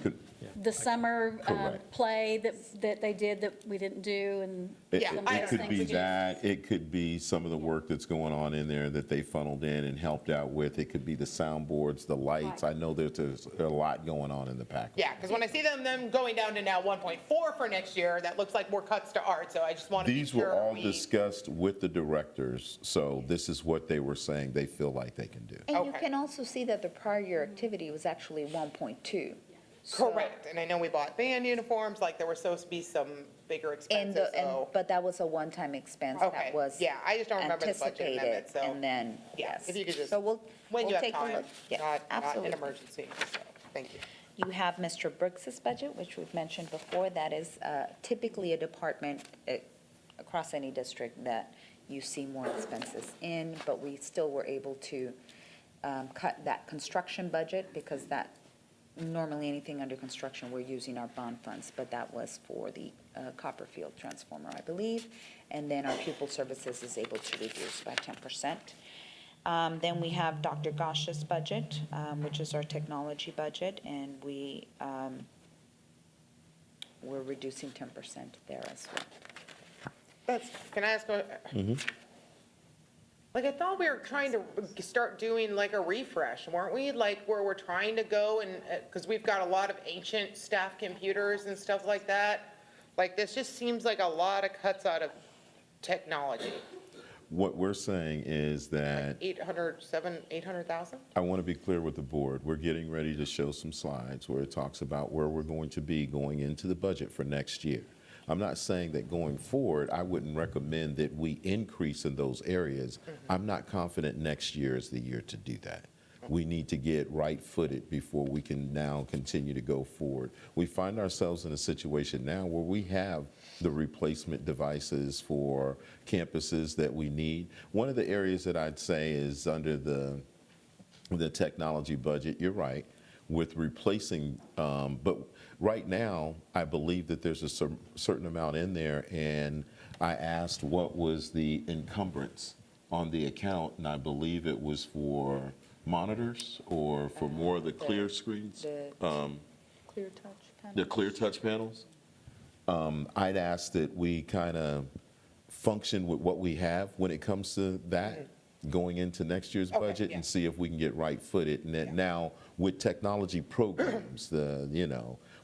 Speaker 8: The summer
Speaker 1: Correct.
Speaker 8: play that they did that we didn't do, and
Speaker 5: Yeah,
Speaker 8: some of
Speaker 5: I
Speaker 8: those
Speaker 1: It could
Speaker 8: things
Speaker 1: be
Speaker 8: we did.
Speaker 1: that, it could be some of the work that's going on in there that they funneled in and helped out with. It could be the soundboards, the lights. I know there's a lot going on in the package.
Speaker 5: yeah, because when I see them going down to now 1.4 for next year, that looks like more cuts to art, so I just want to be
Speaker 1: These were
Speaker 5: sure
Speaker 1: all
Speaker 5: we.
Speaker 1: discussed with the directors, so this is what they were saying they feel like they can do.
Speaker 10: And you
Speaker 5: Okay.
Speaker 10: can also see that the prior year activity was actually 1.2. So-
Speaker 5: Correct, and I know we bought band uniforms, like there were supposed to be some bigger expenses, so.
Speaker 10: But that was a one-time expense
Speaker 5: Okay,
Speaker 10: that was
Speaker 5: yeah, I just don't remember the budget
Speaker 10: anticipated,
Speaker 5: amendment, so.
Speaker 10: and then,
Speaker 5: Yeah,
Speaker 10: yes.
Speaker 5: if you could just-
Speaker 10: So we'll
Speaker 5: When you have
Speaker 10: take a
Speaker 5: time,
Speaker 10: look. Yeah,
Speaker 5: not an
Speaker 10: absolutely.
Speaker 5: emergency, so, thank you.
Speaker 10: You have Mr. Brooks's budget, which we've mentioned before. That is typically a department across any district that you see more expenses in, but we still were able to cut that construction budget because that, normally anything under construction, we're using our bond funds, but that was for the Copperfield transformer, I believe. And then our pupil services is able to reduce by 10%. Then we have Dr. Gosh's budget, which is our technology budget, and we're reducing 10% there as well.
Speaker 5: Can I ask, like, I thought we were trying to start doing like a refresh, weren't we? Like, where we're trying to go and, because we've got a lot of ancient staff computers and stuff like that. Like, this just seems like a lot of cuts out of technology.
Speaker 1: What we're saying is that
Speaker 5: 800,000?
Speaker 1: I want to be clear with the board. We're getting ready to show some slides where it talks about where we're going to be going into the budget for next year. I'm not saying that going forward, I wouldn't recommend that we increase in those areas. I'm not confident next year is the year to do that. We need to get right-footed before we can now continue to go forward. We find ourselves in a situation now where we have the replacement devices for campuses that we need. One of the areas that I'd say is under the technology budget, you're right, with replacing, but right now, I believe that there's a certain amount in there, and I asked what was the encumbrance on the account, and I believe it was for monitors or for more of the clear screens,
Speaker 10: Clear touch panel.
Speaker 1: the clear touch panels. I'd ask that we kind of function with what we have when it comes to that, going into next year's
Speaker 5: Okay,
Speaker 1: budget,
Speaker 5: yeah.
Speaker 1: and see if we can get right-footed. And then now, with technology programs,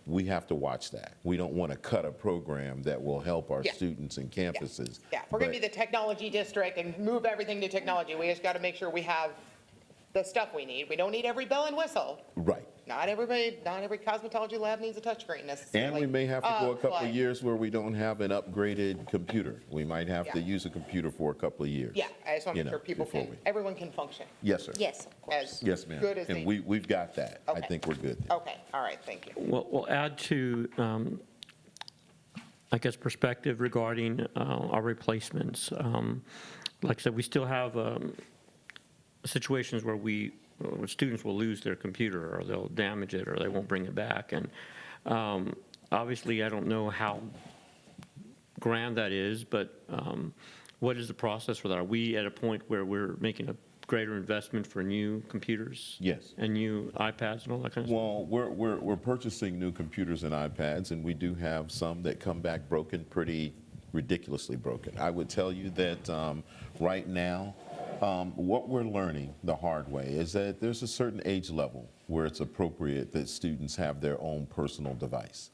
Speaker 1: we have to watch that. We don't want to cut a program that will help our
Speaker 5: Yeah.
Speaker 1: students and campuses.
Speaker 5: Yeah, we're going to
Speaker 1: But-
Speaker 5: be the technology district and move everything to technology. We just got to make sure we have the stuff we need. We don't need every bell and whistle.
Speaker 1: Right.
Speaker 5: Not every cosmetology lab needs a touchscreen necessarily.
Speaker 1: And we may have to go a couple
Speaker 5: but-
Speaker 1: of years where we don't have an upgraded computer. We might have to
Speaker 5: Yeah.
Speaker 1: use a computer for a couple of years.
Speaker 5: Yeah, I just want to
Speaker 1: you
Speaker 5: make
Speaker 1: know,
Speaker 5: sure people
Speaker 1: before
Speaker 5: can, everyone can function
Speaker 1: Yes, sir.
Speaker 10: Yes, of course.
Speaker 5: as
Speaker 1: Yes, ma'am.
Speaker 5: good as they.
Speaker 1: And we've got that. I
Speaker 5: Okay.
Speaker 1: think we're good there.
Speaker 5: Okay, all right, thank you.
Speaker 2: We'll add to, I guess, perspective regarding our replacements. Like I said, we still have situations where where students will lose their computer, or they'll damage it, or they won't bring it back. And obviously, I don't know how grand that is, but what is the process for that? Are we at a point where we're making a greater investment for new computers?
Speaker 1: Yes.
Speaker 2: And new iPads and all that kind of stuff?
Speaker 1: Well, we're purchasing new computers and iPads, and we do have some that come back broken, pretty ridiculously broken. I would tell you that right now, what we're learning the hard way is that there's a certain age level where it's appropriate that students have their own personal device.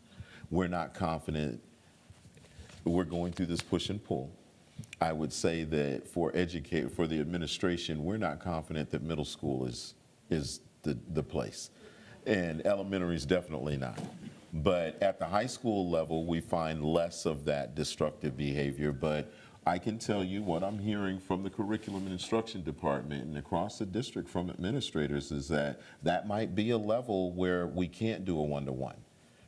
Speaker 1: We're not confident. We're going through this push and pull. I would say that for the administration, we're not confident that middle school is the place. And elementary is definitely not. But at the high school level, we find less of that destructive behavior. But I can tell you what I'm hearing from the curriculum and instruction department and across the district from administrators is that that might be a level where we can't do a one-to-one.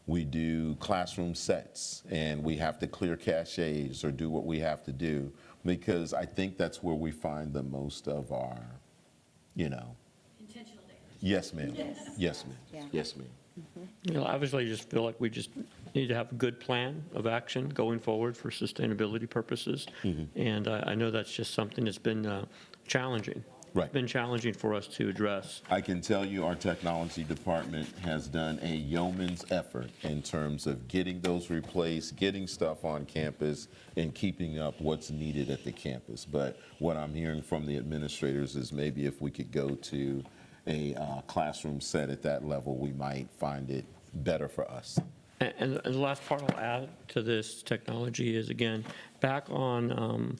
Speaker 1: We do classroom sets and we have to clear caches or do what we have to do, because I think that's where we find the most of our,
Speaker 8: Intentional damage.
Speaker 1: Yes, ma'am. Yes, ma'am.
Speaker 10: Yeah.
Speaker 1: Yes, ma'am.
Speaker 2: Obviously, I just feel like we just need to have a good plan of action going forward for sustainability purposes. And I know that's just something that's been challenging.
Speaker 1: Right.
Speaker 2: It's been challenging for us to address.
Speaker 1: I can tell you our technology department has done a yeoman's effort in terms of getting those replaced, getting stuff on campus, and keeping up what's needed at the campus. But what I'm hearing from the administrators is maybe if we could go to a classroom set at that level, we might find it better for us.
Speaker 2: And the last part I'll add to this technology is, again, back on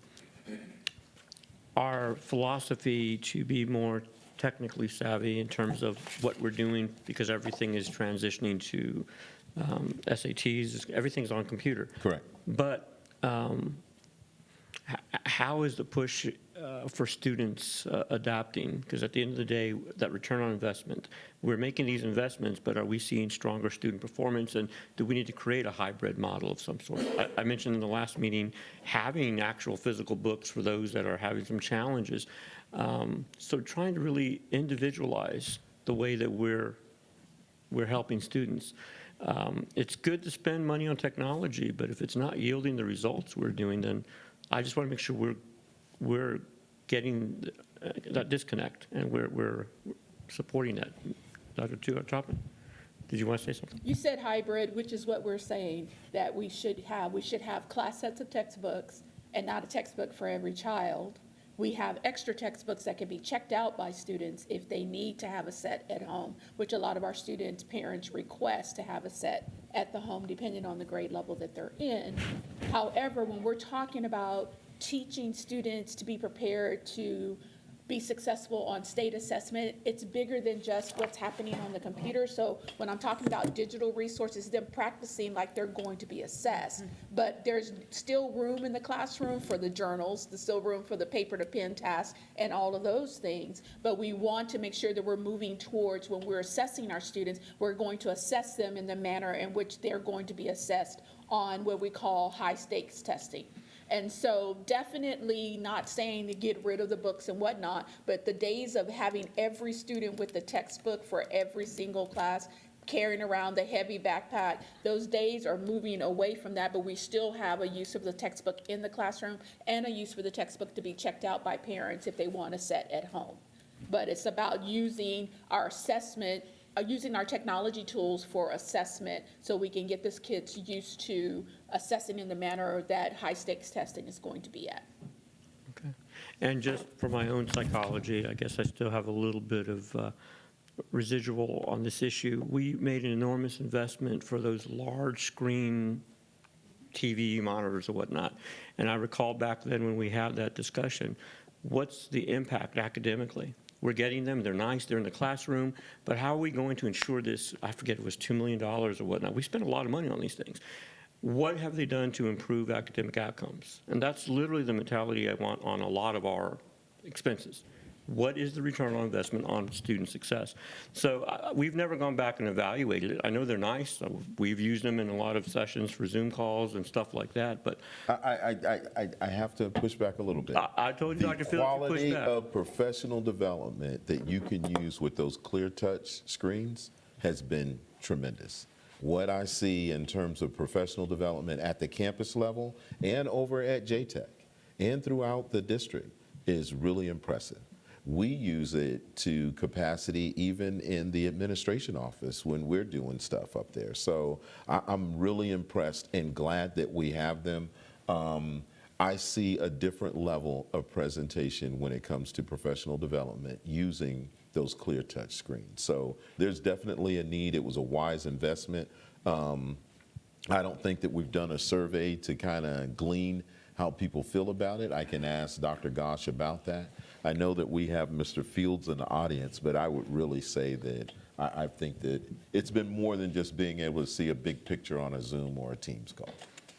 Speaker 2: our philosophy to be more technically savvy in terms of what we're doing, because everything is transitioning to SATs, everything's on computer.
Speaker 1: Correct.
Speaker 2: But how is the push for students adapting? Because at the end of the day, that return on investment, we're making these investments, but are we seeing stronger student performance? And do we need to create a hybrid model of some sort? I mentioned in the last meeting, having actual physical books for those that are having some challenges. So trying to really individualize the way that we're helping students. It's good to spend money on technology, but if it's not yielding the results we're doing, then I just want to make sure we're getting that disconnect, and we're supporting that. Dr. Toppin, did you want to say something?
Speaker 15: You said hybrid, which is what we're saying, that we should have. We should have class sets of textbooks and not a textbook for every child. We have extra textbooks that can be checked out by students if they need to have a set at home, which a lot of our students' parents request to have a set at the home, depending on the grade level that they're in. However, when we're talking about teaching students to be prepared to be successful on state assessment, it's bigger than just what's happening on the computer. So when I'm talking about digital resources, them practicing like they're going to be assessed. But there's still room in the classroom for the journals, there's still room for the paper to pen tasks and all of those things. But we want to make sure that we're moving towards, when we're assessing our students, we're going to assess them in the manner in which they're going to be assessed on what we call high stakes testing. And so definitely not saying to get rid of the books and whatnot, but the days of having every student with the textbook for every single class, carrying around the heavy backpack, those days are moving away from that, but we still have a use of the textbook in the classroom and a use for the textbook to be checked out by parents if they want to set at home. But it's about using our assessment, using our technology tools for assessment so we can get this kids used to assessing in the manner that high stakes testing is going to be at.
Speaker 2: Okay. And just for my own psychology, I guess I still have a little bit of residual on this issue. We made an enormous investment for those large screen TV monitors or whatnot. And I recall back then when we had that discussion, what's the impact academically? We're getting them, they're nice, they're in the classroom, but how are we going to ensure this? I forget, it was $2 million or whatnot. We spent a lot of money on these things. What have they done to improve academic outcomes? And that's literally the mentality I want on a lot of our expenses. What is the return on investment on student success? So we've never gone back and evaluated it. I know they're nice. We've used them in a lot of sessions for Zoom calls and stuff like that, but
Speaker 1: I have to push back a little bit.
Speaker 2: I told you, Dr.
Speaker 1: The
Speaker 2: Fields, to push
Speaker 1: quality
Speaker 2: back.
Speaker 1: of professional development that you can use with those clear touch screens has been tremendous. What I see in terms of professional development at the campus level and over at JTech and throughout the district is really impressive. We use it to capacity even in the administration office when we're doing stuff up there. So I'm really impressed and glad that we have them. I see a different level of presentation when it comes to professional development using those clear touch screens. So there's definitely a need. It was a wise investment. I don't think that we've done a survey to kind of glean how people feel about it. I can ask Dr. Gosh about that. I know that we have Mr. Fields in the audience, but I would really say that I think that it's been more than just being able to see a big picture on a Zoom or a Teams call.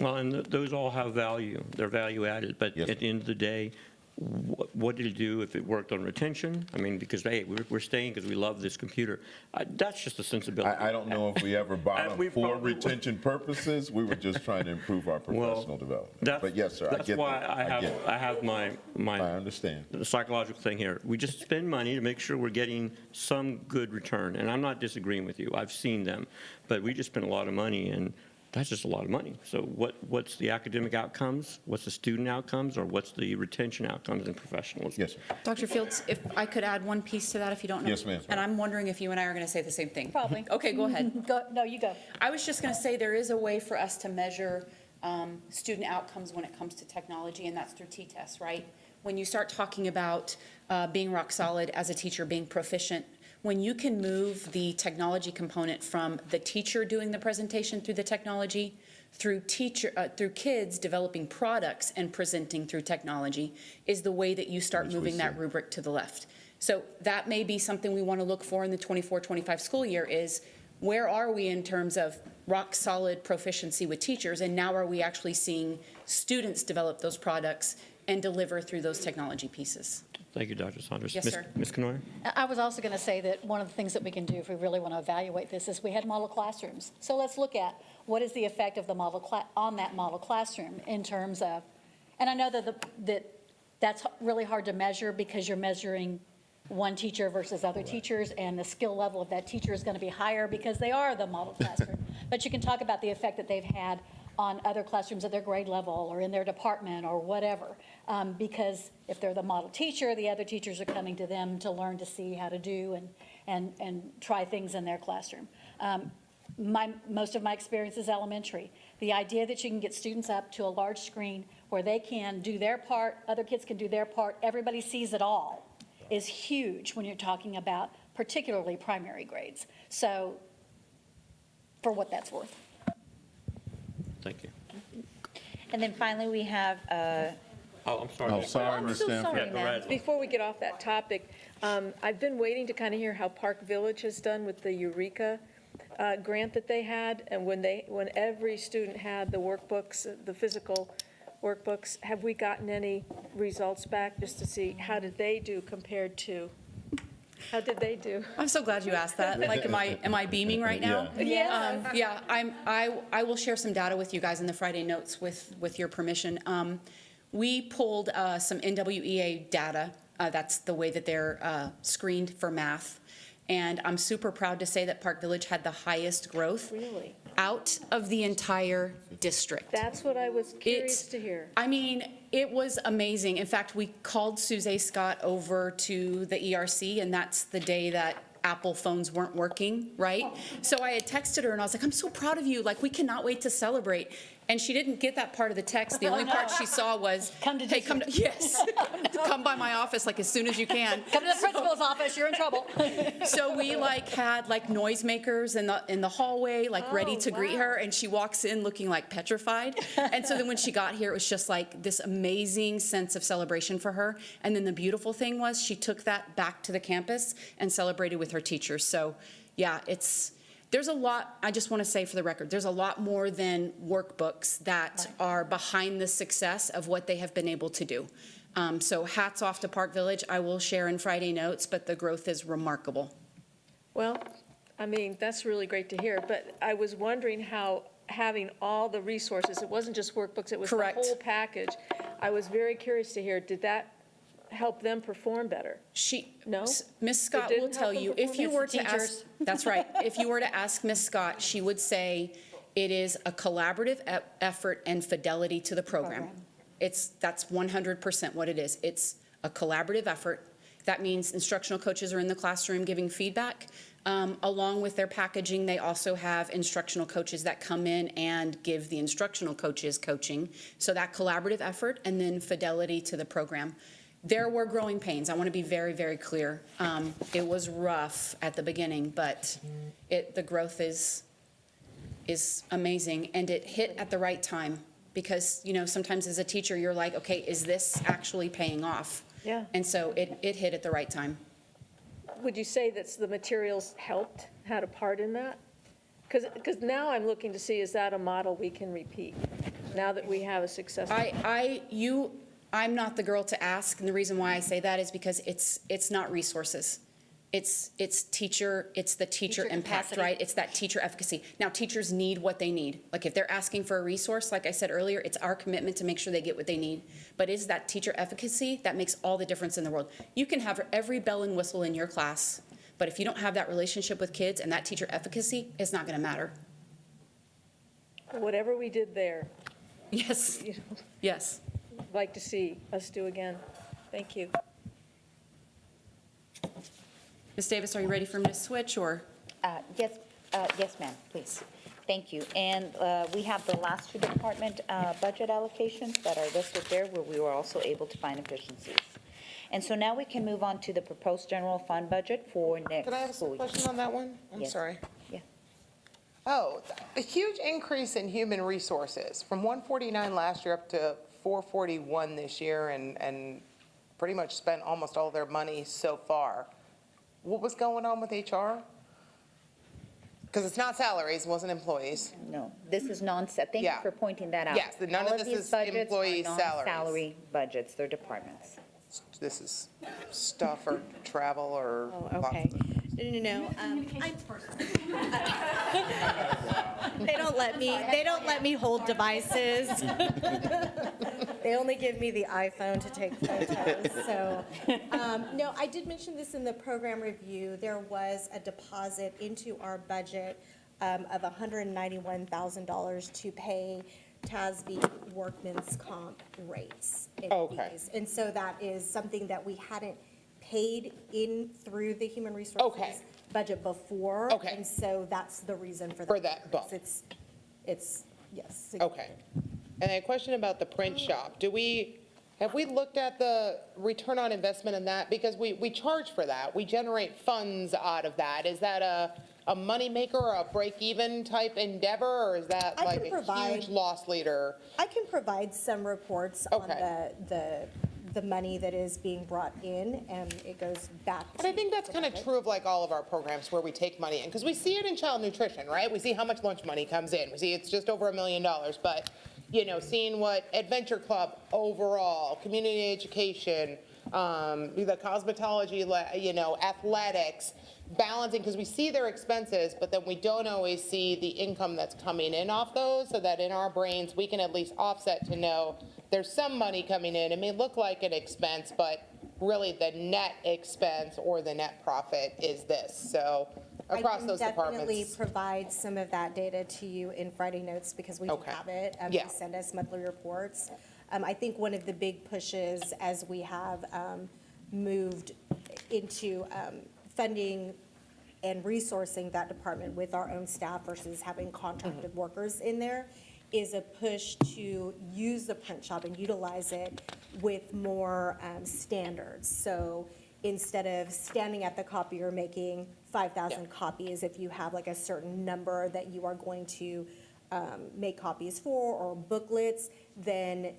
Speaker 2: Well, and those all have value. They're value added, but
Speaker 1: Yes,
Speaker 2: at the end of the day, what did it do if it worked on retention? I mean, because, hey, we're staying because we love this computer. That's just a sensibility.
Speaker 1: I don't know if we ever bought them
Speaker 2: We
Speaker 1: for
Speaker 2: probably-
Speaker 1: retention purposes. We were just trying to improve our professional development. But yes, sir, I
Speaker 2: That's
Speaker 1: get
Speaker 2: why
Speaker 1: that.
Speaker 2: I
Speaker 1: get it.
Speaker 2: have
Speaker 1: I
Speaker 2: my
Speaker 1: understand.
Speaker 2: psychological thing here. We just spend money to make sure we're getting some good return, and I'm not disagreeing with you. I've seen them, but we just spend a lot of money, and that's just a lot of money. So what's the academic outcomes? What's the student outcomes? Or what's the retention outcomes and professionalism?
Speaker 1: Yes, sir.
Speaker 11: Dr. Fields, if I could add one piece to that, if you don't know.
Speaker 1: Yes, ma'am.
Speaker 11: And I'm wondering if you and I are going to say the same thing.
Speaker 8: Probably.
Speaker 11: Okay, go ahead.
Speaker 8: No, you go.
Speaker 11: I was just going to say there is a way for us to measure student outcomes when it comes to technology, and that's through T-tests, right? When you start talking about being rock solid as a teacher, being proficient, when you can move the technology component from the teacher doing the presentation through the technology, through kids developing products and presenting through technology, is the way that you start
Speaker 1: Which we
Speaker 11: moving that
Speaker 1: see.
Speaker 11: rubric to the left. So that may be something we want to look for in the 24-25 school year is, where are we in terms of rock solid proficiency with teachers? And now are we actually seeing students develop those products and deliver through those technology pieces?
Speaker 2: Thank you, Dr. Saunders.
Speaker 11: Yes, sir.
Speaker 2: Ms. Kenoy?
Speaker 8: I was also going to say that one of the things that we can do if we really want to evaluate this is we had model classrooms. So let's look at what is the effect of the on that model classroom in terms of, and I know that that's really hard to measure because you're measuring one teacher versus other teachers, and the skill level of that teacher is going to be higher because they are the model classroom. But you can talk about the effect that they've had on other classrooms at their grade level or in their department or whatever. Because if they're the model teacher, the other teachers are coming to them to learn to see how to do and try things in their classroom. Most of my experience is elementary. The idea that you can get students up to a large screen where they can do their part, other kids can do their part, everybody sees it all, is huge when you're talking about particularly primary grades. So for what that's worth.
Speaker 2: Thank you.
Speaker 10: And then finally, we have,
Speaker 2: Oh, I'm sorry.
Speaker 1: Oh, sorry,
Speaker 10: I'm
Speaker 1: Ms.
Speaker 10: so
Speaker 1: Stanford.
Speaker 10: sorry,
Speaker 2: Yeah, go
Speaker 10: ma'am.
Speaker 2: ahead.
Speaker 9: Before we get off that topic, I've been waiting to kind of hear how Park Village has done with the Eureka grant that they had, and when every student had the workbooks, the physical workbooks, have we gotten any results back just to see how did they do compared to, how did they do?
Speaker 11: I'm so glad you asked that. Like, am I beaming right now?
Speaker 9: Yeah.
Speaker 11: Yeah, I will share some data with you guys in the Friday notes with your permission. We pulled some NWEA data. That's the way that they're screened for math. And I'm super proud to say that Park Village had the highest growth
Speaker 9: Really?
Speaker 11: out of the entire district.
Speaker 9: That's what I was curious to hear.
Speaker 11: I mean, it was amazing. In fact, we called Suze Scott over to the ERC, and that's the day that Apple phones weren't working, right? So I had texted her, and I was like, I'm so proud of you. Like, we cannot wait to celebrate. And she didn't get that part of the text. The only part she saw was, hey, come to, yes, come by my office like as soon as you can.
Speaker 8: Come to the principal's office, you're in trouble.
Speaker 11: So we had noisemakers in the hallway, ready to greet her, and she walks in looking like petrified. And so then when she got here, it was just like this amazing sense of celebration for her. And then the beautiful thing was she took that back to the campus and celebrated with her teachers. So yeah, there's a lot, I just want to say for the record, there's a lot more than workbooks that are behind the success of what they have been able to do. So hats off to Park Village. I will share in Friday notes, but the growth is remarkable.
Speaker 9: Well, I mean, that's really great to hear, but I was wondering how having all the resources, it wasn't just workbooks, it was the
Speaker 11: Correct.
Speaker 9: whole package. I was very curious to hear, did that help them perform better? No?
Speaker 11: Miss Scott
Speaker 9: didn't
Speaker 11: will
Speaker 9: help
Speaker 11: tell
Speaker 9: them
Speaker 11: you, if you
Speaker 9: perform
Speaker 11: were
Speaker 9: as
Speaker 11: to ask,
Speaker 8: teachers.
Speaker 11: that's right. If you were to ask Miss Scott, she would say it is a collaborative effort and fidelity to the program. That's 100% what it is. It's a collaborative effort. That means instructional coaches are in the classroom giving feedback. Along with their packaging, they also have instructional coaches that come in and give the instructional coaches coaching. So that collaborative effort and then fidelity to the program. There were growing pains. I want to be very, very clear. It was rough at the beginning, but the growth is amazing, and it hit at the right time because, sometimes as a teacher, you're like, okay, is this actually paying off?
Speaker 9: Yeah.
Speaker 11: And so it hit at the right time.
Speaker 9: would you say that the materials helped, had a part in that? Because now I'm looking to see, is that a model we can repeat, now that we have a successful?
Speaker 11: I'm not the girl to ask, and the reason why I say that is because it's not resources. It's the teacher impact,
Speaker 10: capacity.
Speaker 11: right? It's that teacher efficacy. Now, teachers need what they need. Like, if they're asking for a resource, like I said earlier, it's our commitment to make sure they get what they need. But it's that teacher efficacy that makes all the difference in the world. You can have every bell and whistle in your class, but if you don't have that relationship with kids and that teacher efficacy, it's not going to matter.
Speaker 9: Whatever we did there,
Speaker 11: Yes,
Speaker 9: you know,
Speaker 11: yes.
Speaker 9: I'd like to see us do again. Thank you.
Speaker 11: Ms. Davis, are you ready for me to switch, or?
Speaker 10: Yes, yes, ma'am, please. Thank you. And we have the last two department budget allocations that are listed there, where we were also able to find efficiencies. And so now we can move on to the proposed general fund budget for next
Speaker 5: Can I have a
Speaker 10: school year.
Speaker 5: question on that one? I'm
Speaker 10: Yes.
Speaker 5: sorry.
Speaker 10: Yeah.
Speaker 5: Oh, a huge increase in human resources, from 149 last year up to 441 this year, and pretty much spent almost all their money so far. What was going on with HR? Because it's not salaries, it wasn't employees.
Speaker 10: No, this is non-set. Thank you
Speaker 5: Yeah.
Speaker 10: for pointing that out.
Speaker 5: Yes, none of
Speaker 10: All
Speaker 5: this
Speaker 10: these
Speaker 5: is
Speaker 10: budgets are
Speaker 5: employee salaries.
Speaker 10: non-salary budgets, they're departments.
Speaker 5: This is stuff or travel or.
Speaker 16: Oh, okay. No. They don't let me hold devices. They only give me the iPhone to take photos, so. No, I did mention this in the program review. There was a deposit into our budget of $191,000 to pay TASB workman's comp rates and
Speaker 5: Okay.
Speaker 16: fees. And so that is something that we hadn't paid in through the human resources
Speaker 5: Okay.
Speaker 16: budget before.
Speaker 5: Okay.
Speaker 16: And so that's the reason for that.
Speaker 5: For that bump.
Speaker 16: It's, yes.
Speaker 5: Okay. And a question about the print shop. Have we looked at the return on investment in that? Because we charge for that. We generate funds out of that. Is that a moneymaker or a break-even type endeavor, or is that
Speaker 16: I
Speaker 5: like
Speaker 16: can
Speaker 5: a
Speaker 16: provide-
Speaker 5: huge loss leader?
Speaker 16: I can provide some reports on
Speaker 5: Okay.
Speaker 16: the money that is being brought in, and it goes back.
Speaker 5: And I think that's kind of true of like all of our programs where we take money in, because we see it in child nutrition, right? We see how much lunch money comes in. We see it's just over $1 million, but, seeing what Adventure Club overall, community education, the cosmetology, athletics, balancing, because we see their expenses, but then we don't always see the income that's coming in off those, so that in our brains, we can at least offset to know there's some money coming in. It may look like an expense, but really the net expense or the net profit is this. So across those
Speaker 16: I can definitely
Speaker 5: departments.
Speaker 16: provide some of that data to you in Friday notes, because we do
Speaker 5: Okay.
Speaker 16: have it.
Speaker 5: Yeah.
Speaker 16: They send us monthly reports. I think one of the big pushes as we have moved into funding and resourcing that department with our own staff versus having contracted workers in there, is a push to use the print shop and utilize it with more standards. So instead of standing at the copier making 5,000 copies, if you have like a certain number that you are going to make copies for, or booklets, then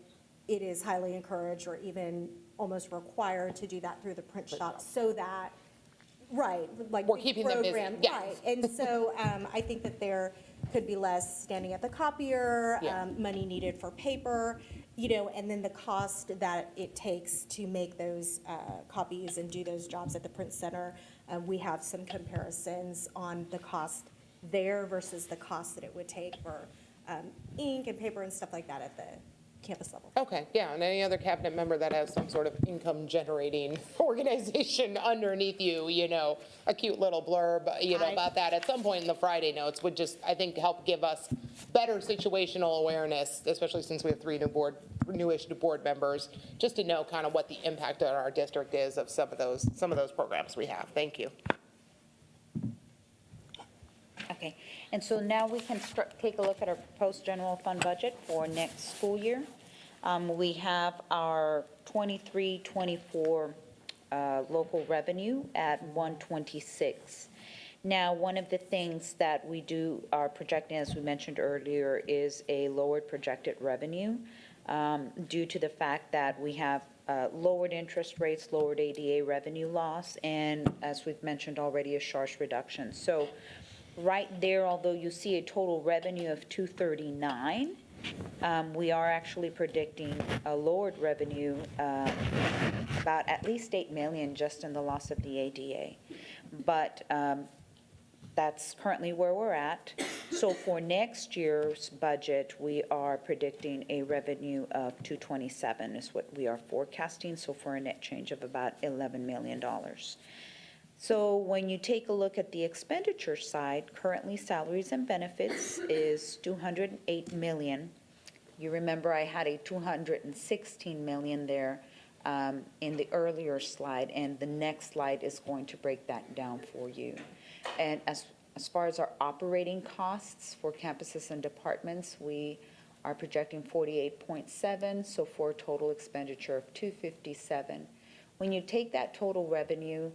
Speaker 16: it is highly encouraged or even almost required to do that through the print shop, so that, right, like.
Speaker 5: We're keeping them busy,
Speaker 16: program,
Speaker 5: yes.
Speaker 16: Right, and so I think that there could be less standing at the copier,
Speaker 5: Yeah.
Speaker 16: money needed for paper, and then the cost that it takes to make those copies and do those jobs at the print center. We have some comparisons on the cost there versus the cost that it would take for ink and paper and stuff like that at the campus level.
Speaker 5: Okay, yeah, and any other cabinet member that has some sort of income-generating organization underneath you, a cute little blurb, about that at some point in the Friday notes would just, I think, help give us better situational awareness, especially since we have 3 newish board members, just to know kind of what the impact on our district is of some of those programs we have. Thank you.
Speaker 10: Okay, and so now we can take a look at our proposed general fund budget for next school year. We have our 23-24 local revenue at 126. Now, one of the things that we are projecting, as we mentioned earlier, is a lowered projected revenue due to the fact that we have lowered interest rates, lowered ADA revenue loss, and as we've mentioned already, a charge reduction. So right there, although you see a total revenue of 239, we are actually predicting a lowered revenue, about at least 8 million just in the loss of the ADA. But that's currently where we're at. So for next year's budget, we are predicting a revenue of 227 is what we are forecasting, so for a net change of about $11 million. So when you take a look at the expenditure side, currently salaries and benefits is 208 million. You remember I had a 216 million there in the earlier slide, and the next slide is going to break that down for you. And as far as our operating costs for campuses and departments, we are projecting 48.7, so for a total expenditure of 257. When you take that total revenue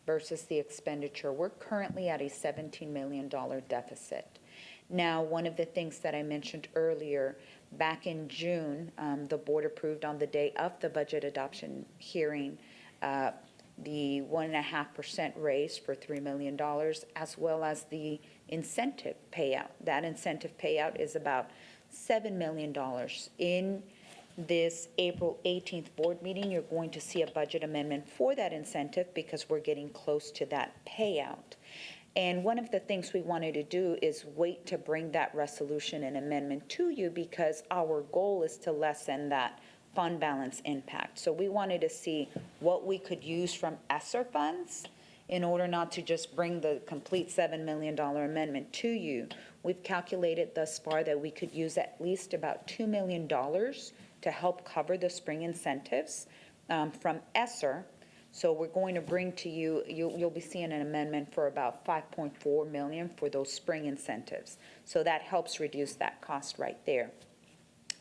Speaker 10: versus the expenditure, we're currently at a $17 million deficit. Now, one of the things that I mentioned earlier, back in June, the board approved on the day of the budget adoption hearing the 1.5% raise for $3 million, as well as the incentive payout. That incentive payout is about $7 million. In this April 18th board meeting, you're going to see a budget amendment for that incentive because we're getting close to that payout. And one of the things we wanted to do is wait to bring that resolution and amendment to you because our goal is to lessen that fund balance impact. So we wanted to see what we could use from ESSER funds in order not to just bring the complete $7 million amendment to you. We've calculated thus far that we could use at least about $2 million to help cover the spring incentives from ESSER. So we're going to bring to you, you'll be seeing an amendment for about 5.4 million for those spring incentives. So that helps reduce that cost right there.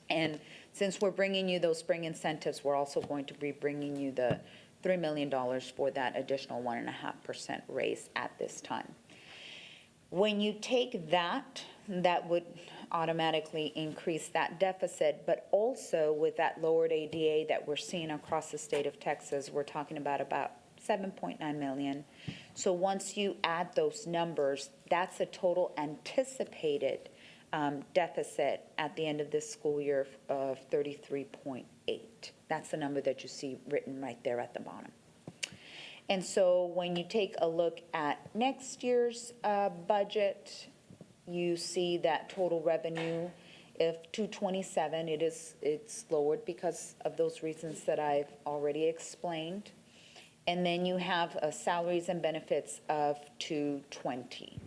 Speaker 10: And since we're bringing you those spring incentives, we're also going to be bringing you the $3 million for that additional 1.5% raise at this time. When you take that, that would automatically increase that deficit, but also with that lowered ADA that we're seeing across the state of Texas, we're talking about 7.9 million. So once you add those numbers, that's a total anticipated deficit at the end of this school year of 33.8. That's the number that you see written right there at the bottom. And so when you take a look at next year's budget, you see that total revenue of 227. It's lowered because of those reasons that I've already explained. And then you have salaries and benefits of 220.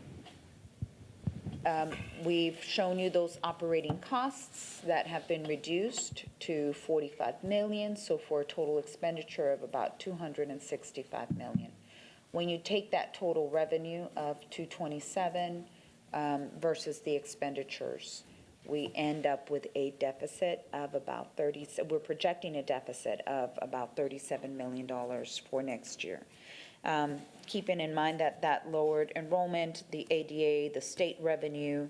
Speaker 10: We've shown you those operating costs that have been reduced to 45 million, so for a total expenditure of about 265 million. When you take that total revenue of 227 versus the expenditures, we end up with a deficit of about we're projecting a deficit of about $37 million for next year. Keeping in mind that lowered enrollment, the ADA, the state revenue,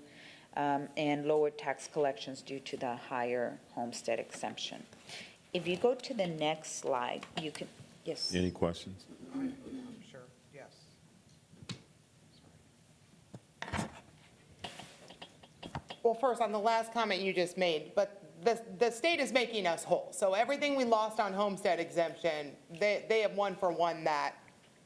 Speaker 10: and lowered tax collections due to the higher homestead exemption. If you go to the next slide, you can, yes.
Speaker 1: Any questions?
Speaker 5: Sure, yes. Well, first, on the last comment you just made, but the state is making us whole. So everything we lost on homestead exemption, they have one for one that,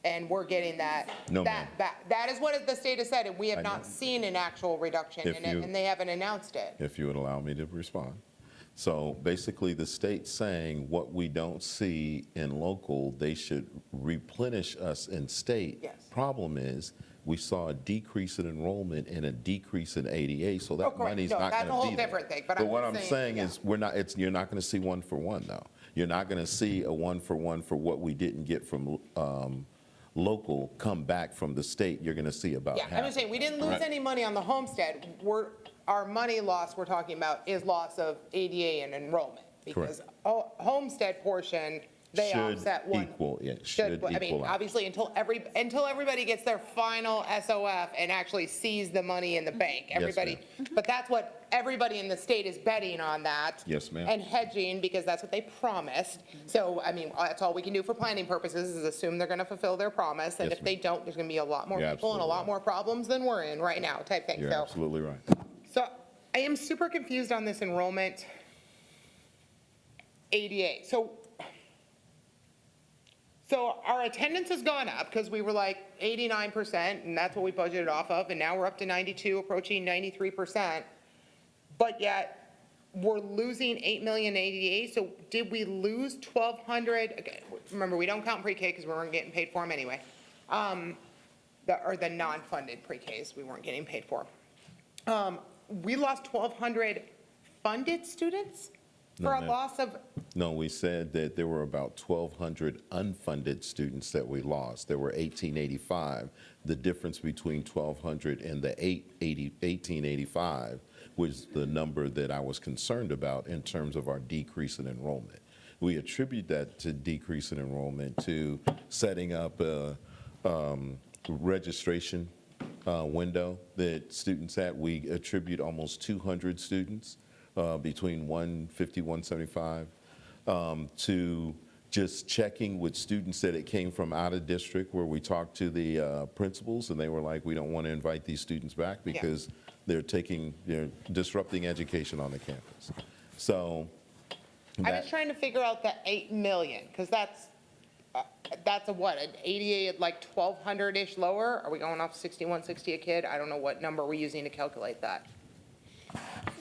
Speaker 5: and we're getting that back. That is what the state has said, and we have not seen an actual reduction in it, and they haven't announced it.
Speaker 1: If you would allow me to respond. So basically, the state's saying what we don't see in local, they should replenish us in state.
Speaker 5: Yes.
Speaker 1: Problem is, we saw a decrease in enrollment and a decrease in ADA, so that money's not going to be there.
Speaker 5: That's a whole different thing, but
Speaker 1: what I'm saying is, you're not going to see one for one, though. You're not going to see a one for what we didn't get from local come back from the state. You're going to see about half.
Speaker 5: I'm just saying, we didn't lose any money on the homestead. Our money loss we're talking about is loss of ADA and enrollment. Because homestead portion, they
Speaker 1: Should
Speaker 5: offset one.
Speaker 1: equal, yeah, should
Speaker 5: I mean,
Speaker 1: equal out.
Speaker 5: obviously, until everybody gets their final SOF and actually sees the money in the bank, everybody. But that's what everybody in the state is betting on that.
Speaker 1: Yes, ma'am.
Speaker 5: And hedging, because that's what they promised. So, I mean, that's all we can do for planning purposes, is assume they're gonna fulfill their promise. And
Speaker 1: Yes,
Speaker 5: if they don't, there's gonna be a lot more
Speaker 1: You're
Speaker 5: people and a
Speaker 1: absolutely
Speaker 5: lot
Speaker 1: right.
Speaker 5: more problems than we're in right now, type thing.
Speaker 1: You're
Speaker 5: So,
Speaker 1: absolutely right.
Speaker 5: so I am super confused on this enrollment ADA. So our attendance has gone up because we were like 89%, and that's what we budgeted off of, and now we're up to 92, approaching 93%. But yet, we're losing 8 million ADA, so did we lose 1,200? Okay, remember, we don't count pre-K because we weren't getting paid for them anyway. Or the non-funded pre-Ks we weren't getting paid for. We lost 1,200 funded students
Speaker 1: No,
Speaker 5: for a
Speaker 1: ma'am.
Speaker 5: loss of,
Speaker 1: No, we said that there were about 1,200 unfunded students that we lost. There were 1,885. The difference between 1,200 and the 1,885 was the number that I was concerned about in terms of our decrease in enrollment. We attribute that to decrease in enrollment to setting up a registration window that students had. We attribute almost 200 students between 150, 175, to just checking with students that it came from out of district, where we talked to the principals and they were like, we don't want to invite these students back because they're disrupting education on the campus. So
Speaker 5: I was trying to figure out the 8 million, because that's a what, an ADA at like 1,200-ish lower? Are we going off 6160 a kid? I don't know what number we're using to calculate that.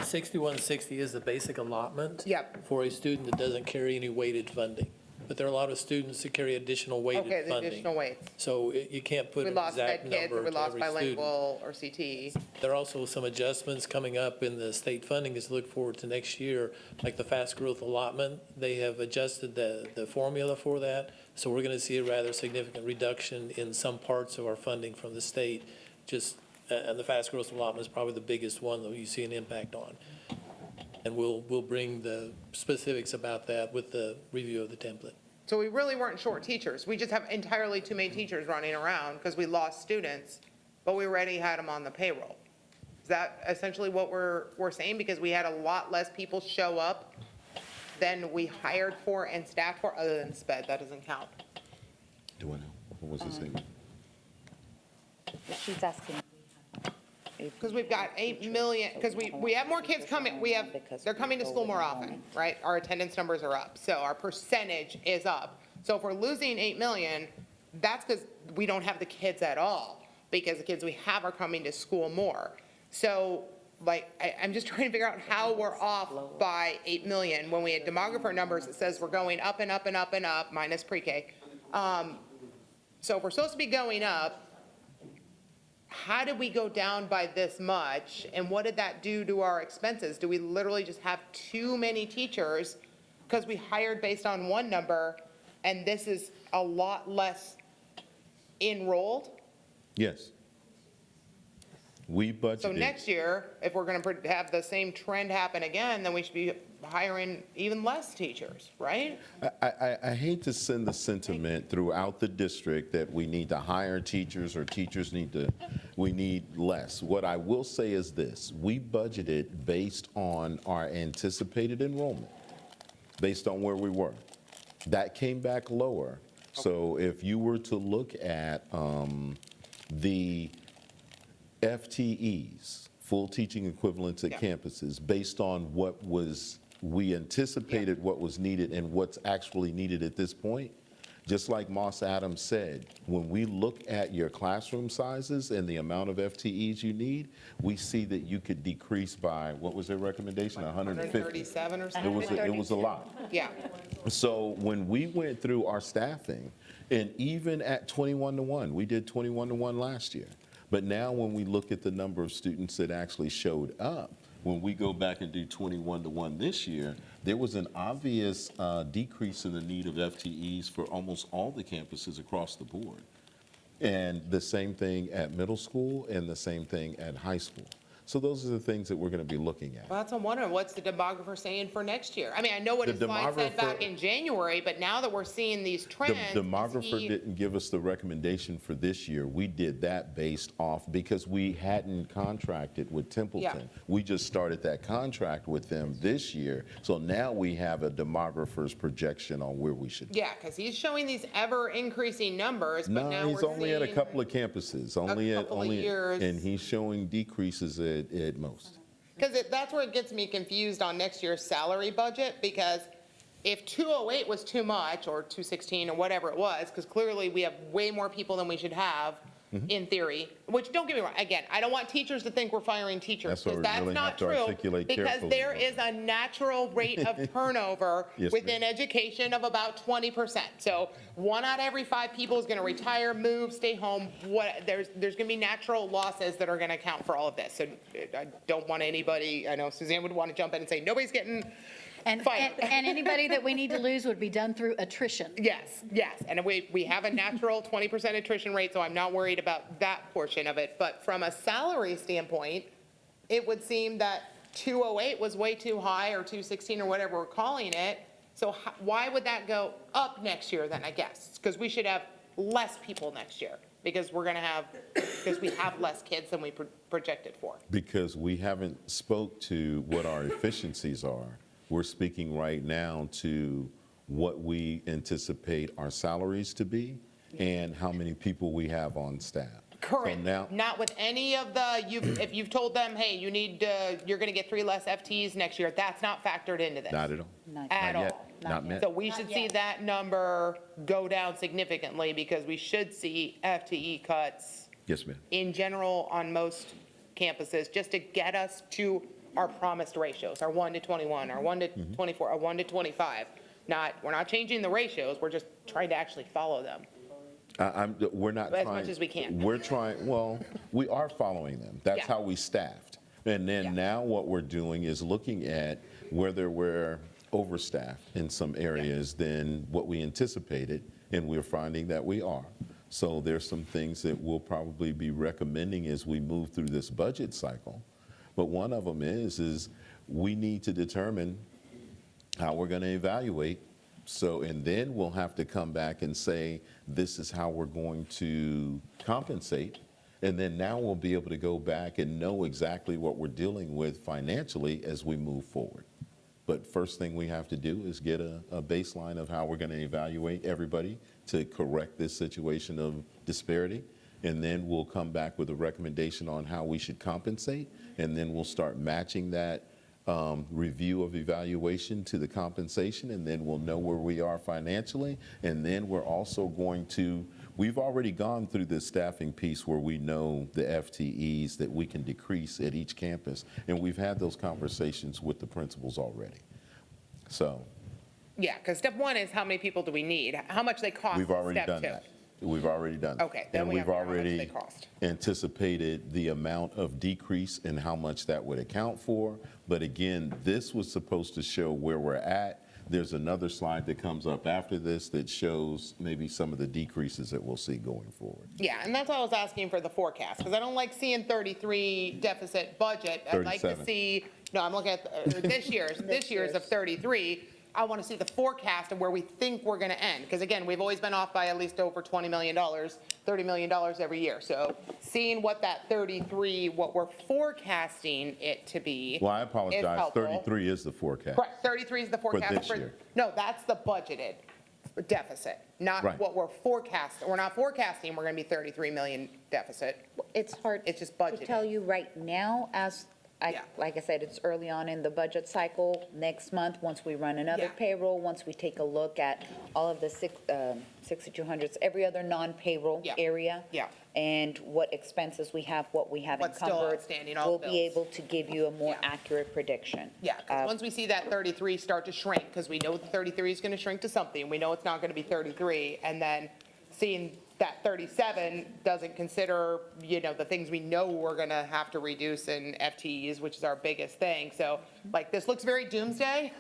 Speaker 13: 6160 is the basic allotment.
Speaker 5: Yep.
Speaker 13: For a student that doesn't carry any weighted funding. But there are a lot of students that carry additional weighted
Speaker 5: Okay, the
Speaker 13: funding.
Speaker 5: additional weights.
Speaker 13: So you can't put
Speaker 5: We
Speaker 13: an
Speaker 5: lost
Speaker 13: exact
Speaker 5: ed kids,
Speaker 13: number
Speaker 5: we
Speaker 13: to
Speaker 5: lost
Speaker 13: every student.
Speaker 5: bilingual or CT.
Speaker 13: There are also some adjustments coming up in the state funding as we look forward to next year, like the fast growth allotment. They have adjusted the formula for that. So we're going to see a rather significant reduction in some parts of our funding from the state. And the fast growth allotment is probably the biggest one that you see an impact on. And we'll bring the specifics about that with the review of the template.
Speaker 5: So we really weren't short teachers. We just have entirely too many teachers running around because we lost students, but we already had them on the payroll. Is that essentially what we're saying? Because we had a lot less people show up than we hired for and staffed for, other than SPED, that doesn't count.
Speaker 1: Do I know? What was the statement?
Speaker 10: She's asking.
Speaker 5: Because we've got 8 million, because we have more kids coming, they're coming to school more often, right? Our attendance numbers are up, so our percentage is up. So if we're losing 8 million, that's because we don't have the kids at all, because the kids we have are coming to school more. So, like, I'm just trying to figure out how we're off by 8 million when we had demographer numbers that says we're going up and up and up and up, minus pre-K. So if we're supposed to be going up, how did we go down by this much, and what did that do to our expenses? Do we literally just have too many teachers because we hired based on one number, and this is a lot less enrolled?
Speaker 1: Yes. We budgeted.
Speaker 5: So next year, if we're going to have the same trend happen again, then we should be hiring even less teachers, right?
Speaker 1: I hate to send the sentiment throughout the district that we need to hire teachers or we need less. What I will say is this: we budgeted based on our anticipated enrollment, based on where we were. That came back lower. So if you were to look at the FTEs, full teaching equivalents at campuses, based on what we anticipated what was needed and what's actually needed at this point, just like Moss Adams said, when we look at your classroom sizes and the amount of FTEs you need, we see that you could decrease by, what was their recommendation, 150?
Speaker 5: 137 or something?
Speaker 1: It was a lot.
Speaker 5: Yeah.
Speaker 1: So when we went through our staffing, and even at 21-to-1, we did 21-to-1 last year. But now when we look at the number of students that actually showed up, when we go back and do 21-to-1 this year, there was an obvious decrease in the need of FTEs for almost all the campuses across the board. And the same thing at middle school and the same thing at high school. So those are the things that we're going to be looking at.
Speaker 5: Well, that's what I'm wondering, what's the demographer saying for next year? I mean, I know what
Speaker 1: The
Speaker 5: his slide said back
Speaker 1: demographer-
Speaker 5: in January, but now that we're seeing these
Speaker 1: The
Speaker 5: trends.
Speaker 1: demographer didn't give us the recommendation for this year. We did that based off, because we hadn't contracted with Templeton. We just started that contract with them this year. So now we have a demographer's projection on where we should be.
Speaker 5: Yeah, because he's showing these ever-increasing numbers, but now
Speaker 1: No,
Speaker 5: we're
Speaker 1: he's only at a
Speaker 5: seeing-
Speaker 1: couple of campuses,
Speaker 5: couple of years.
Speaker 1: and he's showing decreases at most.
Speaker 5: Because that's where it gets me confused on next year's salary budget, because if 208 was too much, or 216, or whatever it was, because clearly we have way more people than we should have,
Speaker 1: Mm-hmm.
Speaker 5: in theory, which, don't get me wrong, again, I don't want teachers to think we're firing teachers,
Speaker 1: That's what
Speaker 5: because
Speaker 1: we
Speaker 5: that's
Speaker 1: really
Speaker 5: not
Speaker 1: have to
Speaker 5: true.
Speaker 1: articulate
Speaker 5: Because
Speaker 1: carefully.
Speaker 5: there is a natural rate of turnover
Speaker 1: Yes,
Speaker 5: within
Speaker 1: ma'am.
Speaker 5: education of about 20%. So 1 out of every 5 people is going to retire, move, stay home. There's going to be natural losses that are going to account for all of this. So I don't want anybody, I know Suzanne would want to jump in and say, nobody's getting
Speaker 8: And
Speaker 5: fired.
Speaker 8: anybody that we need to lose would be done through attrition.
Speaker 5: Yes, yes, and we have a natural 20% attrition rate, so I'm not worried about that portion of it. But from a salary standpoint, it would seem that 208 was way too high, or 216, or whatever we're calling it. So why would that go up next year then, I guess? Because we should have less people next year, because we have less kids than we projected for.
Speaker 1: Because we haven't spoke to what our efficiencies are. We're speaking right now to what we anticipate our salaries to be and how many people we have on staff.
Speaker 5: Correct.
Speaker 1: So now,
Speaker 5: Not with any of if you've told them, hey, you're going to get 3 less FTEs next year, that's not factored into this.
Speaker 1: not at all.
Speaker 5: At
Speaker 1: Not yet.
Speaker 5: all.
Speaker 1: Not yet.
Speaker 5: So we should see that number go down significantly, because we should see FTE cuts
Speaker 1: Yes, ma'am.
Speaker 5: in general on most campuses, just to get us to our promised ratios, our 1-to-21, our 1-to-24, our 1-to-25. We're not changing the ratios, we're just trying to actually follow them.
Speaker 1: We're not
Speaker 5: As
Speaker 1: trying.
Speaker 5: much as we can.
Speaker 1: We're trying, well, we are following them. That's
Speaker 5: Yeah.
Speaker 1: how we staffed. And then now what we're doing is looking at whether we're overstaffed in some areas than what we anticipated, and we're finding that we are. So there's some things that we'll probably be recommending as we move through this budget cycle. But one of them is we need to determine how we're going to evaluate. So, and then we'll have to come back and say, this is how we're going to compensate. And then now we'll be able to go back and know exactly what we're dealing with financially as we move forward. But first thing we have to do is get a baseline of how we're going to evaluate everybody to correct this situation of disparity. And then we'll come back with a recommendation on how we should compensate. And then we'll start matching that review of evaluation to the compensation, and then we'll know where we are financially. And then we're also going to, we've already gone through this staffing piece where we know the FTEs that we can decrease at each campus. And we've had those conversations with the principals already. So
Speaker 5: Yeah, because step 1 is how many people do we need, how much they cost.
Speaker 1: we've already
Speaker 5: Step
Speaker 1: done
Speaker 5: 2.
Speaker 1: that. We've already done that.
Speaker 5: Okay, then
Speaker 1: And
Speaker 5: we have
Speaker 1: we've
Speaker 5: to know how much they
Speaker 1: already
Speaker 5: cost.
Speaker 1: anticipated the amount of decrease and how much that would account for. But again, this was supposed to show where we're at. There's another slide that comes up after this that shows maybe some of the decreases that we'll see going forward.
Speaker 5: Yeah, and that's why I was asking for the forecast, because I don't like seeing 33 deficit budget. I'd like to
Speaker 1: 37.
Speaker 5: see, no, I'm looking at this year's of 33. I want to see the forecast of where we think we're going to end, because again, we've always been off by at least over $20 million, $30 million every year. So seeing what that 33, what we're forecasting it to be.
Speaker 1: Well, I
Speaker 5: is
Speaker 1: apologize,
Speaker 5: helpful.
Speaker 1: 33 is the forecast.
Speaker 5: Correct, 33 is the forecast.
Speaker 1: this year.
Speaker 5: No, that's the budgeted deficit, not
Speaker 1: Right.
Speaker 5: what we're forecasting. We're not forecasting we're going to be 33 million deficit.
Speaker 10: It's hard
Speaker 5: It's just
Speaker 10: to
Speaker 5: budgeted.
Speaker 10: tell you right now,
Speaker 5: Yeah.
Speaker 10: like I said, it's early on in the budget cycle. Next month, once we run another
Speaker 5: Yeah.
Speaker 10: payroll, once we take a look at all of the 6,200s, every other non-payroll
Speaker 5: Yeah.
Speaker 10: area.
Speaker 5: Yeah.
Speaker 10: And what expenses we have, what we have
Speaker 5: What's still
Speaker 10: encumbered.
Speaker 5: outstanding, all
Speaker 10: We'll
Speaker 5: bills.
Speaker 10: be able to give you a more
Speaker 5: Yeah.
Speaker 10: accurate prediction.
Speaker 5: Yeah, because once we see that 33 start to shrink, because we know the 33 is going to shrink to something, we know it's not going to be 33, and then seeing that 37 doesn't consider, the things we know we're going to have to reduce in FTEs, which is our biggest thing. So like, this looks very doomsday,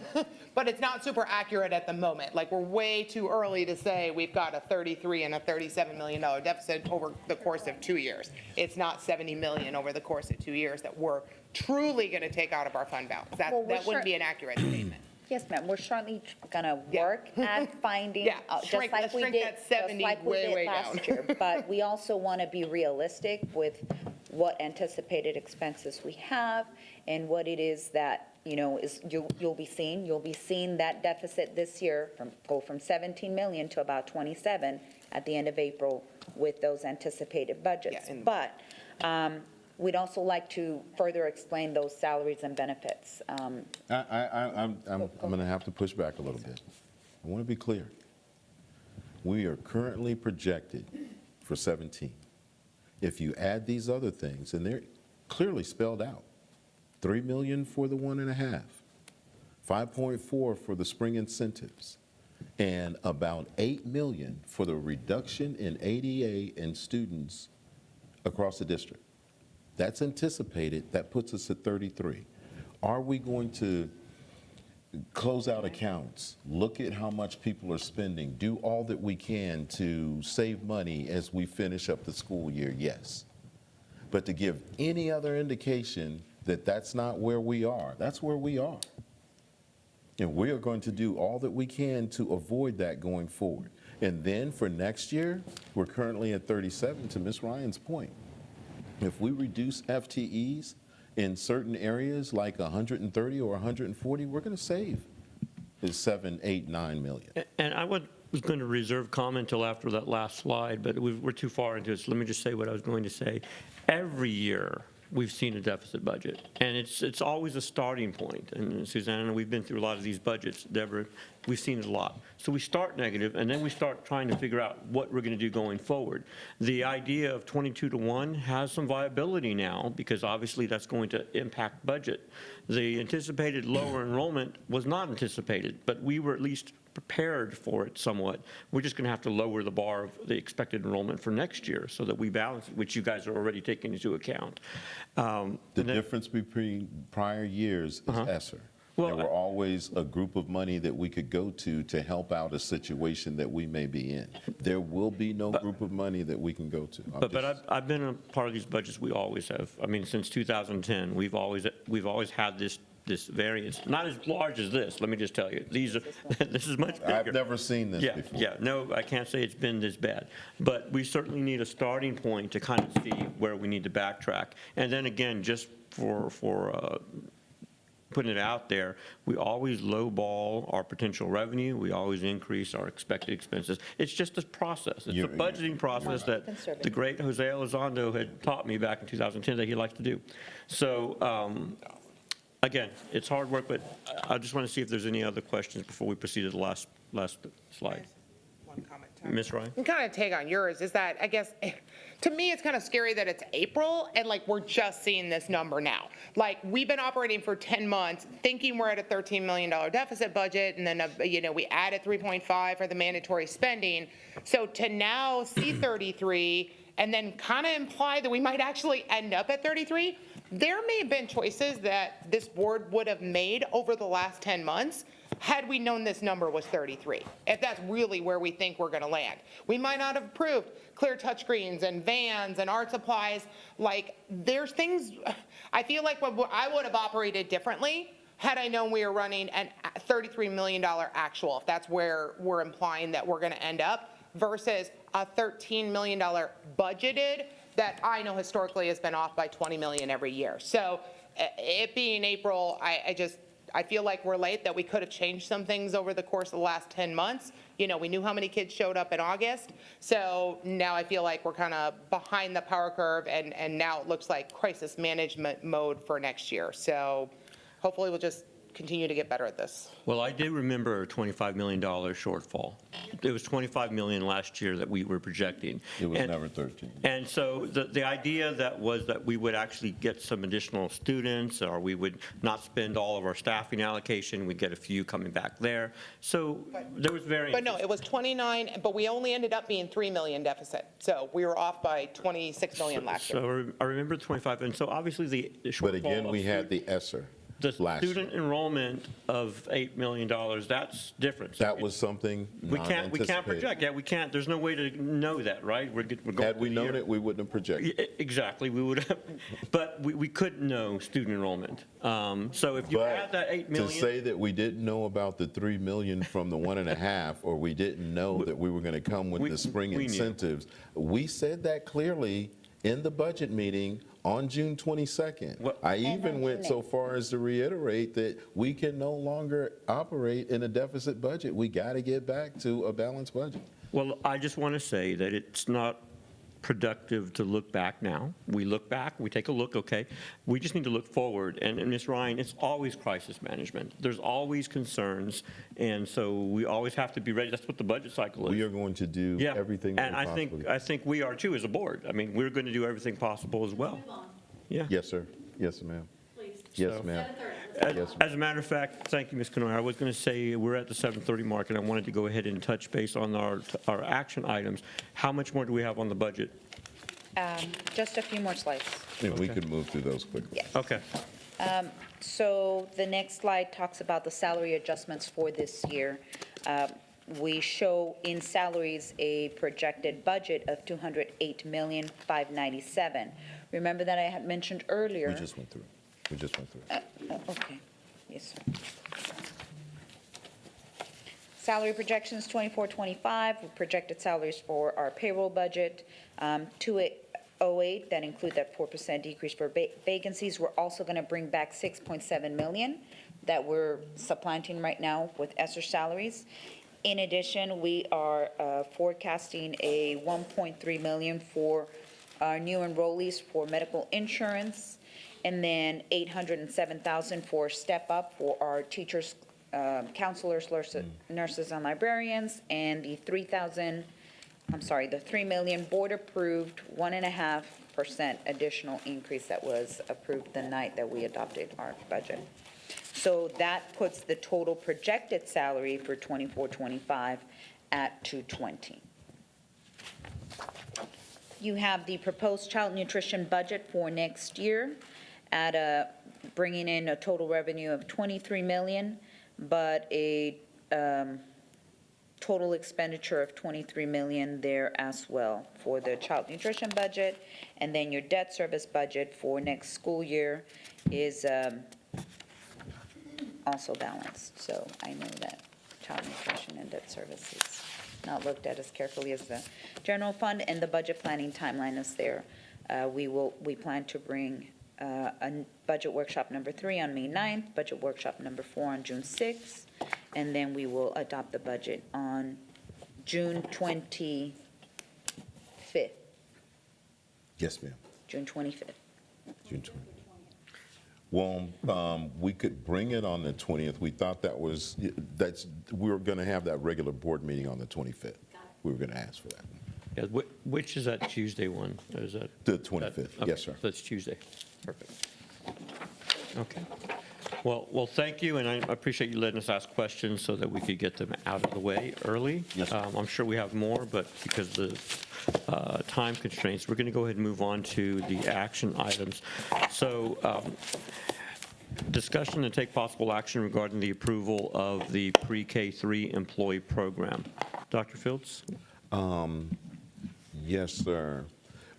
Speaker 5: but it's not super accurate at the moment. Like, we're way too early to say we've got a $33 and a $37 million deficit over the course of 2 years. It's not 70 million over the course of 2 years that we're truly going to take out of our fund balance. That wouldn't be an accurate statement.
Speaker 10: Yes, ma'am, we're certainly gonna work at finding,
Speaker 5: Yeah,
Speaker 10: just like
Speaker 5: let's
Speaker 10: we
Speaker 5: shrink
Speaker 10: did,
Speaker 5: that
Speaker 10: just
Speaker 5: 70
Speaker 10: like we
Speaker 5: way,
Speaker 10: did
Speaker 5: way
Speaker 10: last
Speaker 5: down.
Speaker 10: year. But we also want to be realistic with what anticipated expenses we have and what it is that, is, you'll be seeing. You'll be seeing that deficit this year go from 17 million to about 27 at the end of April with those anticipated budgets.
Speaker 5: Yeah,
Speaker 10: But we'd also like to further explain those salaries and benefits.
Speaker 1: I'm going to have to push back a little bit. I want to be clear. We are currently projected for 17. If you add these other things, and they're clearly spelled out, 3 million for the 1.5, 5.4 for the spring incentives, and about 8 million for the reduction in ADA and students across the district. That's anticipated. That puts us at 33. Are we going to close out accounts, look at how much people are spending, do all that we can to save money as we finish up the school year? Yes. But to give any other indication that that's not where we are, that's where we are. And we are going to do all that we can to avoid that going forward. And then for next year, we're currently at 37, to Ms. Ryan's point. If we reduce FTEs in certain areas like 130 or 140, we're going to save is 7, 8, 9 million.
Speaker 2: And I was going to reserve comment until after that last slide, but we're too far into it, so let me just say what I was going to say. Every year, we've seen a deficit budget, and it's always a starting point. And Susanna, we've been through a lot of these budgets, Deborah, we've seen it a lot. So we start negative, and then we start trying to figure out what we're going to do going forward. The idea of 22-to-1 has some viability now, because obviously that's going to impact budget. The anticipated lower enrollment was not anticipated, but we were at least prepared for it somewhat. We're just going to have to lower the bar of the expected enrollment for next year so that we balance, which you guys are already taking into account.
Speaker 1: The difference between prior years is ESSER.
Speaker 2: Well,
Speaker 1: there were always a group of money that we could go to help out a situation that we may be in. There will be no group of money that we can go to.
Speaker 2: But I've been a part of these budgets. We always have. I mean, since 2010, we've always had this variance, not as large as this, let me just tell you. This is much bigger.
Speaker 1: I've never seen this before.
Speaker 2: Yeah, no, I can't say it's been this bad. But we certainly need a starting point to kind of see where we need to backtrack. And then again, just for putting it out there, we always lowball our potential revenue. We always increase our expected expenses. It's just a process. It's a budgeting process that the great Jose Elizondo had taught me back in 2010 that he likes to do. So, again, it's hard work, but I just want to see if there's any other questions before we proceed to the last slide.
Speaker 5: One comment.
Speaker 2: Ms. Ryan?
Speaker 5: And kind of take on yours is that, I guess, to me, it's kind of scary that it's April and like we're just seeing this number now. Like, we've been operating for 10 months thinking we're at a $13 million deficit budget, and then, we added 3.5 for the mandatory spending. So to now see 33 and then kind of imply that we might actually end up at 33, there may have been choices that this board would have made over the last 10 months had we known this number was 33, if that's really where we think we're going to land. We might not have approved clear touchscreens and vans and art supplies. Like, there's things, I feel like I would have operated differently had I known we were running a $33 million actual, if that's where we're implying that we're going to end up, versus a $13 million budgeted that I know historically has been off by 20 million every year. So it being April, I feel like we're late, that we could have changed some things over the course of the last 10 months. We knew how many kids showed up in August. So now I feel like we're kind of behind the power curve, and now it looks like crisis management mode for next year. So hopefully we'll just continue to get better at this.
Speaker 2: Well, I do remember a $25 million shortfall. It was $25 million last year that we were projecting.
Speaker 1: It was
Speaker 2: And-
Speaker 1: never 13.
Speaker 2: And so the idea that was that we would actually get some additional students, or we would not spend all of our staffing allocation, we'd get a few coming back there. So there was variance.
Speaker 5: But no, it was 29, but we only ended up being 3 million deficit. So we were off by 26 million last year.
Speaker 2: So I remember 25, and so obviously the shortfall.
Speaker 1: But again, we
Speaker 2: of
Speaker 1: had the ESSER
Speaker 2: the
Speaker 1: last year.
Speaker 2: student enrollment of $8 million, that's different.
Speaker 1: That was something
Speaker 2: We
Speaker 1: not
Speaker 2: can't
Speaker 1: anticipated.
Speaker 2: project, yeah, we can't, there's no way to know that, right? We're going
Speaker 1: Had we
Speaker 2: through the
Speaker 1: known
Speaker 2: year.
Speaker 1: it, we wouldn't have projected.
Speaker 2: Exactly, we would have, but we couldn't know student enrollment. So if you add that 8
Speaker 1: To
Speaker 2: million.
Speaker 1: say that we didn't know about the 3 million from the 1.5, or we didn't know that we were going to come with the spring
Speaker 2: we knew.
Speaker 1: incentives, we said that clearly in the budget meeting on June 22nd.
Speaker 2: Well-
Speaker 1: I even went so far as to reiterate that we can no longer operate in a deficit budget. We got to get back to a balanced budget.
Speaker 2: Well, I just want to say that it's not productive to look back now. We look back, we take a look, okay? We just need to look forward. And Ms. Ryan, it's always crisis management. There's always concerns, and so we always have to be ready. That's what the budget cycle is.
Speaker 1: We are going to do
Speaker 2: Yeah,
Speaker 1: everything
Speaker 2: and
Speaker 1: we
Speaker 2: I
Speaker 1: possibly
Speaker 2: think we are too as a board. I mean, we're going to do everything possible as well. Yeah.
Speaker 1: Yes, sir. Yes, ma'am. Yes, ma'am.
Speaker 2: As a matter of fact, thank you, Ms. Canoy. I was going to say, we're at the 7:30 mark, and I wanted to go ahead and touch base on our action items. How much more do we have on the budget?
Speaker 10: Just a few more slides.
Speaker 1: And we could move through those quickly.
Speaker 2: Okay.
Speaker 10: So the next slide talks about the salary adjustments for this year. We show in salaries a projected budget of $208,597,000. Remember that I had mentioned earlier.
Speaker 1: We just went through it. We just went through it.
Speaker 10: Okay, yes, sir. Salary projections, 24-25, projected salaries for our payroll budget, 208, that include that 4% decrease for vacancies. We're also going to bring back 6.7 million that we're supplanting right now with ESSER salaries. In addition, we are forecasting a 1.3 million for our new enrollees for medical insurance, and then 807,000 for step up for our teachers, counselors, nurses, and librarians, and the 3 million board-approved 1.5% additional increase that was approved the night that we adopted our budget. So that puts the total projected salary for 24-25 at 220. You have the proposed child nutrition budget for next year at bringing in a total revenue of 23 million, but a total expenditure of 23 million there as well for the child nutrition budget. And then your debt service budget for next school year is also balanced. So I know that child nutrition and debt service is not looked at as carefully as the general fund, and the budget planning timeline is there. We plan to bring a budget workshop number 3 on May 9th, budget workshop number 4 on June 6th, and then we will adopt the budget on June 25th.
Speaker 1: Yes, ma'am.
Speaker 10: June 25th.
Speaker 1: June 20th. Well, we could bring it on the 20th. We thought we were going to have that regular board meeting on the 25th. We were going to ask for that.
Speaker 2: Yeah, which is that Tuesday one? Is that?
Speaker 1: The 25th,
Speaker 2: Okay,
Speaker 1: yes, sir.
Speaker 2: That's Tuesday. Perfect. Okay. Well, thank you, and I appreciate you letting us ask questions so that we could get them out of the way early.
Speaker 1: Yes, sir.
Speaker 2: I'm sure we have more, but because of the time constraints, we're going to go ahead and move on to the action items. So discussion and take possible action regarding the approval of the pre-K3 employee program. Dr. Fields?
Speaker 1: Yes, sir.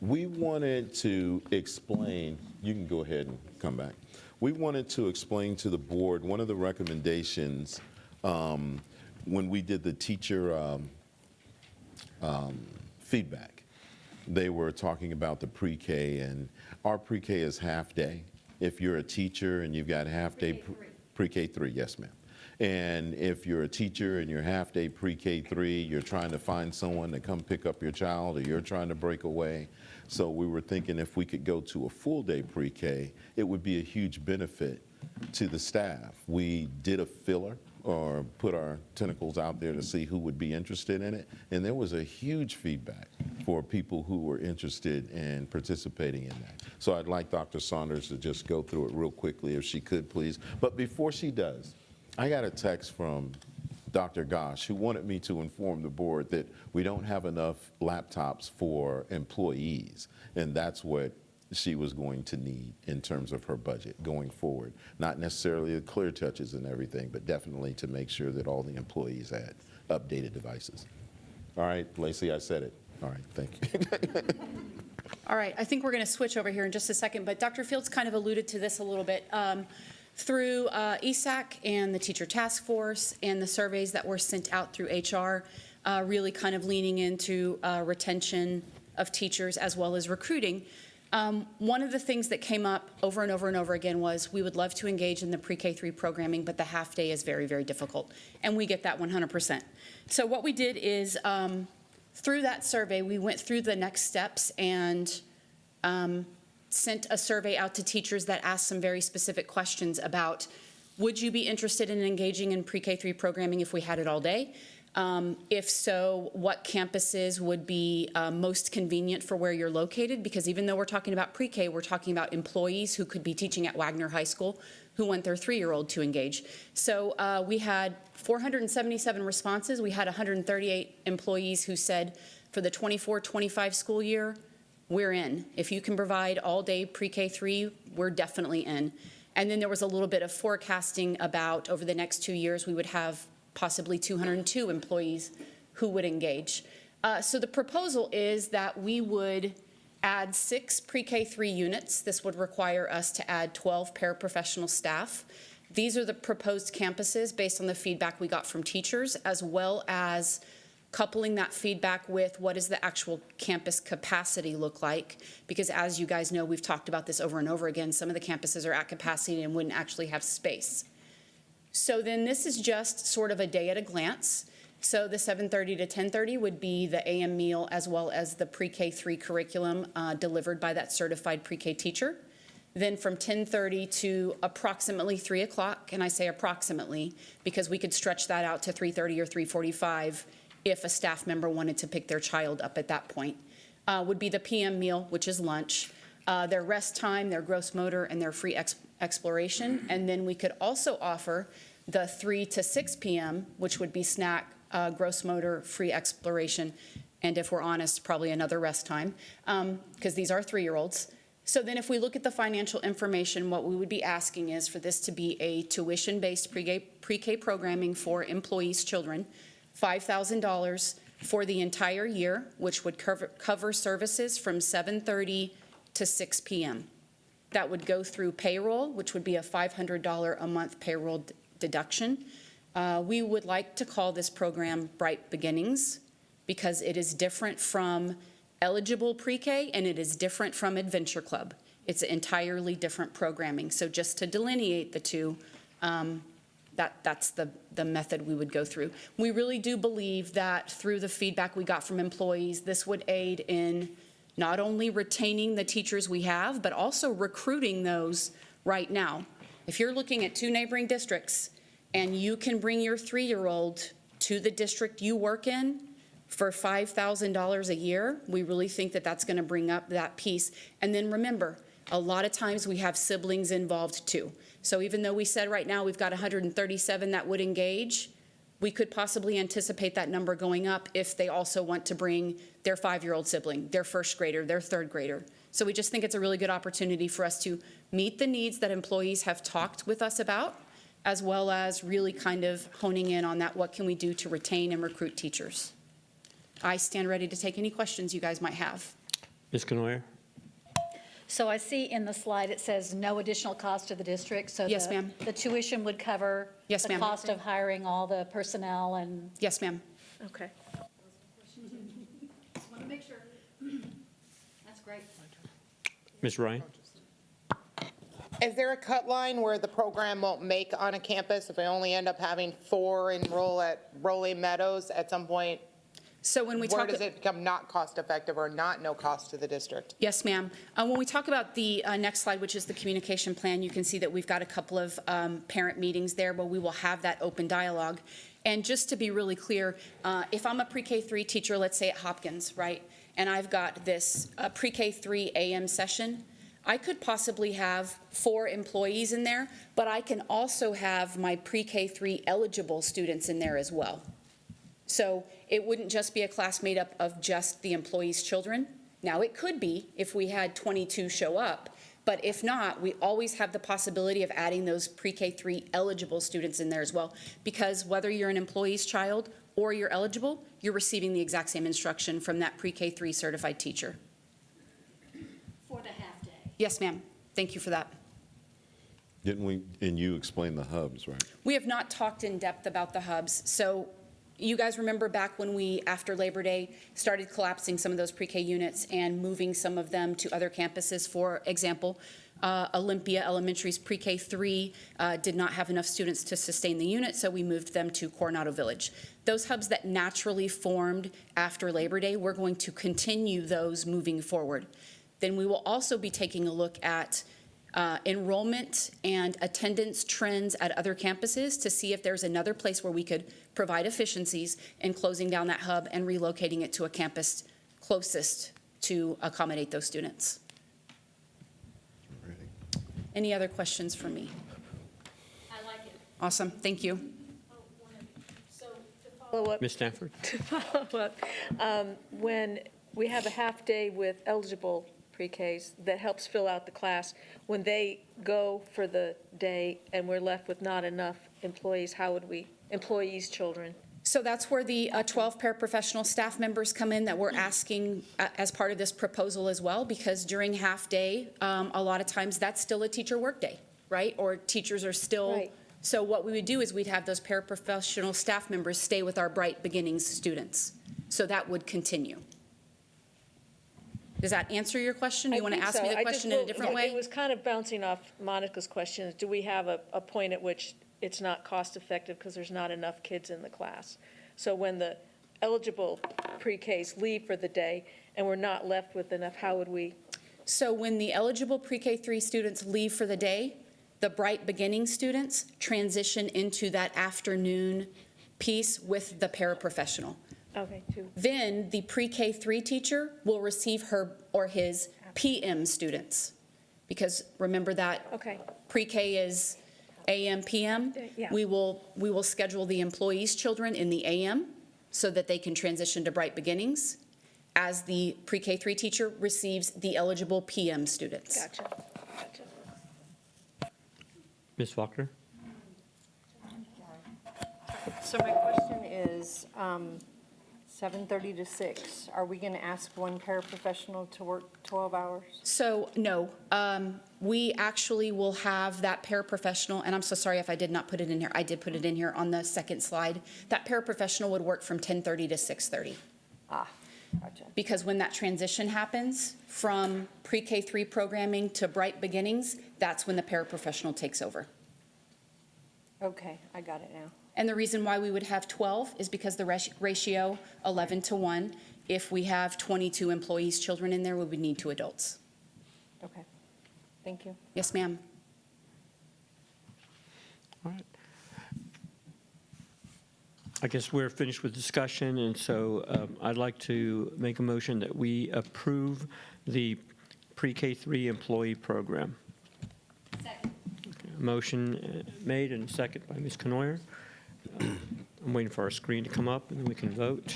Speaker 1: We wanted to explain, you can go ahead and come back. We wanted to explain to the board one of the recommendations when we did the teacher feedback. They were talking about the pre-K, and our pre-K is half-day. If you're a teacher and you've got half-day pre-K3, yes, ma'am. And if you're a teacher and you're half-day pre-K3, you're trying to find someone to come pick up your child, or you're trying to break away. So we were thinking if we could go to a full-day pre-K, it would be a huge benefit to the staff. We did a filler or put our tentacles out there to see who would be interested in it, and there was a huge feedback for people who were interested in participating in that. So I'd like Dr. Saunders to just go through it real quickly if she could, please. But before she does, I got a text from Dr. Gosh, who wanted me to inform the board that we don't have enough laptops for employees, and that's what she was going to need in terms of her budget going forward. Not necessarily the clear touches and everything, but definitely to make sure that all the employees had updated devices. All right, Lacey, I said it. All right, thank you.
Speaker 11: All right, I think we're going to switch over here in just a second, but Dr. Fields kind of alluded to this a little bit. Through ESAC and the teacher task force and the surveys that were sent out through HR, really kind of leaning into retention of teachers as well as recruiting. One of the things that came up over and over and over again was we would love to engage in the pre-K3 programming, but the half day is very, very difficult. And we get that 100%. So what we did is through that survey, we went through the next steps and sent a survey out to teachers that asked some very specific questions about, would you be interested in engaging in pre-K3 programming if we had it all day? If so, what campuses would be most convenient for where you're located? Because even though we're talking about pre-K, we're talking about employees who could be teaching at Wagner High School who want their 3-year-old to engage. So we had 477 responses. We had 138 employees who said for the 24-25 school year, we're in. If you can provide all-day pre-K3, we're definitely in. And then there was a little bit of forecasting about over the next 2 years, we would have possibly 202 employees who would engage. So the proposal is that we would add 6 pre-K3 units. This would require us to add 12 paraprofessional staff. These are the proposed campuses based on the feedback we got from teachers, as well as coupling that feedback with what does the actual campus capacity look like? Because as you guys know, we've talked about this over and over again, some of the campuses are at capacity and wouldn't actually have space. So then this is just sort of a day at a glance. So the 7:30 to 10:30 would be the AM meal as well as the pre-K3 curriculum delivered by that certified pre-K teacher. Then from 10:30 to approximately 3 o'clock, and I say approximately because we could stretch that out to 3:30 or 3:45 if a staff member wanted to pick their child up at that point, would be the PM meal, which is lunch, their rest time, their gross motor, and their free exploration. And then we could also offer the 3 to 6 p.m., which would be snack, gross motor, free exploration, and if we're honest, probably another rest time, because these are 3-year-olds. So then if we look at the financial information, what we would be asking is for this to be a tuition-based pre-K programming for employees' children, $5,000 for the entire year, which would cover services from 7:30 to 6 p.m. That would go through payroll, which would be a $500 a month payroll deduction. We would like to call this program Bright Beginnings because it is different from eligible pre-K and it is different from Adventure Club. It's entirely different programming. So just to delineate the two, that's the method we would go through. We really do believe that through the feedback we got from employees, this would aid in not only retaining the teachers we have, but also recruiting those right now. If you're looking at 2 neighboring districts and you can bring your 3-year-old to the district you work in for $5,000 a year, we really think that that's going to bring up that piece. And then remember, a lot of times we have siblings involved too. So even though we said right now we've got 137 that would engage, we could possibly anticipate that number going up if they also want to bring their 5-year-old sibling, their 1st grader, their 3rd grader. So we just think it's a really good opportunity for us to meet the needs that employees have talked with us about, as well as really kind of honing in on that, what can we do to retain and recruit teachers? I stand ready to take any questions you guys might have.
Speaker 2: Ms. Canoyer?
Speaker 8: So I see in the slide it says no additional cost to the district. So
Speaker 11: Yes, ma'am.
Speaker 8: the tuition would cover
Speaker 11: Yes,
Speaker 8: the
Speaker 11: ma'am.
Speaker 8: cost of hiring all the personnel and.
Speaker 11: Yes, ma'am.
Speaker 9: Okay.
Speaker 8: Just want to make sure. That's great.
Speaker 2: Ms. Ryan?
Speaker 5: Is there a cut line where the program won't make on a campus if we only end up having 4 enroll at Rolling Meadows at some point?
Speaker 11: So when we
Speaker 5: Where
Speaker 11: talk.
Speaker 5: does it become not cost-effective or not no cost to the district?
Speaker 11: Yes, ma'am. When we talk about the next slide, which is the communication plan, you can see that we've got a couple of parent meetings there where we will have that open dialogue. And just to be really clear, if I'm a pre-K3 teacher, let's say at Hopkins, right, and I've got this pre-K3 AM session, I could possibly have 4 employees in there, but I can also have my pre-K3 eligible students in there as well. So it wouldn't just be a class made up of just the employees' children. Now, it could be if we had 22 show up, but if not, we always have the possibility of adding those pre-K3 eligible students in there as well, because whether you're an employee's child or you're eligible, you're receiving the exact same instruction from that pre-K3 certified teacher.
Speaker 8: For the half-day.
Speaker 11: Yes, ma'am. Thank you for that.
Speaker 1: Didn't we, and you explained the hubs, right?
Speaker 11: We have not talked in depth about the hubs. So you guys remember back when we, after Labor Day, started collapsing some of those pre-K units and moving some of them to other campuses. For example, Olympia Elementary's pre-K3 did not have enough students to sustain the unit, so we moved them to Coronado Village. Those hubs that naturally formed after Labor Day, we're going to continue those moving forward. Then we will also be taking a look at enrollment and attendance trends at other campuses to see if there's another place where we could provide efficiencies in closing down that hub and relocating it to a campus closest to accommodate those students. Any other questions for me?
Speaker 8: I like it.
Speaker 11: Awesome, thank you.
Speaker 8: So to
Speaker 9: Follow up,
Speaker 2: Ms. Stanford?
Speaker 9: to follow up, when we have a half-day with eligible pre-Ks that helps fill out the class, when they go for the day and we're left with not enough employees, how would we, employees' children?
Speaker 11: So that's where the 12 paraprofessional staff members come in that we're asking as part of this proposal as well, because during half-day, a lot of times that's still a teacher workday, right? Or teachers are still.
Speaker 9: Right.
Speaker 11: So what we would do is we'd have those paraprofessional staff members stay with our Bright Beginnings students. So that would continue. Does that answer your question? Do you want to ask me the question in a different way?
Speaker 9: It was kind of bouncing off Monica's question. Do we have a point at which it's not cost-effective because there's not enough kids in the class? So when the eligible pre-Ks leave for the day and we're not left with enough, how would we?
Speaker 11: So when the eligible pre-K3 students leave for the day, the Bright Beginning students transition into that afternoon piece with the paraprofessional.
Speaker 9: Okay, two.
Speaker 11: Then the pre-K3 teacher will receive her or his PM students. Because remember that
Speaker 9: Okay.
Speaker 11: pre-K is AM, PM?
Speaker 9: Yeah.
Speaker 11: We will schedule the employees' children in the AM so that they can transition to Bright Beginnings as the pre-K3 teacher receives the eligible PM students.
Speaker 9: Gotcha.
Speaker 2: Ms. Faulkner?
Speaker 7: So my question is, 7:30 to 6, are we going to ask one paraprofessional to work 12 hours?
Speaker 11: So, no, we actually will have that paraprofessional, and I'm so sorry if I did not put it in here. I did put it in here on the second slide. That paraprofessional would work from 10:30 to 6:30.
Speaker 7: Ah, gotcha.
Speaker 11: Because when that transition happens from pre-K3 programming to Bright Beginnings, that's when the paraprofessional takes over.
Speaker 7: Okay, I got it now.
Speaker 11: And the reason why we would have 12 is because the ratio 11 to 1. If we have 22 employees' children in there, we would need 2 adults.
Speaker 7: Okay, thank you.
Speaker 11: Yes, ma'am.
Speaker 2: All right. I guess we're finished with discussion, and so I'd like to make a motion that we approve the pre-K3 employee program.
Speaker 8: Second.
Speaker 2: Okay, a motion made and second by Ms. Canoyer. I'm waiting for our screen to come up, and then we can vote.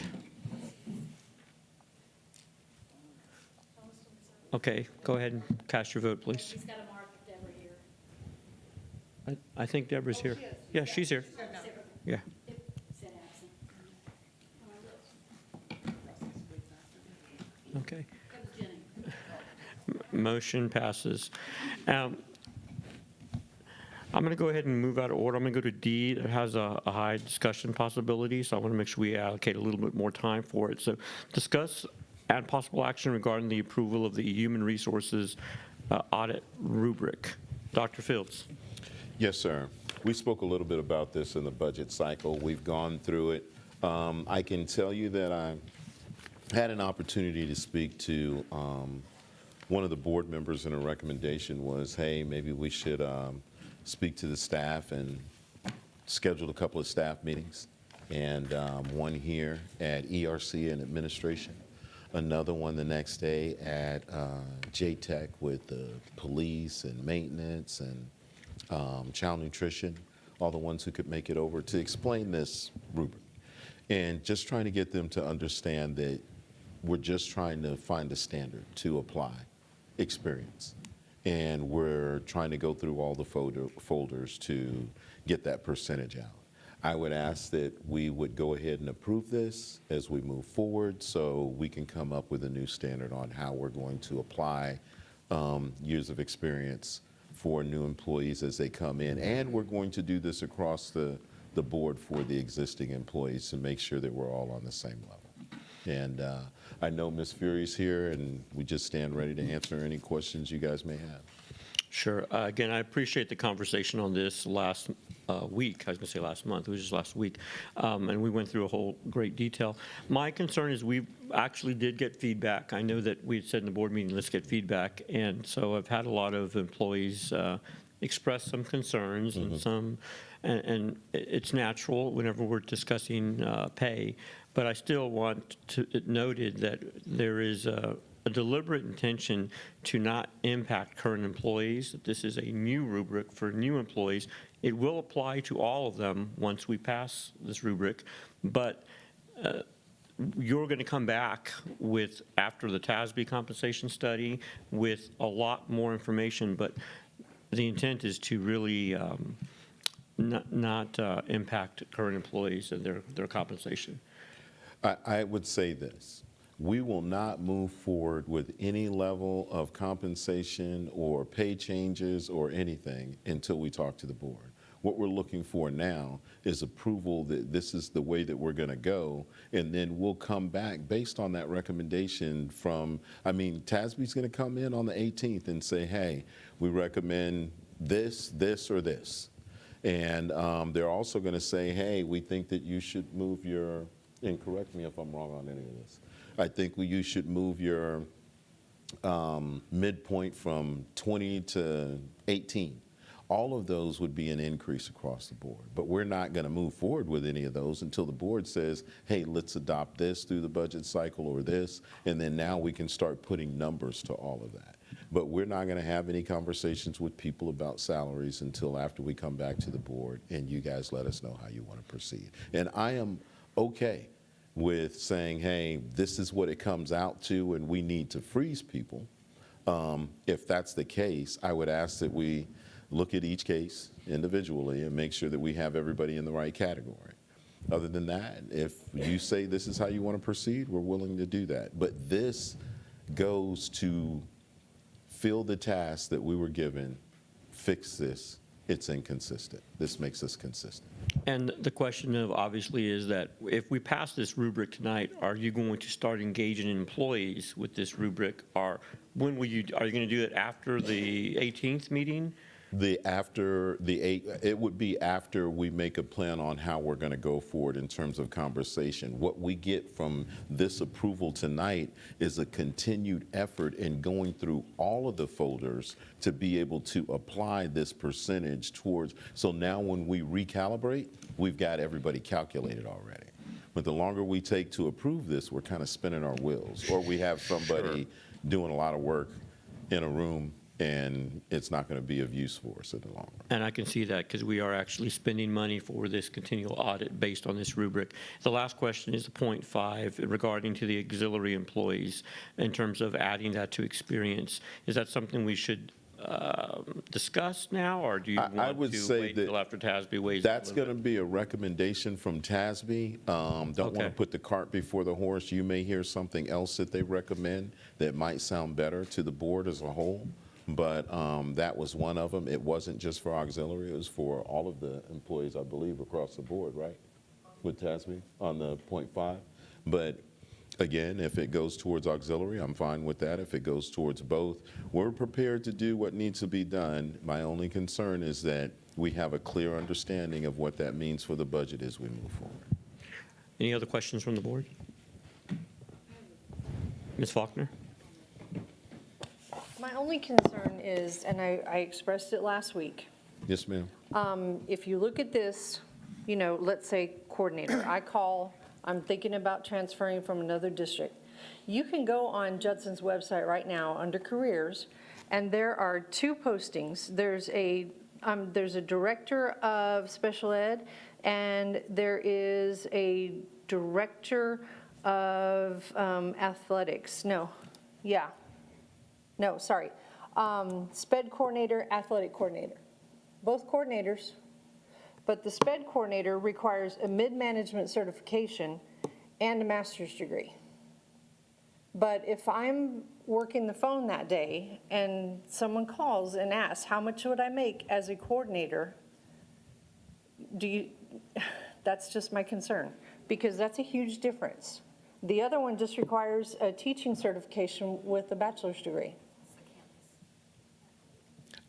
Speaker 2: Okay, go ahead and cast your vote, please.
Speaker 8: He's got to mark Deborah here.
Speaker 2: I think Deborah's here. Yeah, she's here. Yeah.
Speaker 8: Said absent.
Speaker 2: Okay.
Speaker 8: That was Jenny.
Speaker 2: Motion passes. I'm going to go ahead and move out of order. I'm going to go to D. It has a high discussion possibility, so I want to make sure we allocate a little bit more time for it. So discuss and possible action regarding the approval of the Human Resources Audit Rubric. Dr. Fields.
Speaker 1: Yes, sir. We spoke a little bit about this in the budget cycle. We've gone through it. I can tell you that had an opportunity to speak to one of the board members, and a recommendation was, hey, maybe we should speak to the staff and schedule a couple of staff meetings, and one here at ERC and administration, another one the next day at JTech with the police and maintenance and child nutrition, all the ones who could make it over to explain this rubric. And just trying to get them to understand that we're just trying to find a standard to apply experience. And we're trying to go through all the folders to get that percentage out. I would ask that we would go ahead and approve this as we move forward so we can come up with a new standard on how we're going to apply years of experience for new employees as they come in. And we're going to do this across the board for the existing employees to make sure that we're all on the same level. And I know Ms. Fury's here, and we just stand ready to answer any questions you guys may have.
Speaker 2: Sure. Again, I appreciate the conversation on this last week. I was going to say last month. It was just last week. And we went through a whole great detail. My concern is we actually did get feedback. I know that we had said in the board meeting, let's get feedback. And so I've had a lot of employees express some concerns and some, and it's natural whenever we're discussing pay. But I still want to it noted that there is a deliberate intention to not impact current employees, that this is a new rubric for new employees. It will apply to all of them once we pass this rubric, but you're going to come back with, after the TASB compensation study, with a lot more information, but the intent is to really not impact current employees and their compensation.
Speaker 1: I would say this. We will not move forward with any level of compensation or pay changes or anything until we talk to the board. What we're looking for now is approval that this is the way that we're going to go, and then we'll come back based on that recommendation from, I mean, TASB's going to come in on the 18th and say, hey, we recommend this, this, or this. And they're also going to say, hey, we think that you should move your, and correct me if I'm wrong on any of this, I think you should move your midpoint from 20 to 18. All of those would be an increase across the board. But we're not going to move forward with any of those until the board says, hey, let's adopt this through the budget cycle or this, and then now we can start putting numbers to all of that. But we're not going to have any conversations with people about salaries until after we come back to the board and you guys let us know how you want to proceed. And I am okay with saying, hey, this is what it comes out to and we need to freeze people. If that's the case, I would ask that we look at each case individually and make sure that we have everybody in the right category. Other than that, if you say this is how you want to proceed, we're willing to do that. But this goes to fill the task that we were given, fix this. It's inconsistent. This makes us consistent.
Speaker 2: And the question of obviously is that if we pass this rubric tonight, are you going to start engaging employees with this rubric? Or when will you, are you going to do it after the 18th meeting?
Speaker 1: It would be after we make a plan on how we're going to go forward in terms of conversation. What we get from this approval tonight is a continued effort in going through all of the folders to be able to apply this percentage towards. So now when we recalibrate, we've got everybody calculated already. But the longer we take to approve this, we're kind of spinning our wheels. Or we have somebody doing a lot of work in a room and it's not going to be of use for us in the long run.
Speaker 2: And I can see that because we are actually spending money for this continual audit based on this rubric. The last question is the .5 regarding to the auxiliary employees in terms of adding that to experience. Is that something we should discuss now, or do you want to wait until after TASB weighs in?
Speaker 1: That's going to be a recommendation from TASB. Don't want to put the cart before the horse. You may hear something else that they recommend that might sound better to the board as a whole. But that was one of them. It wasn't just for auxiliary. It was for all of the employees, I believe, across the board, right? With TASB on the .5. But again, if it goes towards auxiliary, I'm fine with that. If it goes towards both, we're prepared to do what needs to be done. My only concern is that we have a clear understanding of what that means for the budget as we move forward.
Speaker 2: Any other questions from the board? Ms. Faulkner?
Speaker 7: My only concern is, and I expressed it last week,
Speaker 1: Yes, ma'am.
Speaker 7: if you look at this, you know, let's say coordinator, I'm thinking about transferring from another district. You can go on Judson's website right now under careers, and there are two postings. There's a director of special ed, and there is a director of athletics. SPED coordinator, athletic coordinator. Both coordinators, but the SPED coordinator requires a mid-management certification and a master's degree. But if I'm working the phone that day and someone calls and asks, how much would I make as a coordinator? That's just my concern, because that's a huge difference. The other one just requires a teaching certification with a bachelor's degree.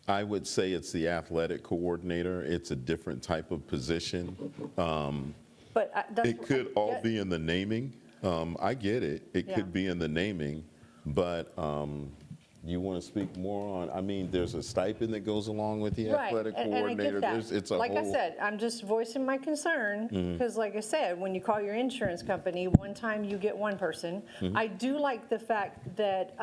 Speaker 1: I would say it's the athletic coordinator. It's a different type of position.
Speaker 7: But
Speaker 1: It could all be in the naming. I get it. It
Speaker 7: Yeah.
Speaker 1: could be in the naming, but you want to speak more on, I mean, there's a stipend that goes along with the athletic
Speaker 7: and I
Speaker 1: coordinator.
Speaker 7: get that.
Speaker 1: It's a
Speaker 7: Like I
Speaker 1: whole,
Speaker 7: said, I'm just voicing my concern, because like I said, when you call your insurance company, one time you get one person. I do like the fact that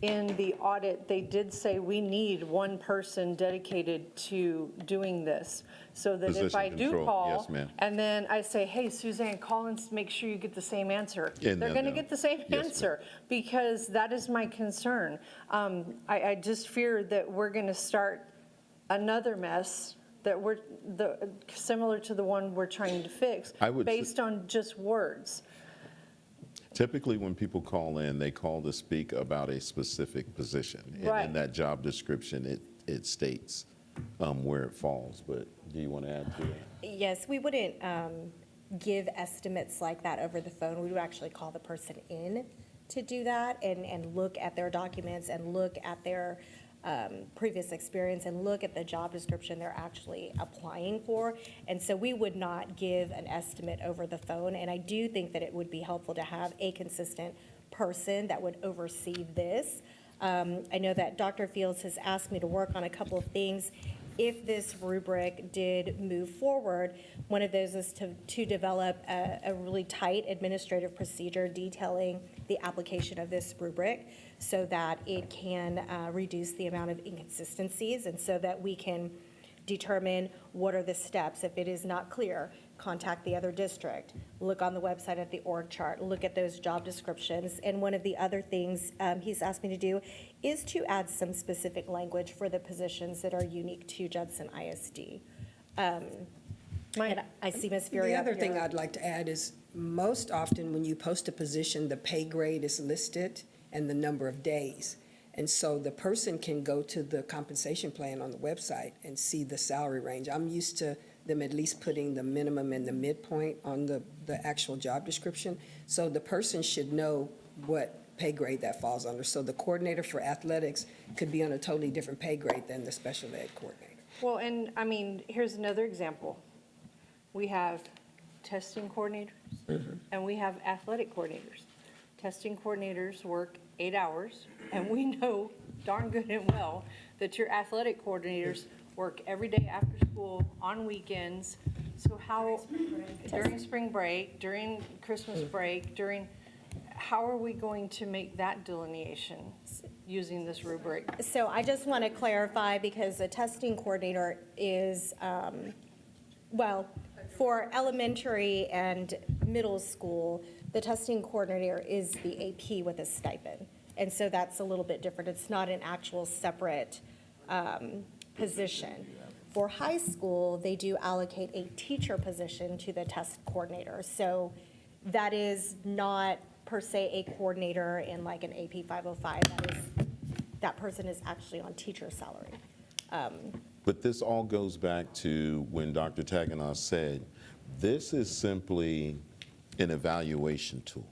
Speaker 7: in the audit, they did say we need one person dedicated to doing this. So that if
Speaker 1: Position
Speaker 7: I do
Speaker 1: control.
Speaker 7: call,
Speaker 1: Yes, ma'am.
Speaker 7: and then I say, hey, Suzanne, call and make sure you get the same answer.
Speaker 1: And
Speaker 7: They're
Speaker 1: they'll
Speaker 7: going to
Speaker 1: know.
Speaker 7: get the same
Speaker 1: Yes, ma'am.
Speaker 7: answer, because that is my concern. I just fear that we're going to start another mess that similar to the one we're trying to fix,
Speaker 1: I would s-
Speaker 7: based on just words.
Speaker 1: typically when people call in, they call to speak about a specific position. And
Speaker 7: Right.
Speaker 1: in that job description, it states where it falls. But do you want to add to that?
Speaker 16: Yes, we wouldn't give estimates like that over the phone. We would actually call the person in to do that and look at their documents and look at their previous experience and look at the job description they're actually applying for. And so we would not give an estimate over the phone. And I do think that it would be helpful to have a consistent person that would oversee this. I know that Dr. Fields has asked me to work on a couple of things. If this rubric did move forward, one of those is to develop a really tight administrative procedure detailing the application of this rubric so that it can reduce the amount of inconsistencies and so that we can determine what are the steps. If it is not clear, contact the other district, look on the website at the org chart, look at those job descriptions. And one of the other things he's asked me to do is to add some specific language for the positions that are unique to Judson ISD. And I see Ms. Fury
Speaker 17: The
Speaker 16: up
Speaker 17: other thing
Speaker 16: here.
Speaker 17: I'd like to add is, most often when you post a position, the pay grade is listed and the number of days. And so the person can go to the compensation plan on the website and see the salary range. I'm used to them at least putting the minimum and the midpoint on the actual job description. So the person should know what pay grade that falls under. So the coordinator for athletics could be on a totally different pay grade than the special ed coordinator.
Speaker 7: Well, and I mean, here's another example. We have testing coordinators and we have athletic coordinators. Testing coordinators work 8 hours, and we know darn good and well that your athletic coordinators work every day after school, on weekends. So how, during spring break, during Christmas break, how are we going to make that delineation using this rubric?
Speaker 16: So I just want to clarify, because the testing coordinator is, well, for elementary and middle school, the testing coordinator is the AP with a stipend. And so that's a little bit different. It's not an actual separate position. For high school, they do allocate a teacher position to the test coordinator. So that is not per se a coordinator in like an AP 505. That person is actually on teacher salary.
Speaker 1: But this all goes back to when Dr. Taganos said, this is simply an evaluation tool.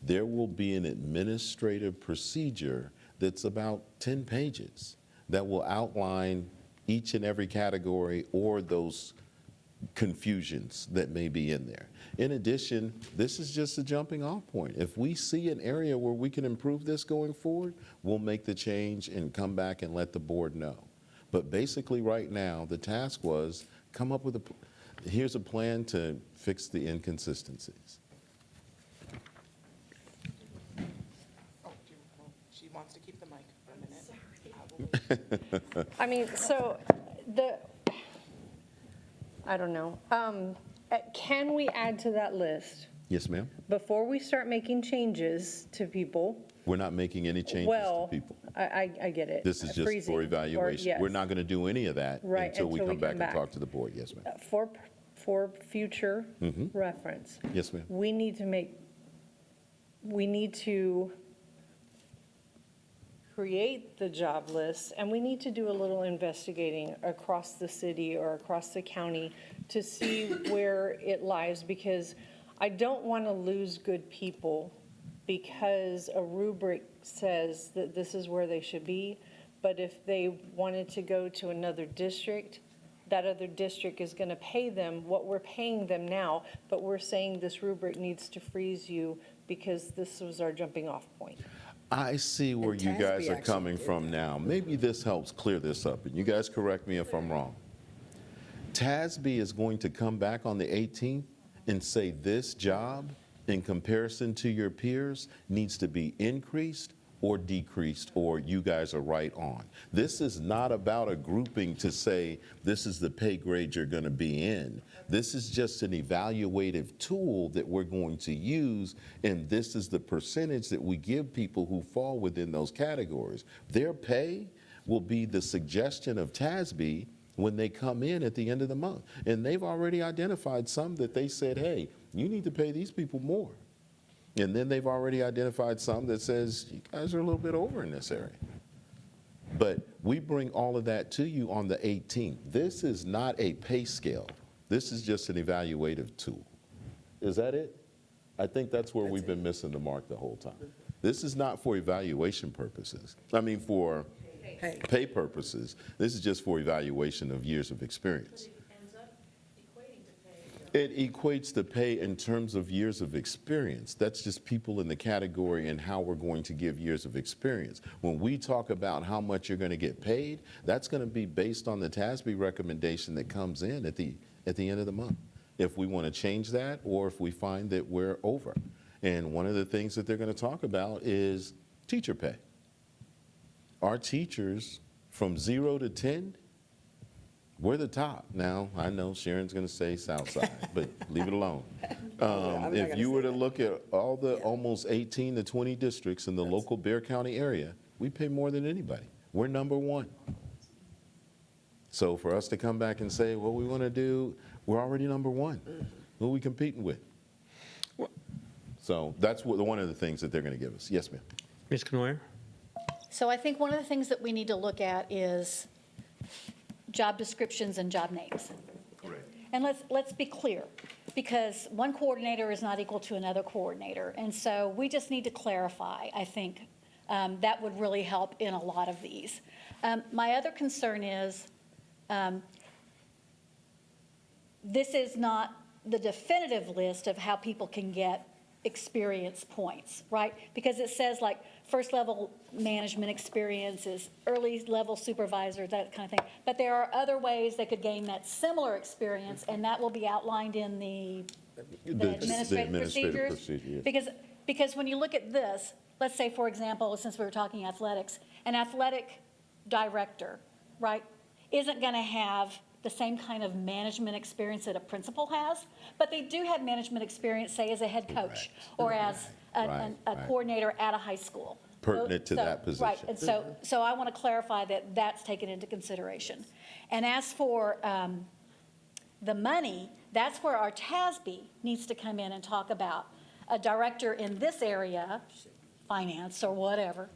Speaker 1: There will be an administrative procedure that's about 10 pages that will outline each and every category or those confusions that may be in there. In addition, this is just a jumping off point. If we see an area where we can improve this going forward, we'll make the change and come back and let the board know. But basically right now, the task was come up with here's a plan to fix the inconsistencies.
Speaker 5: Oh, she wants to keep the mic for a minute.
Speaker 7: I mean, so I don't know. Can we add to that list
Speaker 1: Yes, ma'am?
Speaker 7: before we start making changes to people?
Speaker 1: We're not making any changes to
Speaker 7: Well,
Speaker 1: people.
Speaker 7: I get it.
Speaker 1: This is just
Speaker 7: Freezing,
Speaker 1: for
Speaker 7: or
Speaker 1: evaluation.
Speaker 7: yes.
Speaker 1: We're not going to do any of that
Speaker 7: Right,
Speaker 1: until we come back and talk to the board. Yes, ma'am.
Speaker 7: For future
Speaker 1: Mhm.
Speaker 7: reference,
Speaker 1: Yes, ma'am.
Speaker 7: we need to create the job list, and we need to do a little investigating across the city or across the county to see where it lies, because I don't want to lose good people because a rubric says that this is where they should be, but if they wanted to go to another district, that other district is going to pay them what we're paying them now, but we're saying this rubric needs to freeze you because this was our jumping off point.
Speaker 1: I see where
Speaker 17: And
Speaker 1: you guys
Speaker 17: TASB
Speaker 1: are
Speaker 17: actually
Speaker 1: coming
Speaker 17: did
Speaker 1: from now. Maybe this helps clear this up, and you guys correct me if I'm wrong. TASB is going to come back on the 18th and say this job, in comparison to your peers, needs to be increased or decreased, or you guys are right on. This is not about a grouping to say this is the pay grade you're going to be in. This is just an evaluative tool that we're going to use, and this is the percentage that we give people who fall within those categories. Their pay will be the suggestion of TASB when they come in at the end of the month. And they've already identified some that they said, hey, you need to pay these people more. And then they've already identified some that says, you guys are a little bit over in this area. But we bring all of that to you on the 18th. This is not a pay scale. This is just an evaluative tool. Is that it? I think that's where we've been missing the mark the whole time. This is not for evaluation purposes. I mean, for pay purposes. This is just for evaluation of years of experience. It equates to pay in terms of years of experience. That's just people in the category and how we're going to give years of experience. When we talk about how much you're going to get paid, that's going to be based on the TASB recommendation that comes in at the end of the month. If we want to change that or if we find that we're over. And one of the things that they're going to talk about is teacher pay. Our teachers from 0 to 10, we're the top. Now, I know Sharon's going to say Southside, but leave it alone. If you were to look at all the almost 18 to 20 districts in the local Bexar County area, we pay more than anybody. We're number one. So for us to come back and say, what we want to do, we're already number one. Who are we competing with? So that's one of the things that they're going to give us. Yes, ma'am.
Speaker 2: Ms. Knoyer?
Speaker 8: So I think one of the things that we need to look at is job descriptions and job names. And let's be clear, because one coordinator is not equal to another coordinator. And so we just need to clarify, I think. That would really help in a lot of these. My other concern is this is not the definitive list of how people can get experience points, right? Because it says like first level management experiences, early level supervisor, that kind of thing. But there are other ways they could gain that similar experience, and that will be outlined in the administrative procedures.
Speaker 1: Yes.
Speaker 8: Because when you look at this, let's say, for example, since we were talking athletics, an athletic director, right, isn't going to have the same kind of management experience that a principal has, but they do have management experience, say, as a head coach or as a coordinator at a high school.
Speaker 1: Pertinent to that position.
Speaker 8: Right, and so I want to clarify that that's taken into consideration. And as for the money, that's where our TASB needs to come in and talk about a director in this area, finance or whatever,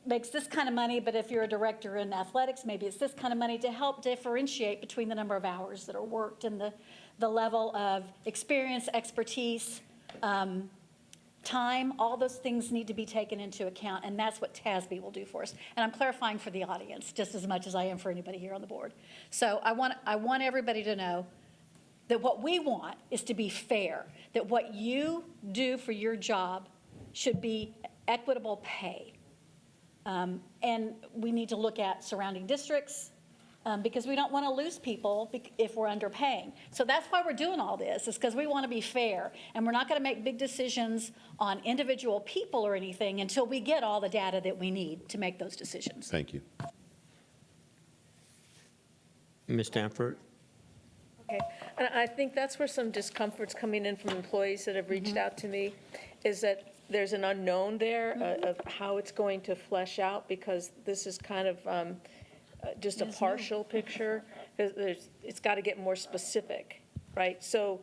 Speaker 8: makes this kind of money, but if you're a director in athletics, maybe it's this kind of money, to help differentiate between the number of hours that are worked and the level of experience, expertise, time. All those things need to be taken into account, and that's what TASB will do for us. And I'm clarifying for the audience just as much as I am for anybody here on the board. So I want everybody to know that what we want is to be fair, that what you do for your job should be equitable pay. And we need to look at surrounding districts, because we don't want to lose people if we're underpaying. So that's why we're doing all this, is because we want to be fair. And we're not going to make big decisions on individual people or anything until we get all the data that we need to make those decisions.
Speaker 1: Thank you.
Speaker 2: Ms. Stanford?
Speaker 9: Okay, and I think that's where some discomfort's coming in from employees that have reached out to me, is that there's an unknown there of how it's going to flesh out, because this is kind of just a partial picture. It's got to get more specific, right? So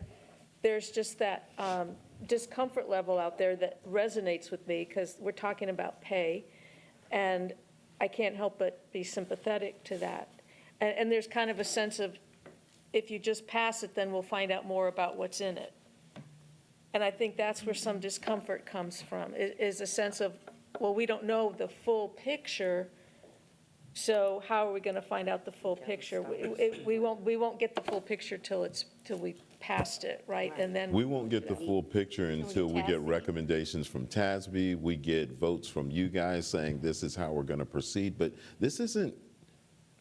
Speaker 9: there's just that discomfort level out there that resonates with me, because we're talking about pay, and I can't help but be sympathetic to that. And there's kind of a sense of, if you just pass it, then we'll find out more about what's in it. And I think that's where some discomfort comes from, is a sense of, well, we don't know the full picture, so how are we going to find out the full picture? We won't get the full picture till we passed it, right? And then
Speaker 1: We won't get the full picture until we get recommendations from TASB, we get votes from you guys saying this is how we're going to proceed, but this isn't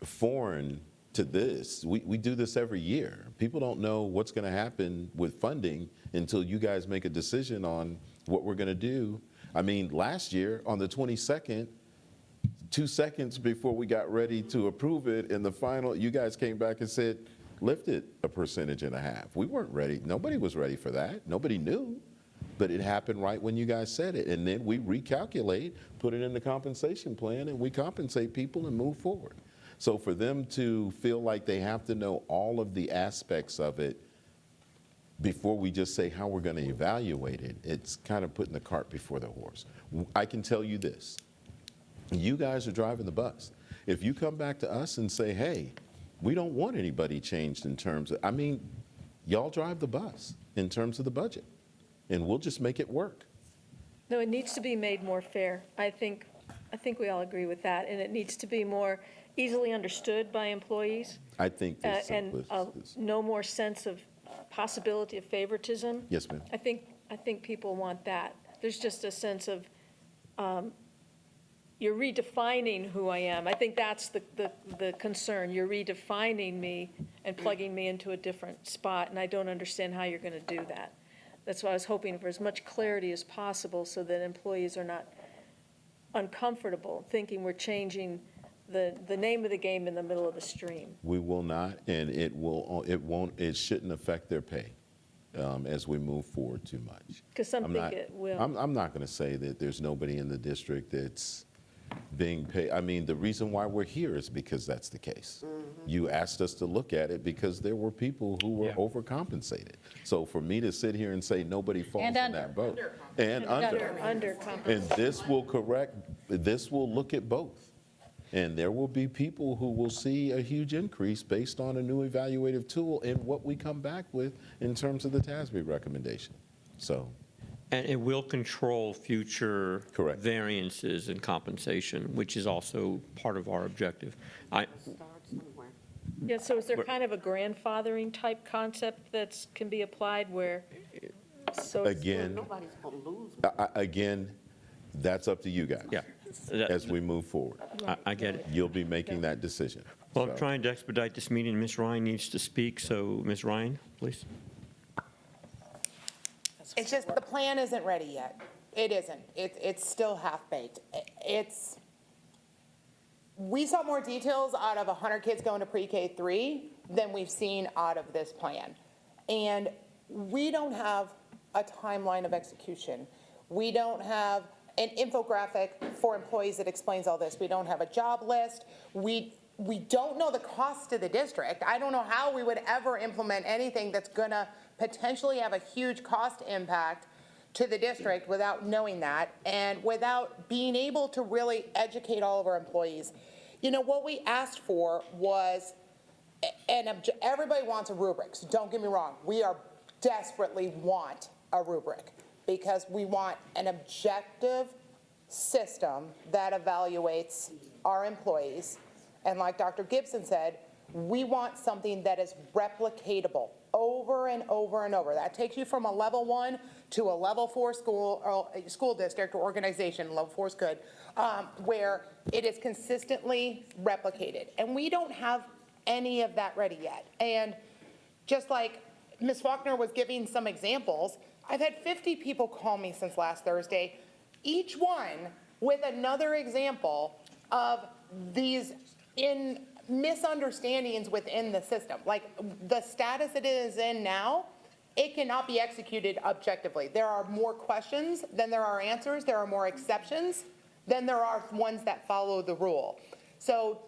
Speaker 1: foreign to this. We do this every year. People don't know what's going to happen with funding until you guys make a decision on what we're going to do. I mean, last year on the 22nd, 2 seconds before we got ready to approve it in the final, you guys came back and said, lift it 1.5%. We weren't ready. Nobody was ready for that. Nobody knew. But it happened right when you guys said it. And then we recalculate, put it in the compensation plan, and we compensate people and move forward. So for them to feel like they have to know all of the aspects of it before we just say how we're going to evaluate it, it's kind of putting the cart before the horse. I can tell you this. You guys are driving the bus. If you come back to us and say, hey, we don't want anybody changed in terms of, I mean, y'all drive the bus in terms of the budget, and we'll just make it work.
Speaker 9: No, it needs to be made more fair. I think we all agree with that, and it needs to be more easily understood by employees.
Speaker 1: I think there's
Speaker 9: And no more sense of possibility of favoritism.
Speaker 1: Yes, ma'am.
Speaker 9: I think people want that. There's just a sense of, you're redefining who I am. I think that's the concern. You're redefining me and plugging me into a different spot, and I don't understand how you're going to do that. That's why I was hoping for as much clarity as possible, so that employees are not uncomfortable thinking we're changing the name of the game in the middle of the stream.
Speaker 1: We will not, and it shouldn't affect their pay as we move forward too much.
Speaker 9: Because some think it will.
Speaker 1: I'm not going to say that there's nobody in the district that's being paid. I mean, the reason why we're here is because that's the case. You asked us to look at it because there were people who were overcompensated. So for me to sit here and say nobody falls in that boat. And under. And this will look at both. And there will be people who will see a huge increase based on a new evaluative tool and what we come back with in terms of the TASB recommendation. So.
Speaker 2: And it will control future variances in compensation, which is also part of our objective.
Speaker 9: Yeah, so is there kind of a grandfathering type concept that can be applied where, so
Speaker 1: again, that's up to you guys.
Speaker 2: Yeah.
Speaker 1: As we move forward.
Speaker 2: I get it.
Speaker 1: You'll be making that decision.
Speaker 2: Well, I'm trying to expedite this meeting. Ms. Ryan needs to speak, so Ms. Ryan, please.
Speaker 5: It's just, the plan isn't ready yet. It isn't. It's still half-baked. We saw more details out of 100 kids going to pre-K 3 than we've seen out of this plan. And we don't have a timeline of execution. We don't have an infographic for employees that explains all this. We don't have a job list. We don't know the cost to the district. I don't know how we would ever implement anything that's going to potentially have a huge cost impact to the district without knowing that and without being able to really educate all of our employees. You know, what we asked for was, and everybody wants a rubric, so don't get me wrong. We desperately want a rubric because we want an objective system that evaluates our employees. And like Dr. Gibson said, We want something that is replicatable over and over and over. That takes you from a level 1 to a level 4 school district or organization, level 4 is good, where it is consistently replicated. And we don't have any of that ready yet. And just like Ms. Faulkner was giving some examples, I've had 50 people call me since last Thursday, each one with another example of these misunderstandings within the system. Like the status it is in now, it cannot be executed objectively. There are more questions than there are answers. There are more exceptions than there are ones that follow the rule. So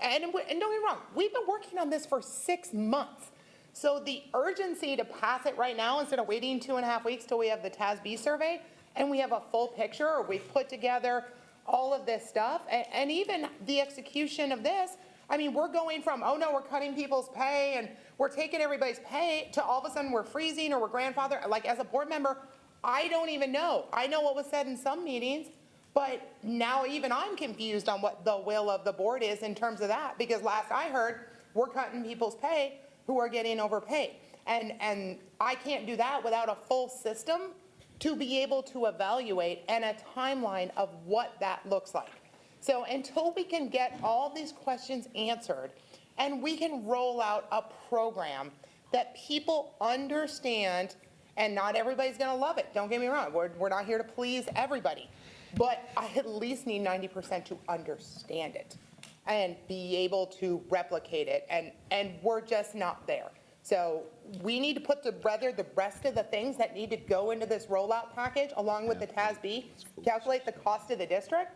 Speaker 5: and don't get me wrong, we've been working on this for 6 months. So the urgency to pass it right now instead of waiting 2.5 weeks till we have the TASB survey and we have a full picture, or we've put together all of this stuff, and even the execution of this, I mean, we're going from, oh no, we're cutting people's pay and we're taking everybody's pay, to all of a sudden we're freezing or we're grandfather. Like as a board member, I don't even know. I know what was said in some meetings, but now even I'm confused on what the will of the board is in terms of that, because last I heard, we're cutting people's pay who are getting overpaid. And I can't do that without a full system to be able to evaluate and a timeline of what that looks like. So until we can get all these questions answered and we can roll out a program that people understand, and not everybody's gonna love it, don't get me wrong, we're not here to please everybody, but I at least need 90% to understand it and be able to replicate it, and we're just not there. So we need to put together the rest of the things that need to go into this rollout package along with the TASB, calculate the cost of the district,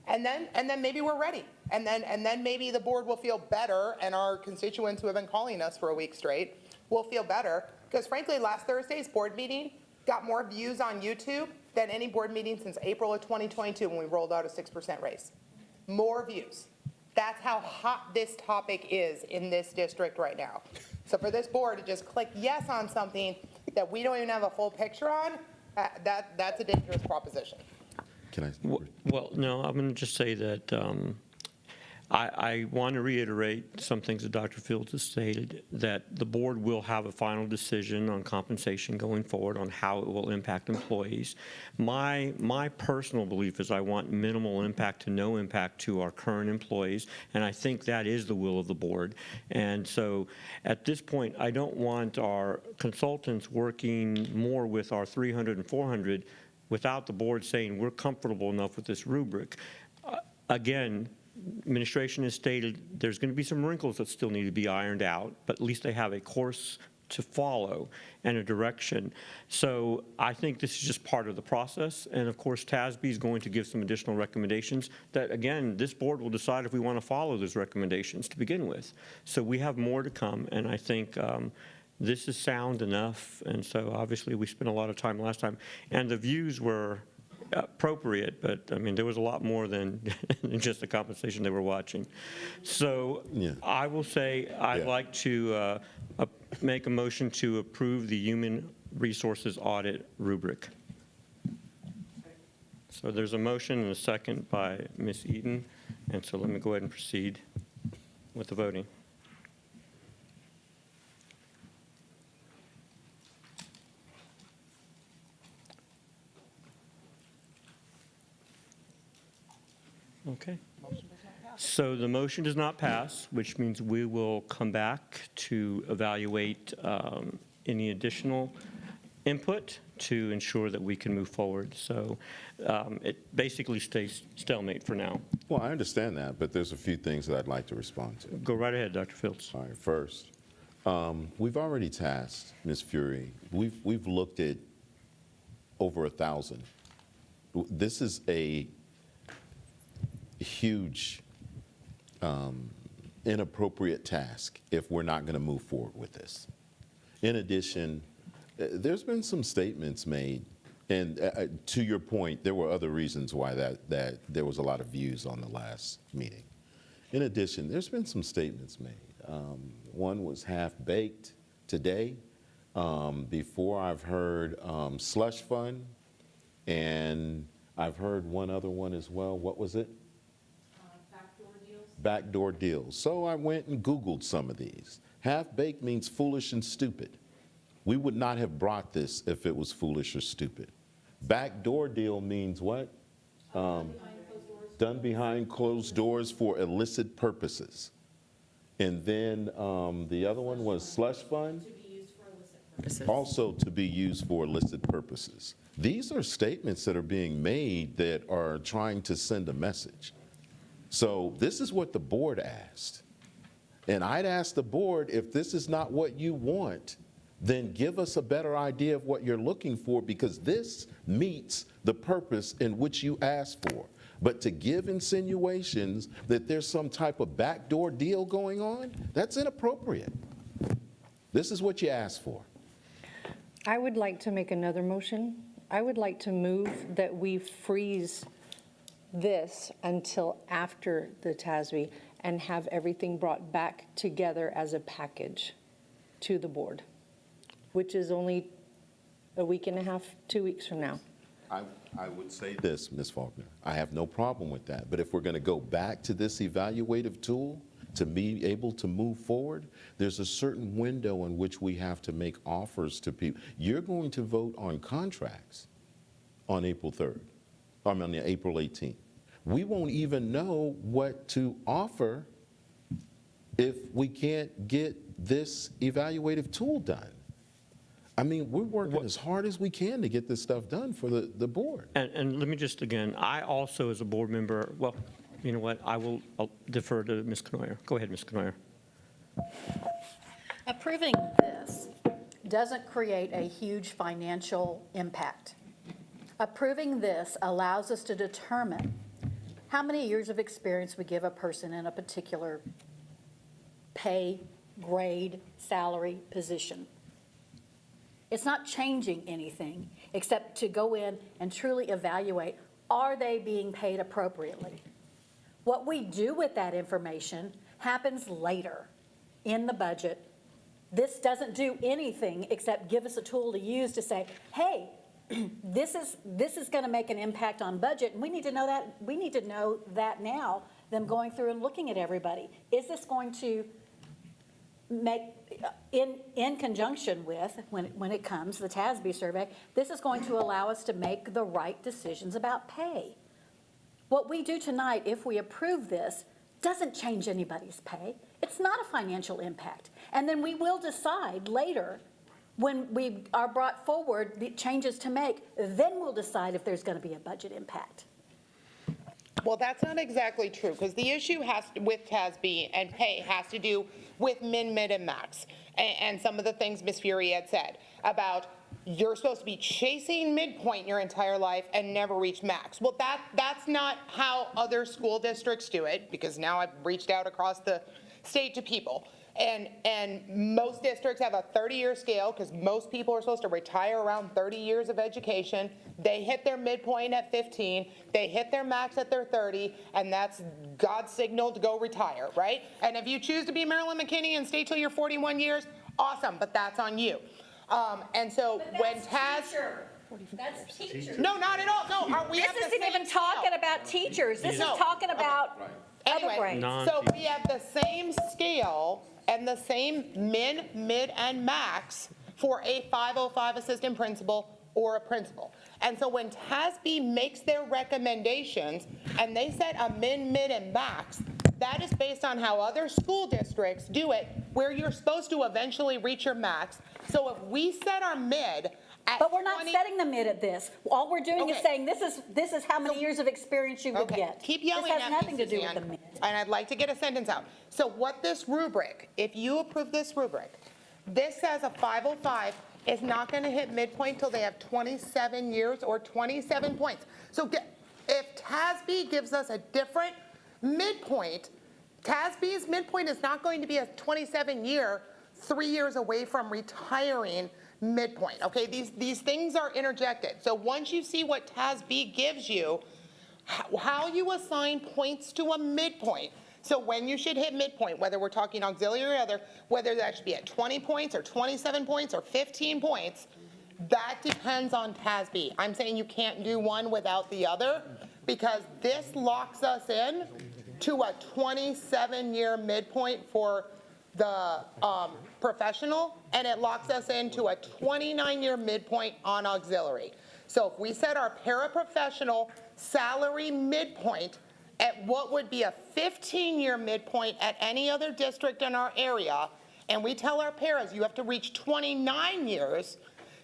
Speaker 5: and then maybe we're ready. And then maybe the board will feel better, and our constituents who have been calling us for a week straight will feel better, because frankly, last Thursday's board meeting got more views on YouTube than any board meeting since April of 2022 when we rolled out a 6% raise. More views. That's how hot this topic is in this district right now. So for this board to just click yes on something that we don't even have a full picture on, that's a dangerous proposition.
Speaker 1: Can I?
Speaker 2: Well, no, I'm going to just say that I want to reiterate some things that Dr. Fields has stated, that the board will have a final decision on compensation going forward on how it will impact employees. My personal belief is I want minimal impact to no impact to our current employees, and I think that is the will of the board. And so at this point, I don't want our consultants working more with our 300 and 400 without the board saying we're comfortable enough with this rubric. Again, administration has stated there's going to be some wrinkles that still need to be ironed out, but at least they have a course to follow and a direction. So I think this is just part of the process. And of course, TASB is going to give some additional recommendations that, again, this board will decide if we want to follow those recommendations to begin with. So we have more to come. And I think this is sound enough. And so obviously we spent a lot of time last time, and the views were appropriate, but I mean, there was a lot more than just the compensation they were watching. So
Speaker 1: Yeah.
Speaker 2: I will say I'd like to make a motion to approve the human resources audit rubric. So there's a motion and a second by Ms. Eaton, and so let me go ahead and proceed with the voting. Okay. So the motion does not pass, which means we will come back to evaluate any additional input to ensure that we can move forward. So it basically stays stalemate for now.
Speaker 1: Well, I understand that, but there's a few things that I'd like to respond to.
Speaker 2: Go right ahead, Dr. Fields.
Speaker 1: All right, first, we've already tasked Ms. Fury. We've looked at over 1,000. This is a huge inappropriate task if we're not going to move forward with this. In addition, there's been some statements made, and to your point, there were other reasons why that there was a lot of views on the last meeting. In addition, there's been some statements made. One was half-baked today. Before, I've heard slush fund, and I've heard one other one as well. What was it? Backdoor deals. backdoor deals. So I went and Googled some of these. Half-baked means foolish and stupid. We would not have brought this if it was foolish or stupid. Backdoor deal means what? Done behind closed doors for illicit purposes. And then the other one was slush fund? Also to be used for illicit purposes. These are statements that are being made that are trying to send a message. So this is what the board asked. And I'd ask the board, if this is not what you want, then give us a better idea of what you're looking for, because this meets the purpose in which you asked for. But to give insinuations that there's some type of backdoor deal going on, that's inappropriate. This is what you asked for.
Speaker 7: I would like to make another motion. I would like to move that we freeze this until after the TASB and have everything brought back together as a package to the board, which is only a week and a half, 2 weeks from now.
Speaker 1: I would say this, Ms. Faulkner, I have no problem with that. But if we're going to go back to this evaluative tool to be able to move forward, there's a certain window in which we have to make offers to people. You're going to vote on contracts on April 3rd, on April 18th. We won't even know what to offer if we can't get this evaluative tool done. I mean, we're working as hard as we can to get this stuff done for the board.
Speaker 2: And let me just, again, I also, as a board member, well, you know what, I'll defer to Ms. Knoyer. Go ahead, Ms. Knoyer.
Speaker 8: Approving this doesn't create a huge financial impact. Approving this allows us to determine how many years of experience we give a person in a particular pay, grade, salary, position. It's not changing anything except to go in and truly evaluate, are they being paid appropriately? What we do with that information happens later in the budget. This doesn't do anything except give us a tool to use to say, hey, this is going to make an impact on budget, and we need to know that. We need to know that now, them going through and looking at everybody. Is this going to make, in conjunction with, when it comes, the TASB survey, this is going to allow us to make the right decisions about pay. What we do tonight, if we approve this, doesn't change anybody's pay. It's not a financial impact. And then we will decide later, when we are brought forward the changes to make, then we'll decide if there's going to be a budget impact.
Speaker 5: Well, that's not exactly true, because the issue with TASB and pay has to do with min, mid, and max. And some of the things Ms. Fury had said about you're supposed to be chasing midpoint your entire life and never reach max. Well, that's not how other school districts do it, because now I've reached out across the state to people. And most districts have a 30-year scale, because most people are supposed to retire around 30 years of education. They hit their midpoint at 15, they hit their max at their 30, and that's God's signal to go retire, right? And if you choose to be Marilyn McKinney and stay till you're 41 years, awesome, but that's on you. And so when That's teachers. No, not at all. No, we have the same
Speaker 8: This isn't even talking about teachers. This is talking about other grades.
Speaker 5: So we have the same scale and the same min, mid, and max for a 505 assistant principal or a principal. And so when TASB makes their recommendations and they set a min, mid, and max, that is based on how other school districts do it, where you're supposed to eventually reach your max. So if we set our mid at
Speaker 8: But we're not setting the mid at this. All we're doing is saying this is how many years of experience you would get.
Speaker 5: Keep yelling
Speaker 8: This
Speaker 5: at
Speaker 8: has
Speaker 5: me,
Speaker 8: nothing to do with
Speaker 5: Suzanne,
Speaker 8: the mid.
Speaker 5: and I'd like to get a sentence out. So what this rubric, if you approve this rubric, this says a 505 is not going to hit midpoint till they have 27 years or 27 points. So if TASB gives us a different midpoint, TASB's midpoint is not going to be a 27-year, 3 years away from retiring midpoint, okay? These things are interjected. So once you see what TASB gives you, how you assign points to a midpoint. So when you should hit midpoint, whether we're talking auxiliary or other, whether that should be at 20 points or 27 points or 15 points, that depends on TASB. I'm saying you can't do one without the other, because this locks us in to a 27-year midpoint for the professional, and it locks us into a 29-year midpoint on auxiliary. So if we set our paraprofessional salary midpoint at what would be a 15-year midpoint at any other district in our area, and we tell our paras, you have to reach 29 years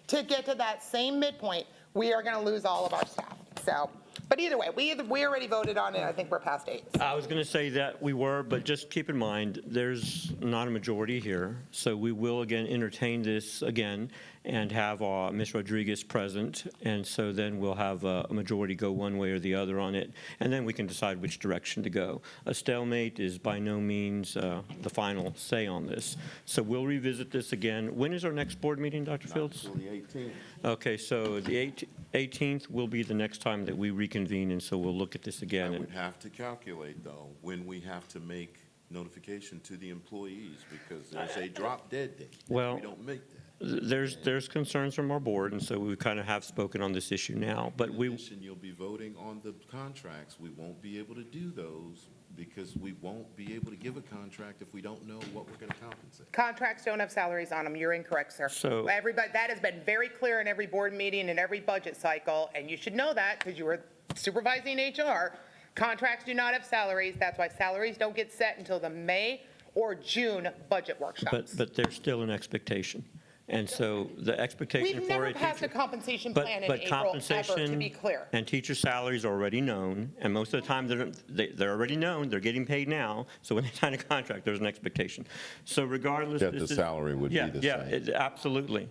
Speaker 5: to get to that same midpoint, we are going to lose all of our staff. So, but either way, we already voted on it. I think we're past 8.
Speaker 2: I was going to say that we were, but just keep in mind, there's not a majority here. So we will again entertain this again and have Ms. Rodriguez present. And so then we'll have a majority go one way or the other on it. And then we can decide which direction to go. A stalemate is by no means the final say on this. So we'll revisit this again. When is our next board meeting, Dr. Fields?
Speaker 1: Until the 18th.
Speaker 2: Okay, so the 18th will be the next time that we reconvene, and so we'll look at this again.
Speaker 1: I
Speaker 2: And
Speaker 1: would have to calculate, though, when we have to make notification to the employees, because there's a drop dead date. if
Speaker 2: Well,
Speaker 1: We don't make that.
Speaker 2: there's concerns from our board, and so we kind of have spoken on this issue now, but
Speaker 1: In
Speaker 2: we,
Speaker 1: addition, you'll be voting on the contracts. We won't be able to do those because we won't be able to give a contract if we don't know what we're going to compensate.
Speaker 5: Contracts don't have salaries on them. You're incorrect, sir.
Speaker 2: So-
Speaker 5: Everybody, that has been very clear in every board meeting and every budget cycle, and you should know that because you were supervising HR. Contracts do not have salaries. That's why salaries don't get set until the May or June budget workshops.
Speaker 2: but there's still an expectation. And so the expectation
Speaker 5: We've
Speaker 2: for
Speaker 5: never
Speaker 2: a
Speaker 5: passed a
Speaker 2: teacher.
Speaker 5: compensation
Speaker 2: But,
Speaker 5: plan in
Speaker 2: but
Speaker 5: April, ever, to
Speaker 2: compensation
Speaker 5: be clear.
Speaker 2: and teacher salaries are already known, and most of the time, they're already known, they're getting paid now, so when they sign a contract, there's an expectation. So regardless.
Speaker 1: That
Speaker 2: this
Speaker 1: the
Speaker 2: is-
Speaker 1: salary would be
Speaker 2: Yeah,
Speaker 1: the
Speaker 2: yeah,
Speaker 1: same.
Speaker 2: absolutely.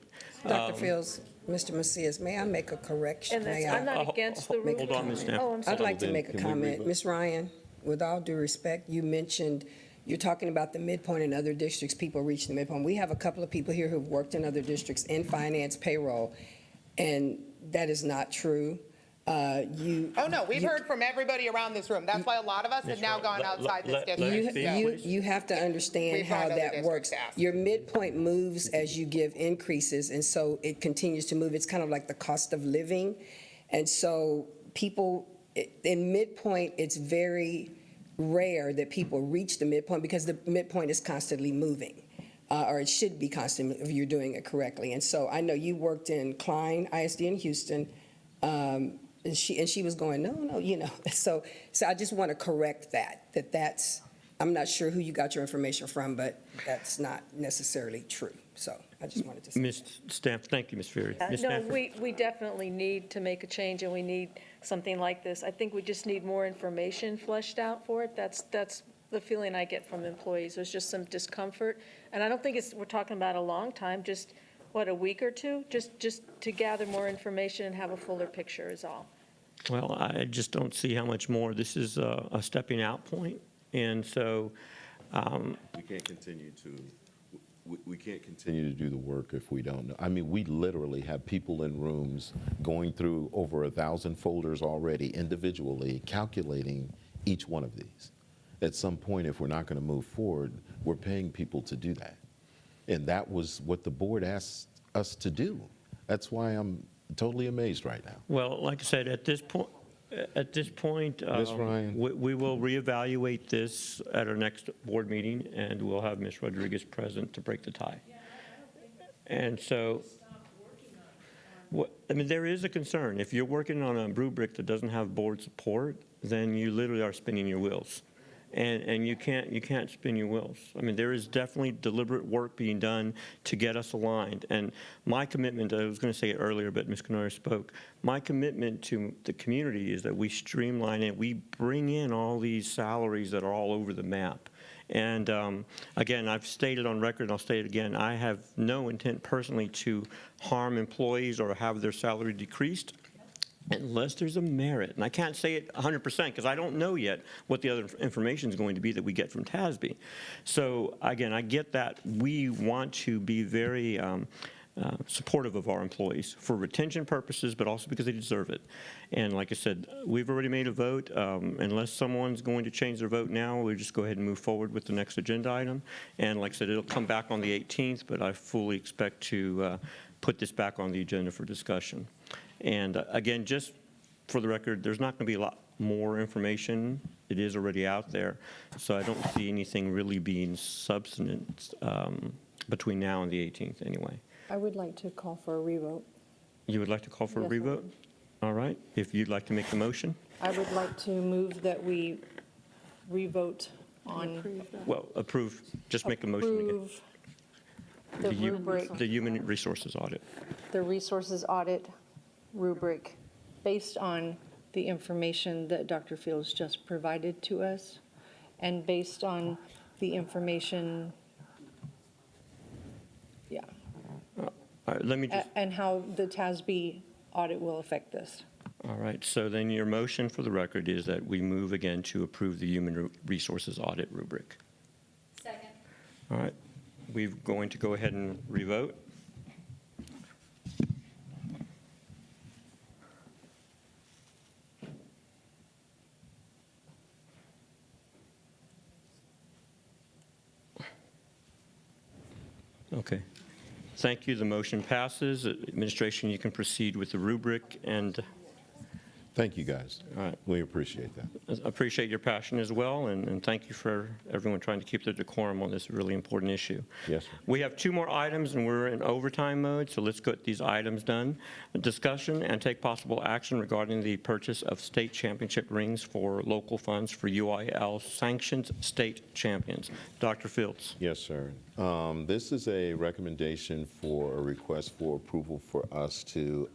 Speaker 17: Dr. Fields, Mr. Macias, may I make a correction?
Speaker 9: And that's,
Speaker 17: May
Speaker 9: I'm
Speaker 17: I?
Speaker 9: not against the
Speaker 17: Make a
Speaker 9: rule.
Speaker 2: Hold on, Ms. Stamp.
Speaker 9: Oh, I'm sorry.
Speaker 17: I'd like to
Speaker 1: Then
Speaker 17: make a
Speaker 1: can we
Speaker 17: comment.
Speaker 1: revote?
Speaker 17: Ms. Ryan, with all due respect, you mentioned, you're talking about the midpoint in other districts, people reach the midpoint. We have a couple of people here who've worked in other districts in finance payroll, and that is not true.
Speaker 5: Oh, no, we've heard from everybody around this room. That's why a lot of us have now gone outside this
Speaker 2: let-
Speaker 5: district.
Speaker 2: speak, please.
Speaker 17: You have to understand
Speaker 5: We've
Speaker 17: how
Speaker 5: had other
Speaker 17: that
Speaker 5: districts
Speaker 17: works.
Speaker 5: ask.
Speaker 17: Your midpoint moves as you give increases, and so it continues to move. It's kind of like the cost of living. And so people, in midpoint, it's very rare that people reach the midpoint because the midpoint is constantly moving, or it should be constantly if you're doing it correctly. And so I know you worked in Klein ISD in Houston, and she was going, no, you know. So I just want to correct that's, I'm not sure who you got your information from, but that's not necessarily true. So I just wanted to say.
Speaker 2: Ms. Stamp, thank you, Ms. Fury. Ms.
Speaker 9: No,
Speaker 2: Stanford?
Speaker 9: we definitely need to make a change, and we need something like this. I think we just need more information fleshed out for it. That's the feeling I get from employees. There's just some discomfort. And I don't think we're talking about a long time, just, what, a week or two? Just to gather more information and have a fuller picture is all.
Speaker 2: Well, I just don't see how much more. This is a stepping out point, and so,
Speaker 1: We can't continue to, we can't continue to do the work if we don't know. I mean, we literally have people in rooms going through over 1,000 folders already individually, calculating each one of these. At some point, if we're not going to move forward, we're paying people to do that. And that was what the board asked us to do. That's why I'm totally amazed right now.
Speaker 2: well, like I said, at this point,
Speaker 1: Ms. Ryan?
Speaker 2: we will reevaluate this at our next board meeting, and we'll have Ms. Rodriguez present to break the tie. And so, I mean, there is a concern. If you're working on a rubric that doesn't have board support, then you literally are spinning your wheels. And you can't spin your wheels. I mean, there is definitely deliberate work being done to get us aligned. And my commitment, I was going to say it earlier, but Ms. Canoyer spoke, my commitment to the community is that we streamline it, we bring in all these salaries that are all over the map. And again, I've stated on record, and I'll state it again, I have no intent personally to harm employees or have their salary decreased, unless there's a merit. And I can't say it 100% because I don't know yet what the other information is going to be that we get from TASB. So again, I get that we want to be very supportive of our employees for retention purposes, but also because they deserve it. And like I said, we've already made a vote. Unless someone's going to change their vote now, we'll just go ahead and move forward with the next agenda item. And like I said, it'll come back on the 18th, but I fully expect to put this back on the agenda for discussion. And again, just for the record, there's not going to be a lot more information. It is already out there, so I don't see anything really being substantive between now and the 18th anyway.
Speaker 7: I would like to call for a revote.
Speaker 2: You would like to call for a
Speaker 7: Yes, I
Speaker 2: revote?
Speaker 7: would.
Speaker 2: All right, if you'd like to make the motion,
Speaker 7: I would like to move that we revote on.
Speaker 2: well, approve, just make a motion again.
Speaker 7: Approve the
Speaker 2: The hu-
Speaker 7: rubric,
Speaker 2: The human resources audit.
Speaker 7: the resources audit rubric, based on the information that Dr. Fields just provided to us, and based on the information, yeah,
Speaker 2: All right, let me just,
Speaker 7: and how the TASB audit will affect this.
Speaker 2: all right, so then your motion for the record is that we move again to approve the human resources audit rubric.
Speaker 8: Second.
Speaker 2: All right, we're going to go ahead and revote. Okay. Thank you. The motion passes. Administration, you can proceed with the rubric, and
Speaker 1: Thank you, guys.
Speaker 2: all right.
Speaker 1: We appreciate that.
Speaker 2: Appreciate your passion as well, and thank you for everyone trying to keep their decorum on this really important issue.
Speaker 1: Yes, sir.
Speaker 2: We have two more items, and we're in overtime mode, so let's get these items done. Discussion and take possible action regarding the purchase of state championship rings for local funds for UIL sanctioned state champions. Dr. Fields.
Speaker 1: Yes, sir. This is a recommendation for a request for approval for us to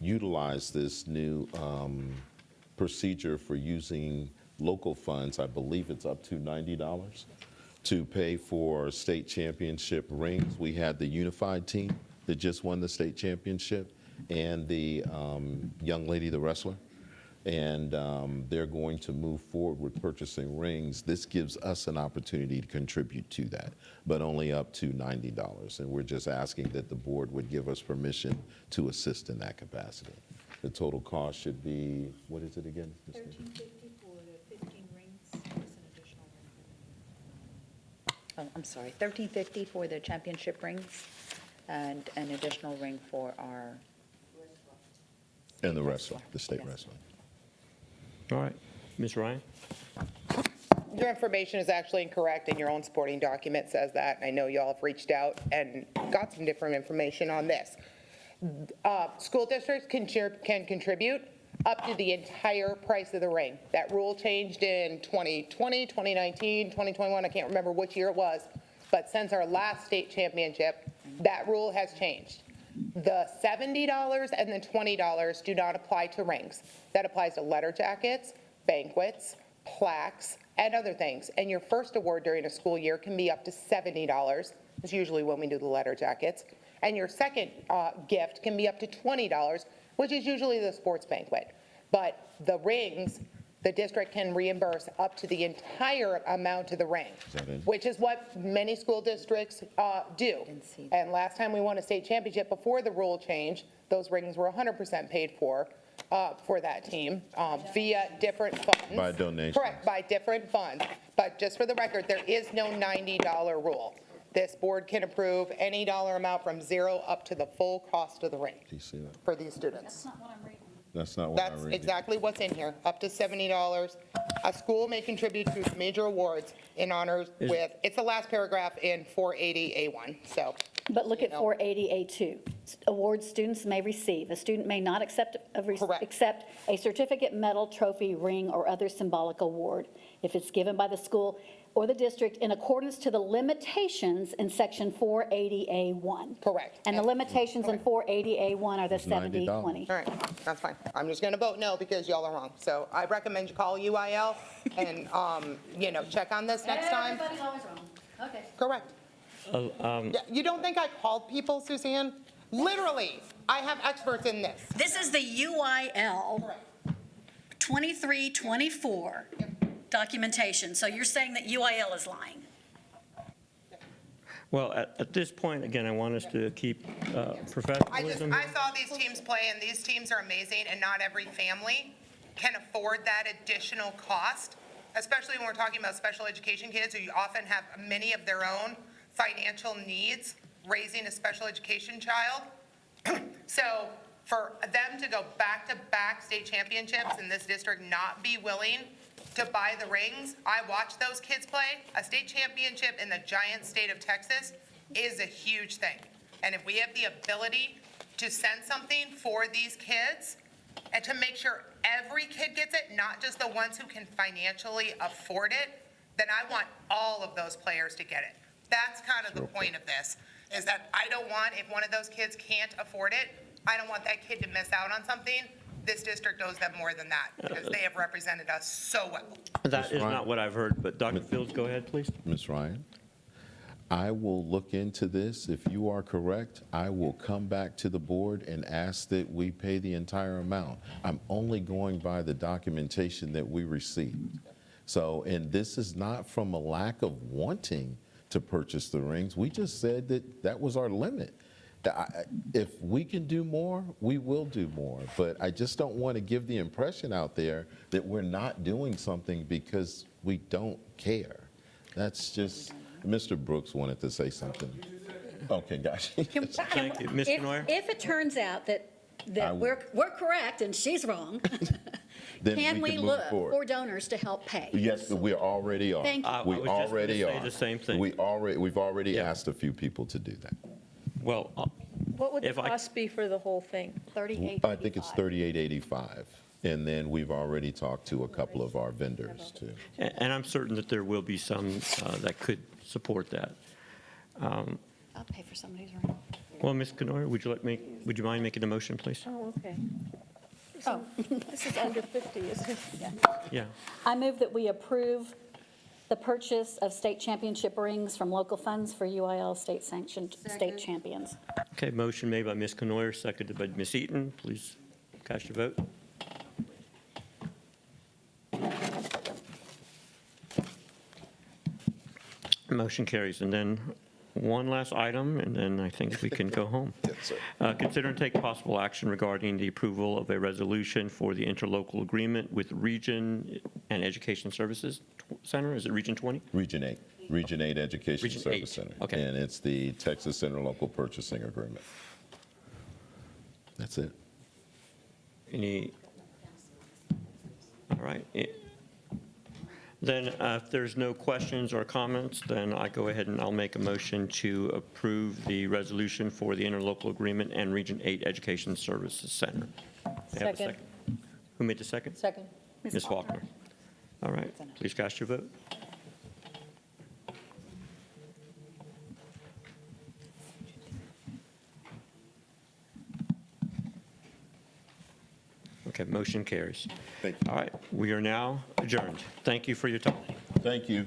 Speaker 1: utilize this new procedure for using local funds. I believe it's up to $90 to pay for state championship rings. We had the unified team that just won the state championship and the young lady, the wrestler. And they're going to move forward with purchasing rings. This gives us an opportunity to contribute to that, but only up to $90. And we're just asking that the board would give us permission to assist in that capacity. The total cost should be, what is it again? Ms. Nikki?
Speaker 10: $13.50 for the 15 rings, plus an additional ring. Oh, I'm sorry, $13.50 for the championship rings, and an additional ring for our.
Speaker 1: And the wrestler, the state wrestler.
Speaker 2: All right. Ms. Ryan?
Speaker 5: Your information is actually incorrect, and your own sporting document says that. I know you all have reached out and got some different information on this. School districts can contribute up to the entire price of the ring. That rule changed in 2020, 2019, 2021, I can't remember which year it was, but since our last state championship, that rule has changed. The $70 and the $20 do not apply to rings. That applies to letter jackets, banquets, plaques, and other things. And your first award during a school year can be up to $70. That's usually when we do the letter jackets. And your second gift can be up to $20, which is usually the sports banquet. But the rings, the district can reimburse up to the entire amount of the ring, which is what many school districts do. And last time we won a state championship before the rule change, those rings were 100% paid for that team via different funds.
Speaker 1: By donation.
Speaker 5: Correct, by different funds. But just for the record, there is no $90 rule. This board can approve any dollar amount from zero up to the full cost of the ring
Speaker 1: Do you see that?
Speaker 5: for these students.
Speaker 8: That's not what I'm reading.
Speaker 1: That's not what I
Speaker 5: That's
Speaker 1: read.
Speaker 5: exactly what's in here, up to $70. A school may contribute to major awards in honors with, it's the last paragraph in 480A1, so.
Speaker 8: But look at 480A2. Awards students may receive. A student may not accept a certificate, medal, trophy, ring, or other symbolic award if it's given by the school or the district in accordance to the limitations in section 480A1.
Speaker 5: Correct.
Speaker 8: And the limitations in 480A1 are the 70-20.
Speaker 5: All right, that's fine. I'm just going to vote no because y'all are wrong. So I recommend you call UIL and, check on this next time.
Speaker 8: Everybody's always wrong. Okay.
Speaker 5: Correct. Yeah, you don't think I called people, Suzanne? Literally, I have experts in this.
Speaker 8: This is the UIL 2324 documentation. So you're saying that UIL is lying?
Speaker 2: Well, at this point, again, I want us to keep professionalism.
Speaker 5: I saw these teams play, and these teams are amazing, and not every family can afford that additional cost, especially when we're talking about special education kids who often have many of their own financial needs raising a special education child. So for them to go back-to-back state championships and this district not be willing to buy the rings. I watched those kids play. A state championship in the giant state of Texas is a huge thing. And if we have the ability to send something for these kids and to make sure every kid gets it, not just the ones who can financially afford it, then I want all of those players to get it. That's kind of the point of this, is that I don't want, if one of those kids can't afford it, I don't want that kid to miss out on something. This district owes them more than that, because they have represented us so well.
Speaker 2: That is not what I've heard, but Dr. Fields, go ahead, please.
Speaker 1: Ms. Ryan, I will look into this. If you are correct, I will come back to the board and ask that we pay the entire amount. I'm only going by the documentation that we received. So, and this is not from a lack of wanting to purchase the rings. We just said that that was our limit. If we can do more, we will do more. But I just don't want to give the impression out there that we're not doing something because we don't care. That's just, Mr. Brooks wanted to say something. Okay, gotcha.
Speaker 2: Thank you. Ms. Benoyer?
Speaker 8: If it turns out that we're correct and she's wrong,
Speaker 1: Then
Speaker 8: can we
Speaker 1: can move
Speaker 8: look
Speaker 1: forward.
Speaker 8: for donors to help pay?
Speaker 1: Yes, we already are.
Speaker 8: Thank you. I
Speaker 1: We
Speaker 2: was just gonna
Speaker 1: already
Speaker 2: say
Speaker 1: are.
Speaker 2: the same thing.
Speaker 1: We've already asked a few people to do that.
Speaker 2: Well,
Speaker 9: What would the
Speaker 2: If I-
Speaker 9: cost be for the whole thing?
Speaker 8: 38.
Speaker 1: I think it's $38.85. And then we've already talked to a couple of our vendors too.
Speaker 2: and I'm certain that there will be some that could support that.
Speaker 8: I'll pay for somebody's ring.
Speaker 2: Well, Ms. Canoyer, would you mind making a motion, please?
Speaker 9: Oh, okay.
Speaker 8: Oh.
Speaker 9: This is under 50, isn't it?
Speaker 2: Yeah.
Speaker 8: I move that we approve the purchase of state championship rings from local funds for UIL state-sanctioned state champions.
Speaker 2: Okay, motion made by Ms. Canoyer, seconded by Ms. Eaton. Please cast your vote. Motion carries. And then one last item, and then I think we can go home.
Speaker 1: Yes, sir.
Speaker 2: Consider and take possible action regarding the approval of a resolution for the interlocal agreement with Region and Education Services Center. Is it Region 20?
Speaker 1: Region 8, Region 8 Education
Speaker 2: Region
Speaker 1: Service
Speaker 2: 8,
Speaker 1: Center.
Speaker 2: okay.
Speaker 1: And it's the Texas Interlocal Purchasing Agreement. That's it.
Speaker 2: Any? All right. Then if there's no questions or comments, then I go ahead and I'll make a motion to approve the resolution for the interlocal agreement and Region 8 Education Services Center. May I have a
Speaker 8: Second.
Speaker 2: Who made the second?
Speaker 8: Second.
Speaker 2: Ms. Faulkner. All right, please cast your vote. Okay, motion carries.
Speaker 1: Thank
Speaker 2: All right, we are now adjourned. Thank you for your time.
Speaker 1: Thank you.